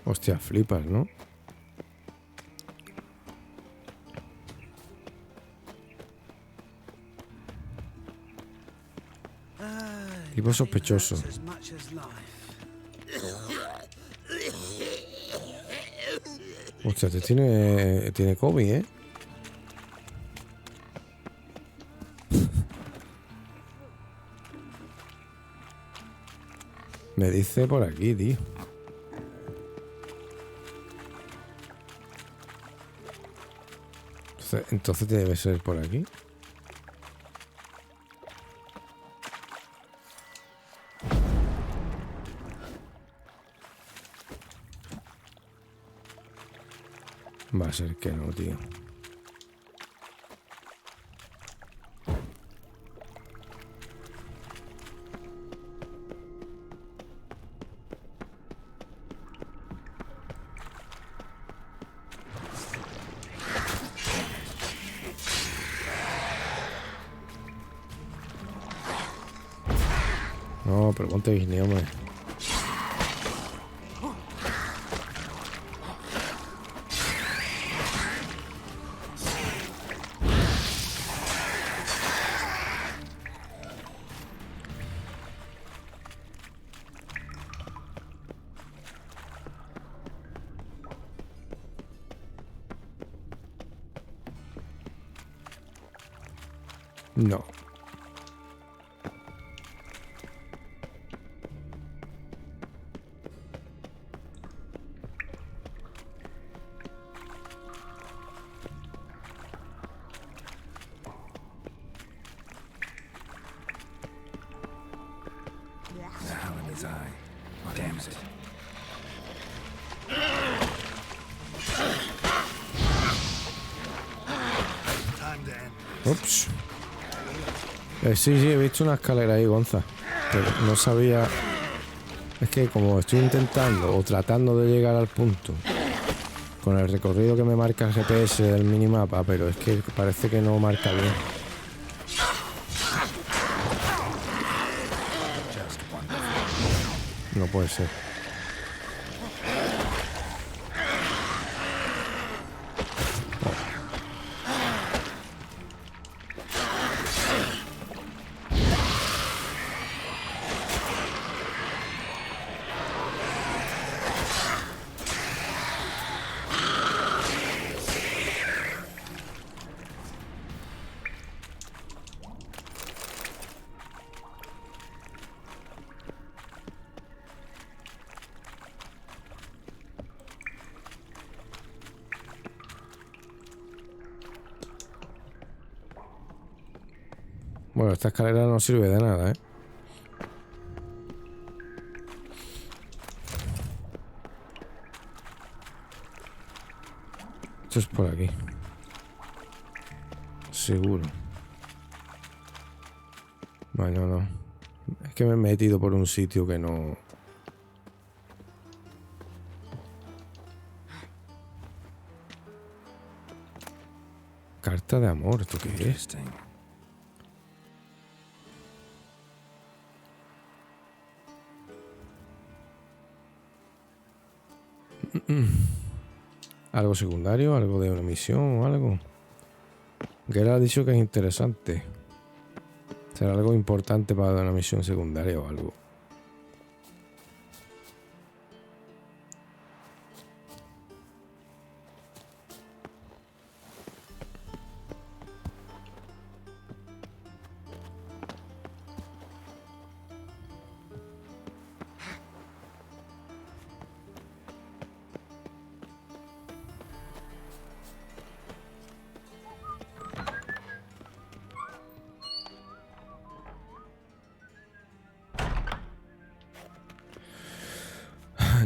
Hostia, flipas, ¿no? Tipo sospechoso. Hostia, te tiene COVID, ¿eh? Me dice por aquí, tío. Entonces debe ser por aquí. Va a ser que no, tío. No, pero ponte Disney, hombre. No. Ups. Sí, he visto una escalera ahí, Gonza. Pero no sabía. Es que como estoy intentando o tratando de llegar al punto con el recorrido que me marca el GPS del minimapa, pero es que parece que no marca bien. No puede ser. Bueno, esta escalera no sirve de nada, ¿eh? Esto es por aquí. Seguro. Bueno, no. Es que me he metido por un sitio que no... Carta de amor, ¿esto qué es? ¿Algo secundario? ¿Algo de una misión o algo? Geralt ha dicho que es interesante. ¿Será algo importante para una misión secundaria o algo?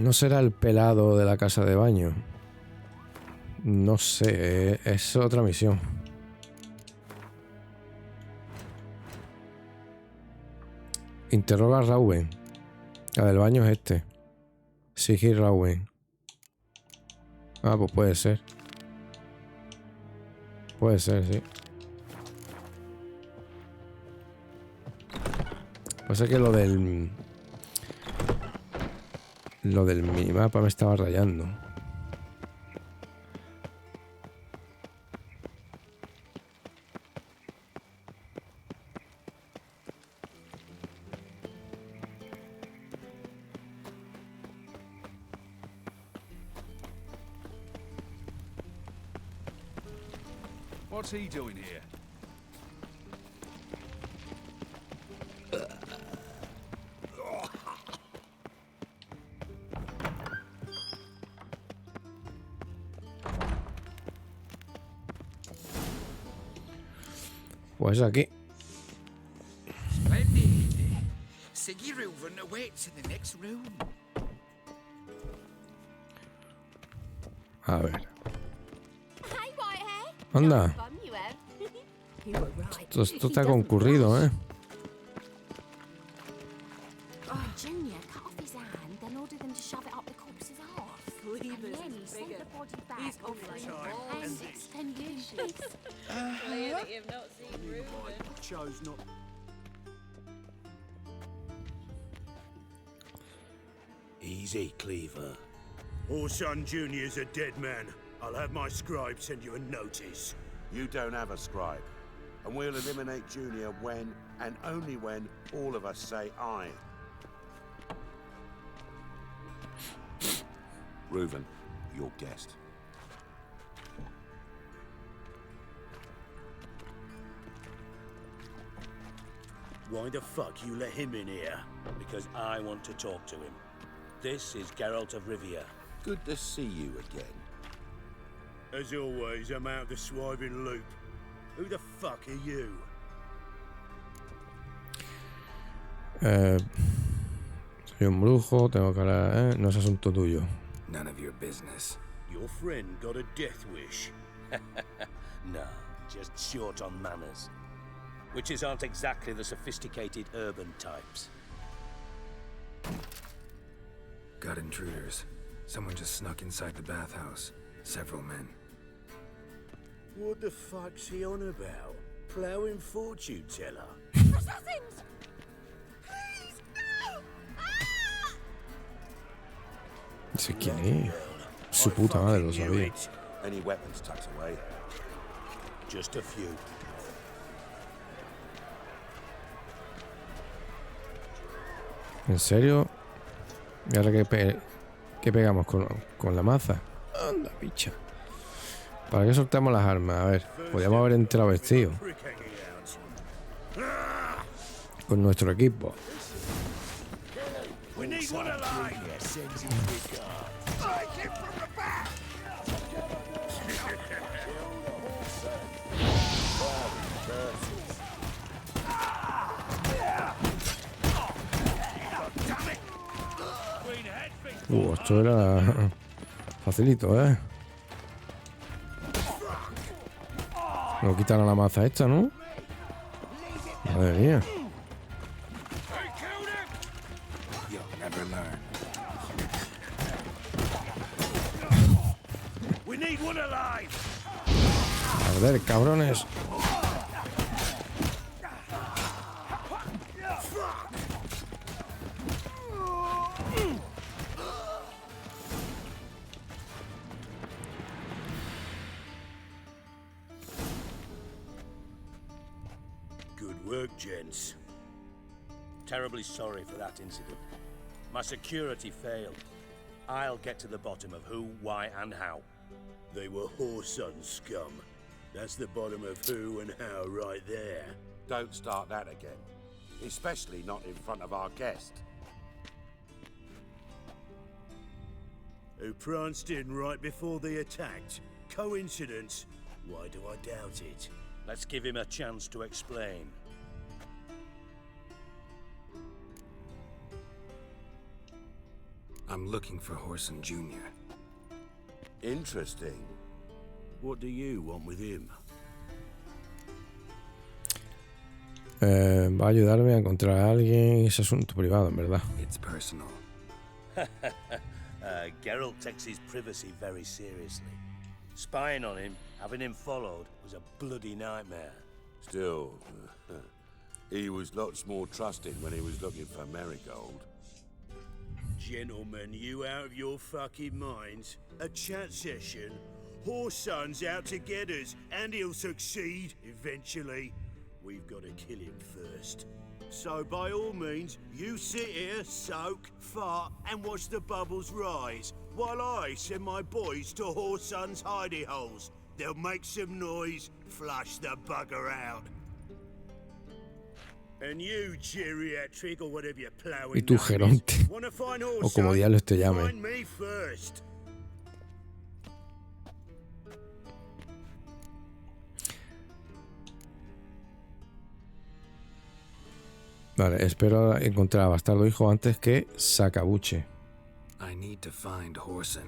¿No será el pelado de la casa de baño? No sé, es otra misión. Interroga a Rauen. La del baño es este. Sigue Rauen. Ah, pues puede ser. Puede ser, sí. Pasa que lo del minimapa me estaba rayando. What's he doing here? Pues aquí. Splendid. Siggy Reuven awaits in the next room. A ver. Anda. Esto está concurrido, ¿eh? Junior cut off his hand, then ordered them to shove it up the corpse's arse. And then he sent the body back and extenuations. Clearly you've not seen Reuben. Chose not. Easy, Cleaver. Orson Jr.'s a dead man. I'll have my scribe send you a notice. You don't have a scribe. And we'll eliminate Junior when, and only when, all of us say aye. Reuven, your guest. Why the fuck you let him in here? Because I want to talk to him. This is Geralt of Rivia. Good to see you again. As always, I'm out of the swiving loop. Who the fuck are you? Soy un brujo, tengo que hablar, no es asunto tuyo. None of your business. Your friend got a death wish. No, just short on manners. Witches aren't exactly the sophisticated urban types. Got intruders. Someone just snuck inside the bathhouse. Several men. What the fuck's he on about? Ploughing fortune teller? Assassins! Please, no! ¿Ese quién es? Su puta madre, lo sabía. Any weapons tucked away? Just a few. ¿En serio? ¿Y ahora qué pegamos con la maza? Anda, picha. ¿Para qué soltamos las armas? A ver, podríamos haber entrado vestidos. Con nuestro equipo. Esto era facilito, ¿eh? No quitan a la maza esta, ¿no? Madre mía. You'll never learn. We need one alive. Arder, cabrones. Good work, gents. Terribly sorry for that incident. My security failed. I'll get to the bottom of who, why, and how. They were whoreson scum. That's the bottom of who and how right there. Don't start that again. Especially not in front of our guest. Who pranced in right before they attacked. Coincidence? Why do I doubt it? Let's give him a chance to explain. I'm looking for Whoreson Jr. Interesting. What do you want with him? Va a ayudarme a encontrar a alguien. Es asunto privado, en verdad. It's personal. Geralt takes his privacy very seriously. Spying on him, having him followed, was a bloody nightmare. Still, he was lots more trusting when he was looking for Marigold. Gentlemen, you out of your fucking minds? A chat session? Whoreson's out to get us, and he'll succeed eventually. We've got to kill him first. So by all means, you sit here, soak, fart, and watch the bubbles rise, while I send my boys to Whoreson's hidey holes. They'll make some noise, flush the bugger out. And you, geriatric, or whatever you're plowing. Y tú, Geronte. O como diablos te llamen. Find me first. Vale, espero encontrar a Bastardo Hijo antes que Sacabuche. I need to find Whoreson.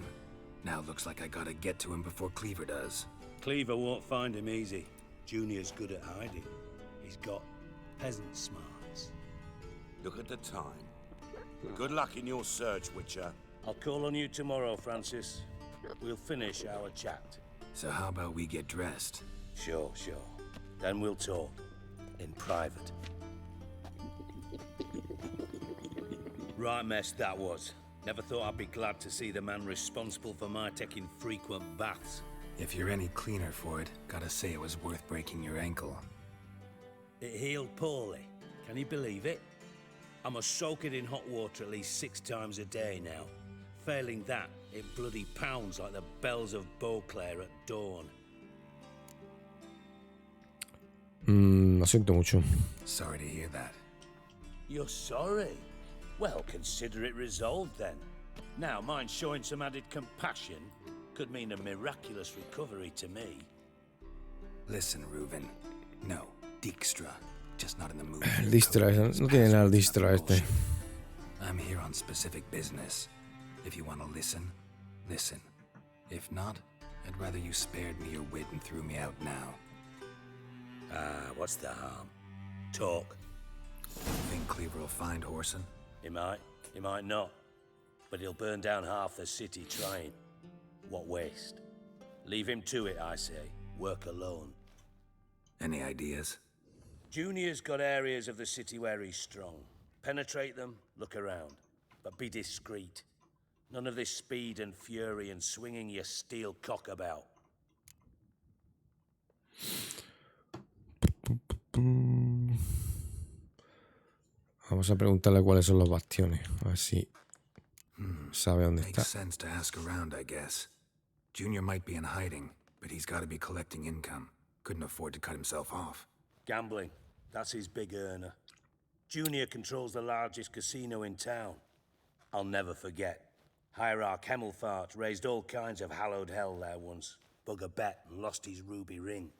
Now looks like I gotta get to him before Cleaver does. Cleaver won't find him easy. Junior's good at hiding. He's got peasant smarts. Look at the time. Good luck in your search, Witcher. I'll call on you tomorrow, Francis. We'll finish our chat. So how about we get dressed? Sure. Then we'll talk. In private. Right mess that was. Never thought I'd be glad to see the man responsible for my taking frequent baths. If you're any cleaner for it, gotta say it was worth breaking your ankle. It healed poorly. Can you believe it? I must soak it in hot water at least 6 times a day now. Failing that, it bloody pounds like the bells of Beauclair at dawn. Lo siento mucho. Sorry to hear that. You're sorry? Well, consider it resolved then. Now, mind showing some added compassion could mean a miraculous recovery to me. Listen, Reuven. No, Dijkstra. Just not in the mood. Dijkstra, no tiene nada el Dijkstra este. I'm here on specific business. If you want to listen, listen. If not, I'd rather you spared me your wit and threw me out now. What's the harm? Talk. Think Cleaver will find Whoreson? He might not. But he'll burn down half the city trying. What waste? Leave him to it, I say. Work alone. Any ideas? Junior's got areas of the city where he's strong. Penetrate them, look around. But be discreet. None of this speed and fury and swinging your steel cock about. Vamos a preguntarle cuáles son los bastiones. A ver si sabe dónde está. Makes sense to ask around, I guess. Junior might be in hiding, but he's got to be collecting income. Couldn't afford to cut himself off. Gambling. That's his big earner. Junior controls the largest casino in town. I'll never forget. Hierarch Hemmelfart raised all kinds of hallowed hell there once. Bug a bet and lost his ruby ring.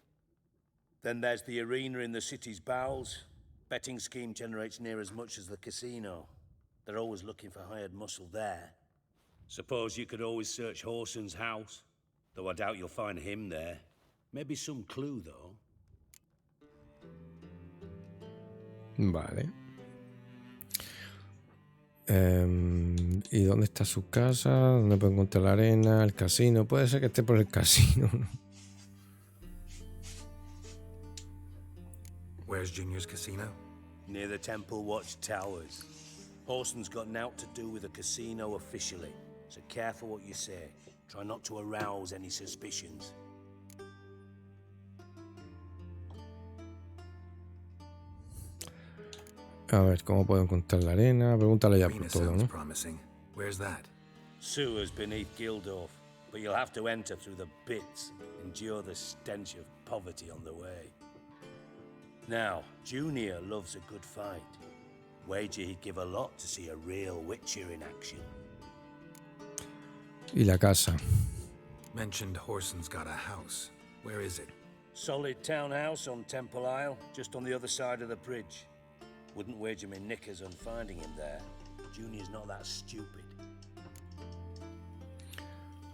Then there's the arena in the city's bowels. Betting scheme generates near as much as the casino. They're always looking for hired muscle there. Suppose you could always search Whoreson's house. Though I doubt you'll find him there. Maybe some clue, though. Vale. ¿Y dónde está su casa? ¿Dónde puedo encontrar la arena? El casino. Puede ser que esté por el casino, ¿no? Where's Junior's casino? Near the Temple Watch Towers. Horson's got naught to do with the casino officially, so careful what you say. Try not to arouse any suspicions. A ver, ¿cómo puedo encontrar la arena? Pregúntale ya por Arena todo, sounds ¿no? promising. Where's that? Sewers beneath Gildorf, but you'll have to enter through the bits, endure the stench of poverty on the way. Now, Junior loves a good fight. Wager he'd give a lot to see a real Witcher in action. Y la casa. Mentioned Horson's got a house. Where is it? Solid townhouse on Temple Isle, just on the other side of the bridge. Wouldn't wager me knickers on finding him there. Junior's not that stupid.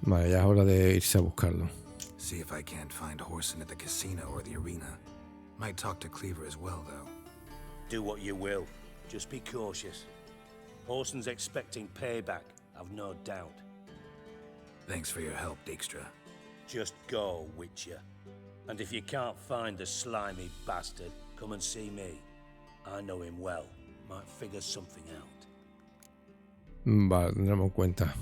Vale, ya es hora de irse a buscarlo. See if I can't find Horson at the casino or the arena. Might talk to Cleaver as well, though. Do what you will. Just be cautious. Horson's expecting payback, I've no doubt. Thanks for your help, Dijkstra. Just go, Witcher. And if you can't find the slimy bastard, come and see me. I know him well. Might figure something out. Vale, tendremos en cuenta.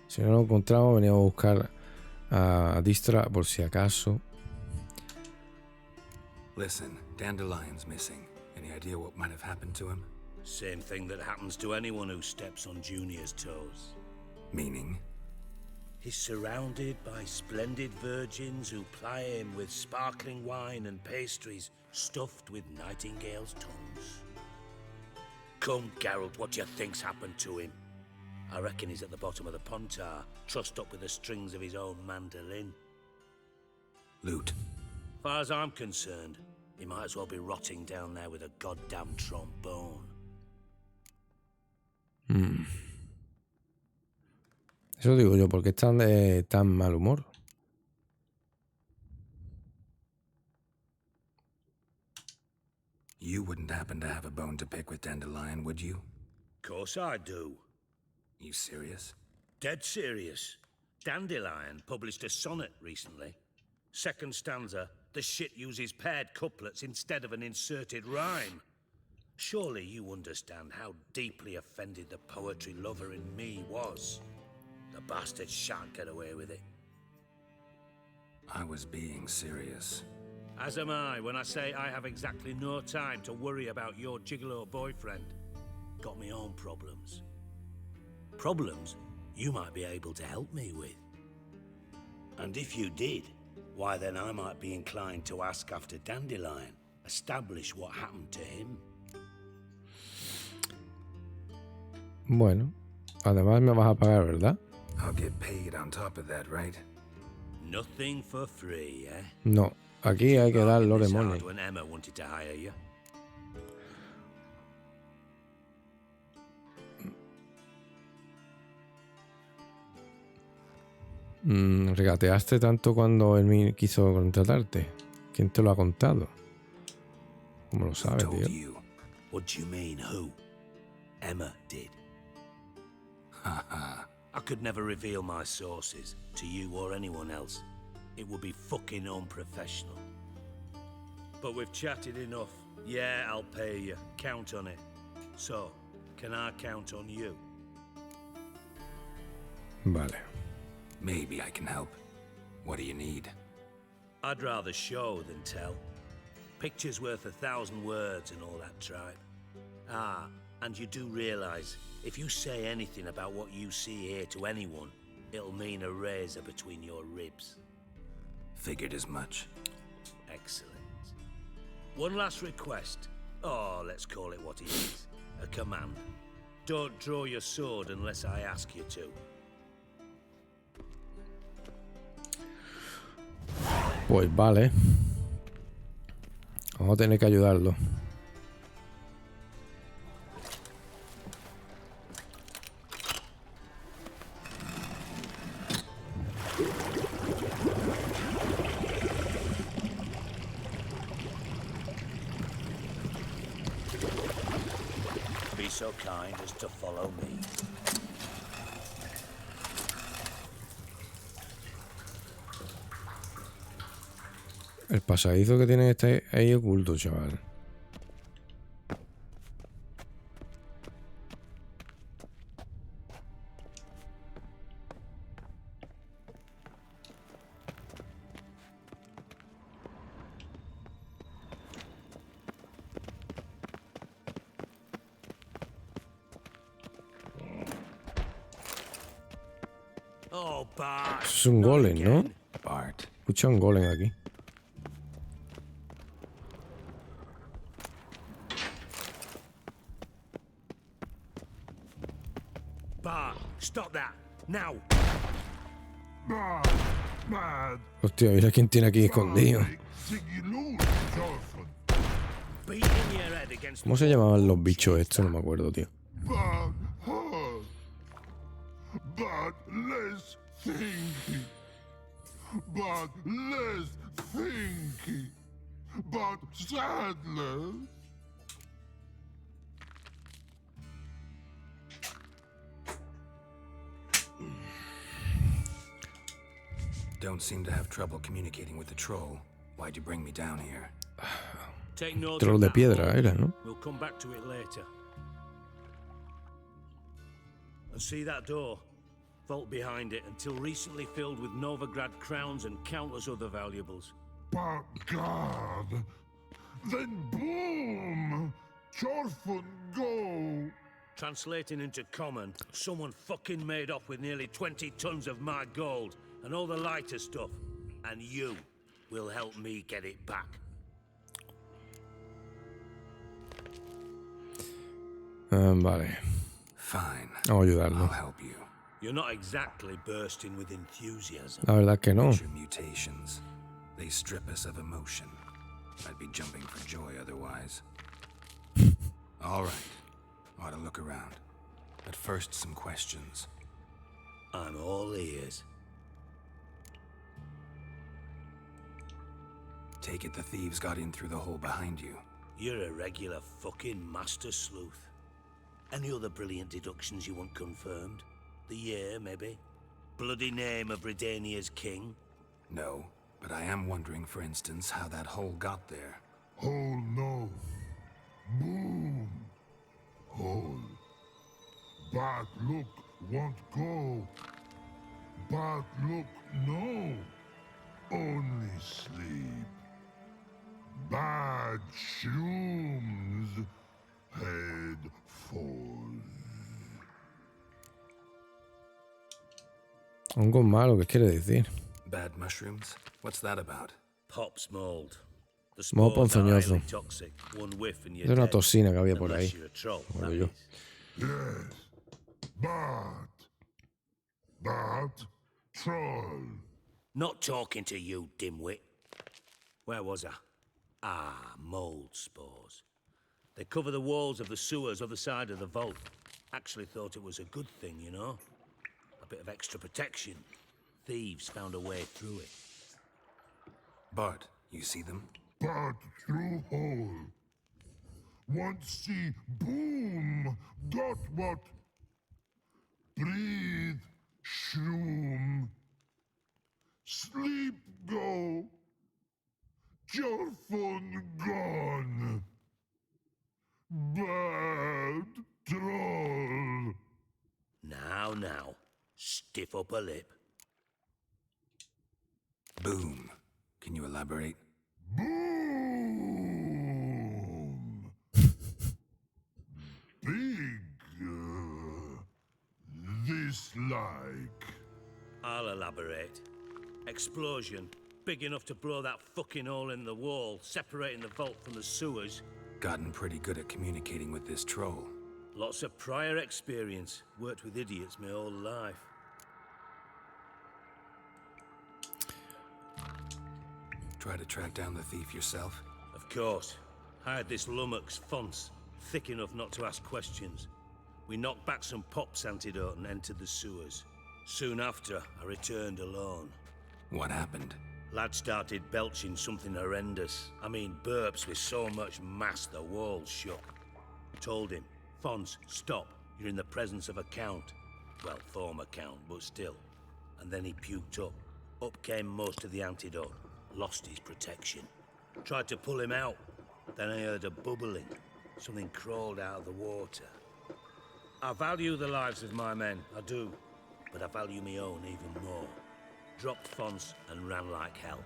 Si no lo encontramos, venimos a buscar a Dijkstra por si acaso. Listen, Dandelion's missing. Any idea what might have happened to him? Same thing that happens to anyone who steps on Junior's toes. Meaning? He's surrounded by splendid virgins who ply him with sparkling wine and pastries stuffed with nightingales' tongues. Come, Geralt, what do you think's happened to him? I reckon he's at the bottom of the Pontar, trussed up with the strings of his own mandolin. Loot. Far as I'm concerned, he might as well be rotting down there with a goddamn trombone. Eso digo yo, ¿por qué están de tan mal humor? You wouldn't happen to have a bone to pick with Dandelion, would you? Course I do. You serious? Dead serious. Dandelion published a sonnet recently. Second stanza, the shit uses paired couplets instead of an inserted rhyme. Surely you understand how deeply offended the poetry lover in me was. The bastard shan't get away with it. I was being serious. As am I when I say I have exactly no time to worry about your gigolo boyfriend. Got me own problems. Problems you might be able to help me with. And if you did, why then I might be inclined to ask after Dandelion, establish what happened to him. Bueno, además me vas a pagar, ¿verdad? I'll get paid on top of that, right? Nothing for free, eh? No, aquí hay que dar lore money. When Emma wanted to hire you. ¿Regateaste tanto cuando él quiso contratarte? ¿Quién te lo ha contado? ¿Cómo lo sabes, tío? What do you mean, who? Emma did. I could never reveal my sources to you or anyone else. It would be fucking unprofessional. But we've chatted enough. Yeah, I'll pay you. Count on it. So, can I count on you? Vale. Maybe I can help. What do you need? I'd rather show than tell. Picture's worth 1,000 words and all that tripe. Ah, and you do realize, if you say anything about what you see here to anyone, it'll mean a razor between your ribs. Figured as much. Excellent. One last request. Oh, let's call it what it is. A command. Don't draw your sword unless I ask you to. Pues vale. Vamos a tener que ayudarlo. so kind as to follow me. El pasadizo que tiene este ahí oculto, chaval. Oh, Bart. Eso es un golem, ¿no? Bart. Escucha un golem aquí. Bart, stop that. Now. Hostia, mira quién tiene aquí escondido. Beating your head against ¿Cómo se llamaban los bichos estos? No me acuerdo, tío. But less thinky. But less thinky. But sadler. Don't seem to have trouble communicating with the troll. Why'd you bring me down here? Take note Troll of de that, piedra Lord. era, ¿no? We'll come back to it later. And see that door? Vault behind it, until recently filled with Novigrad crowns and countless other valuables. But God. Then boom! Chorfun go! Translating into common, someone fucking made off with nearly 20 tons of my gold and all the lighter stuff. And you will help me get it back. Vale. Fine. Vamos a ayudarlo. I'll help you. You're not exactly bursting with enthusiasm. La verdad que no. Your mutations. They strip us of emotion. I'd be jumping for joy otherwise. All right. Ought to look around. But first, some questions. I'm all ears. Take it the thieves got in through the hole behind you. You're a regular fucking master sleuth. Any other brilliant deductions you want confirmed? The year, maybe? Bloody name of Redania's king? No, but I am wondering, for instance, how that hole got there. Hole no. Boom. Hole. Bad look won't go. Bad look no. Only sleep. Bad shrooms. Head falls. Hongo malo, ¿qué quiere decir? Bad mushrooms? What's that about? Pops mold. The Moho spores are ponzoñoso. highly toxic. One whiff and you're Es una dead. toxina que había por Unless ahí. you're a troll, Bueno, that yo. is. Yes. Bad. Bad. Troll. Not talking to you, dimwit. Where was I? Ah, mold spores. They cover the walls of the sewers other side of the vault. Actually thought it was a good thing, you know? A bit of extra protection. Thieves found a way through it. Bart, you see them? Bad through hole. Want see boom. Got what? Breathe. Shroom. Sleep go. Your phone gone. Bad troll. Now. Stiff upper lip. Boom. Can you elaborate? Boom. Big. This like. I'll elaborate. Explosion. Big enough to blow that fucking hole in the wall, separating the vault from the sewers. Gotten pretty good at communicating with this troll. Lots of prior experience. Worked with idiots my whole life. Try to track down the thief yourself? Of course. Hired this lummox, Fonce. Thick enough not to ask questions. We knocked back some Pop's antidote and entered the sewers. Soon after, I returned alone. What happened? Lad started belching something horrendous. I mean, burps with so much mass the walls shook. Told him, Fons, stop. You're in the presence of a count. Well, former count, but still. And then he puked up. Up came most of the antidote. Lost his protection. Tried to pull him out. Then I heard a bubbling. Something crawled out of the water. I value the lives of my men, I do. But I value my own even more. Dropped Fons and ran like hell.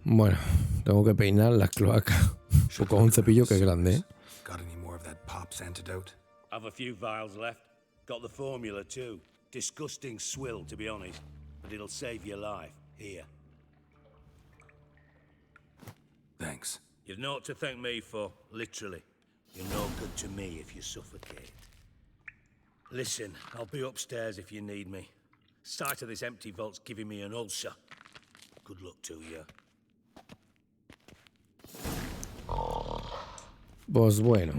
Bueno, tengo que peinar las cloacas. O con un cepillo que es grande, ¿eh? Got any more of that pop's antidote? I've a few vials left. Got the formula too. Disgusting swill, to be honest. But it'll save your life. Here. Thanks. You've naught to thank me for, literally. You're no good to me if you suffocate. Listen, I'll be upstairs if you need me. Sight of this empty vault's giving me an ulcer. Good luck to you. Pues bueno,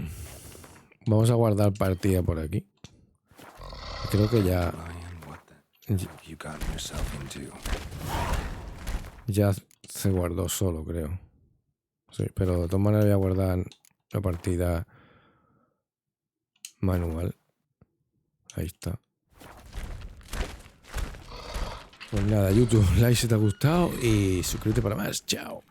vamos a guardar partida por aquí. Creo que ya... Ya se guardó solo, creo. Sí, pero de todas maneras voy a guardar la partida manual. Ahí está. Pues nada, YouTube, like si te ha gustado y suscríbete para más. Chao.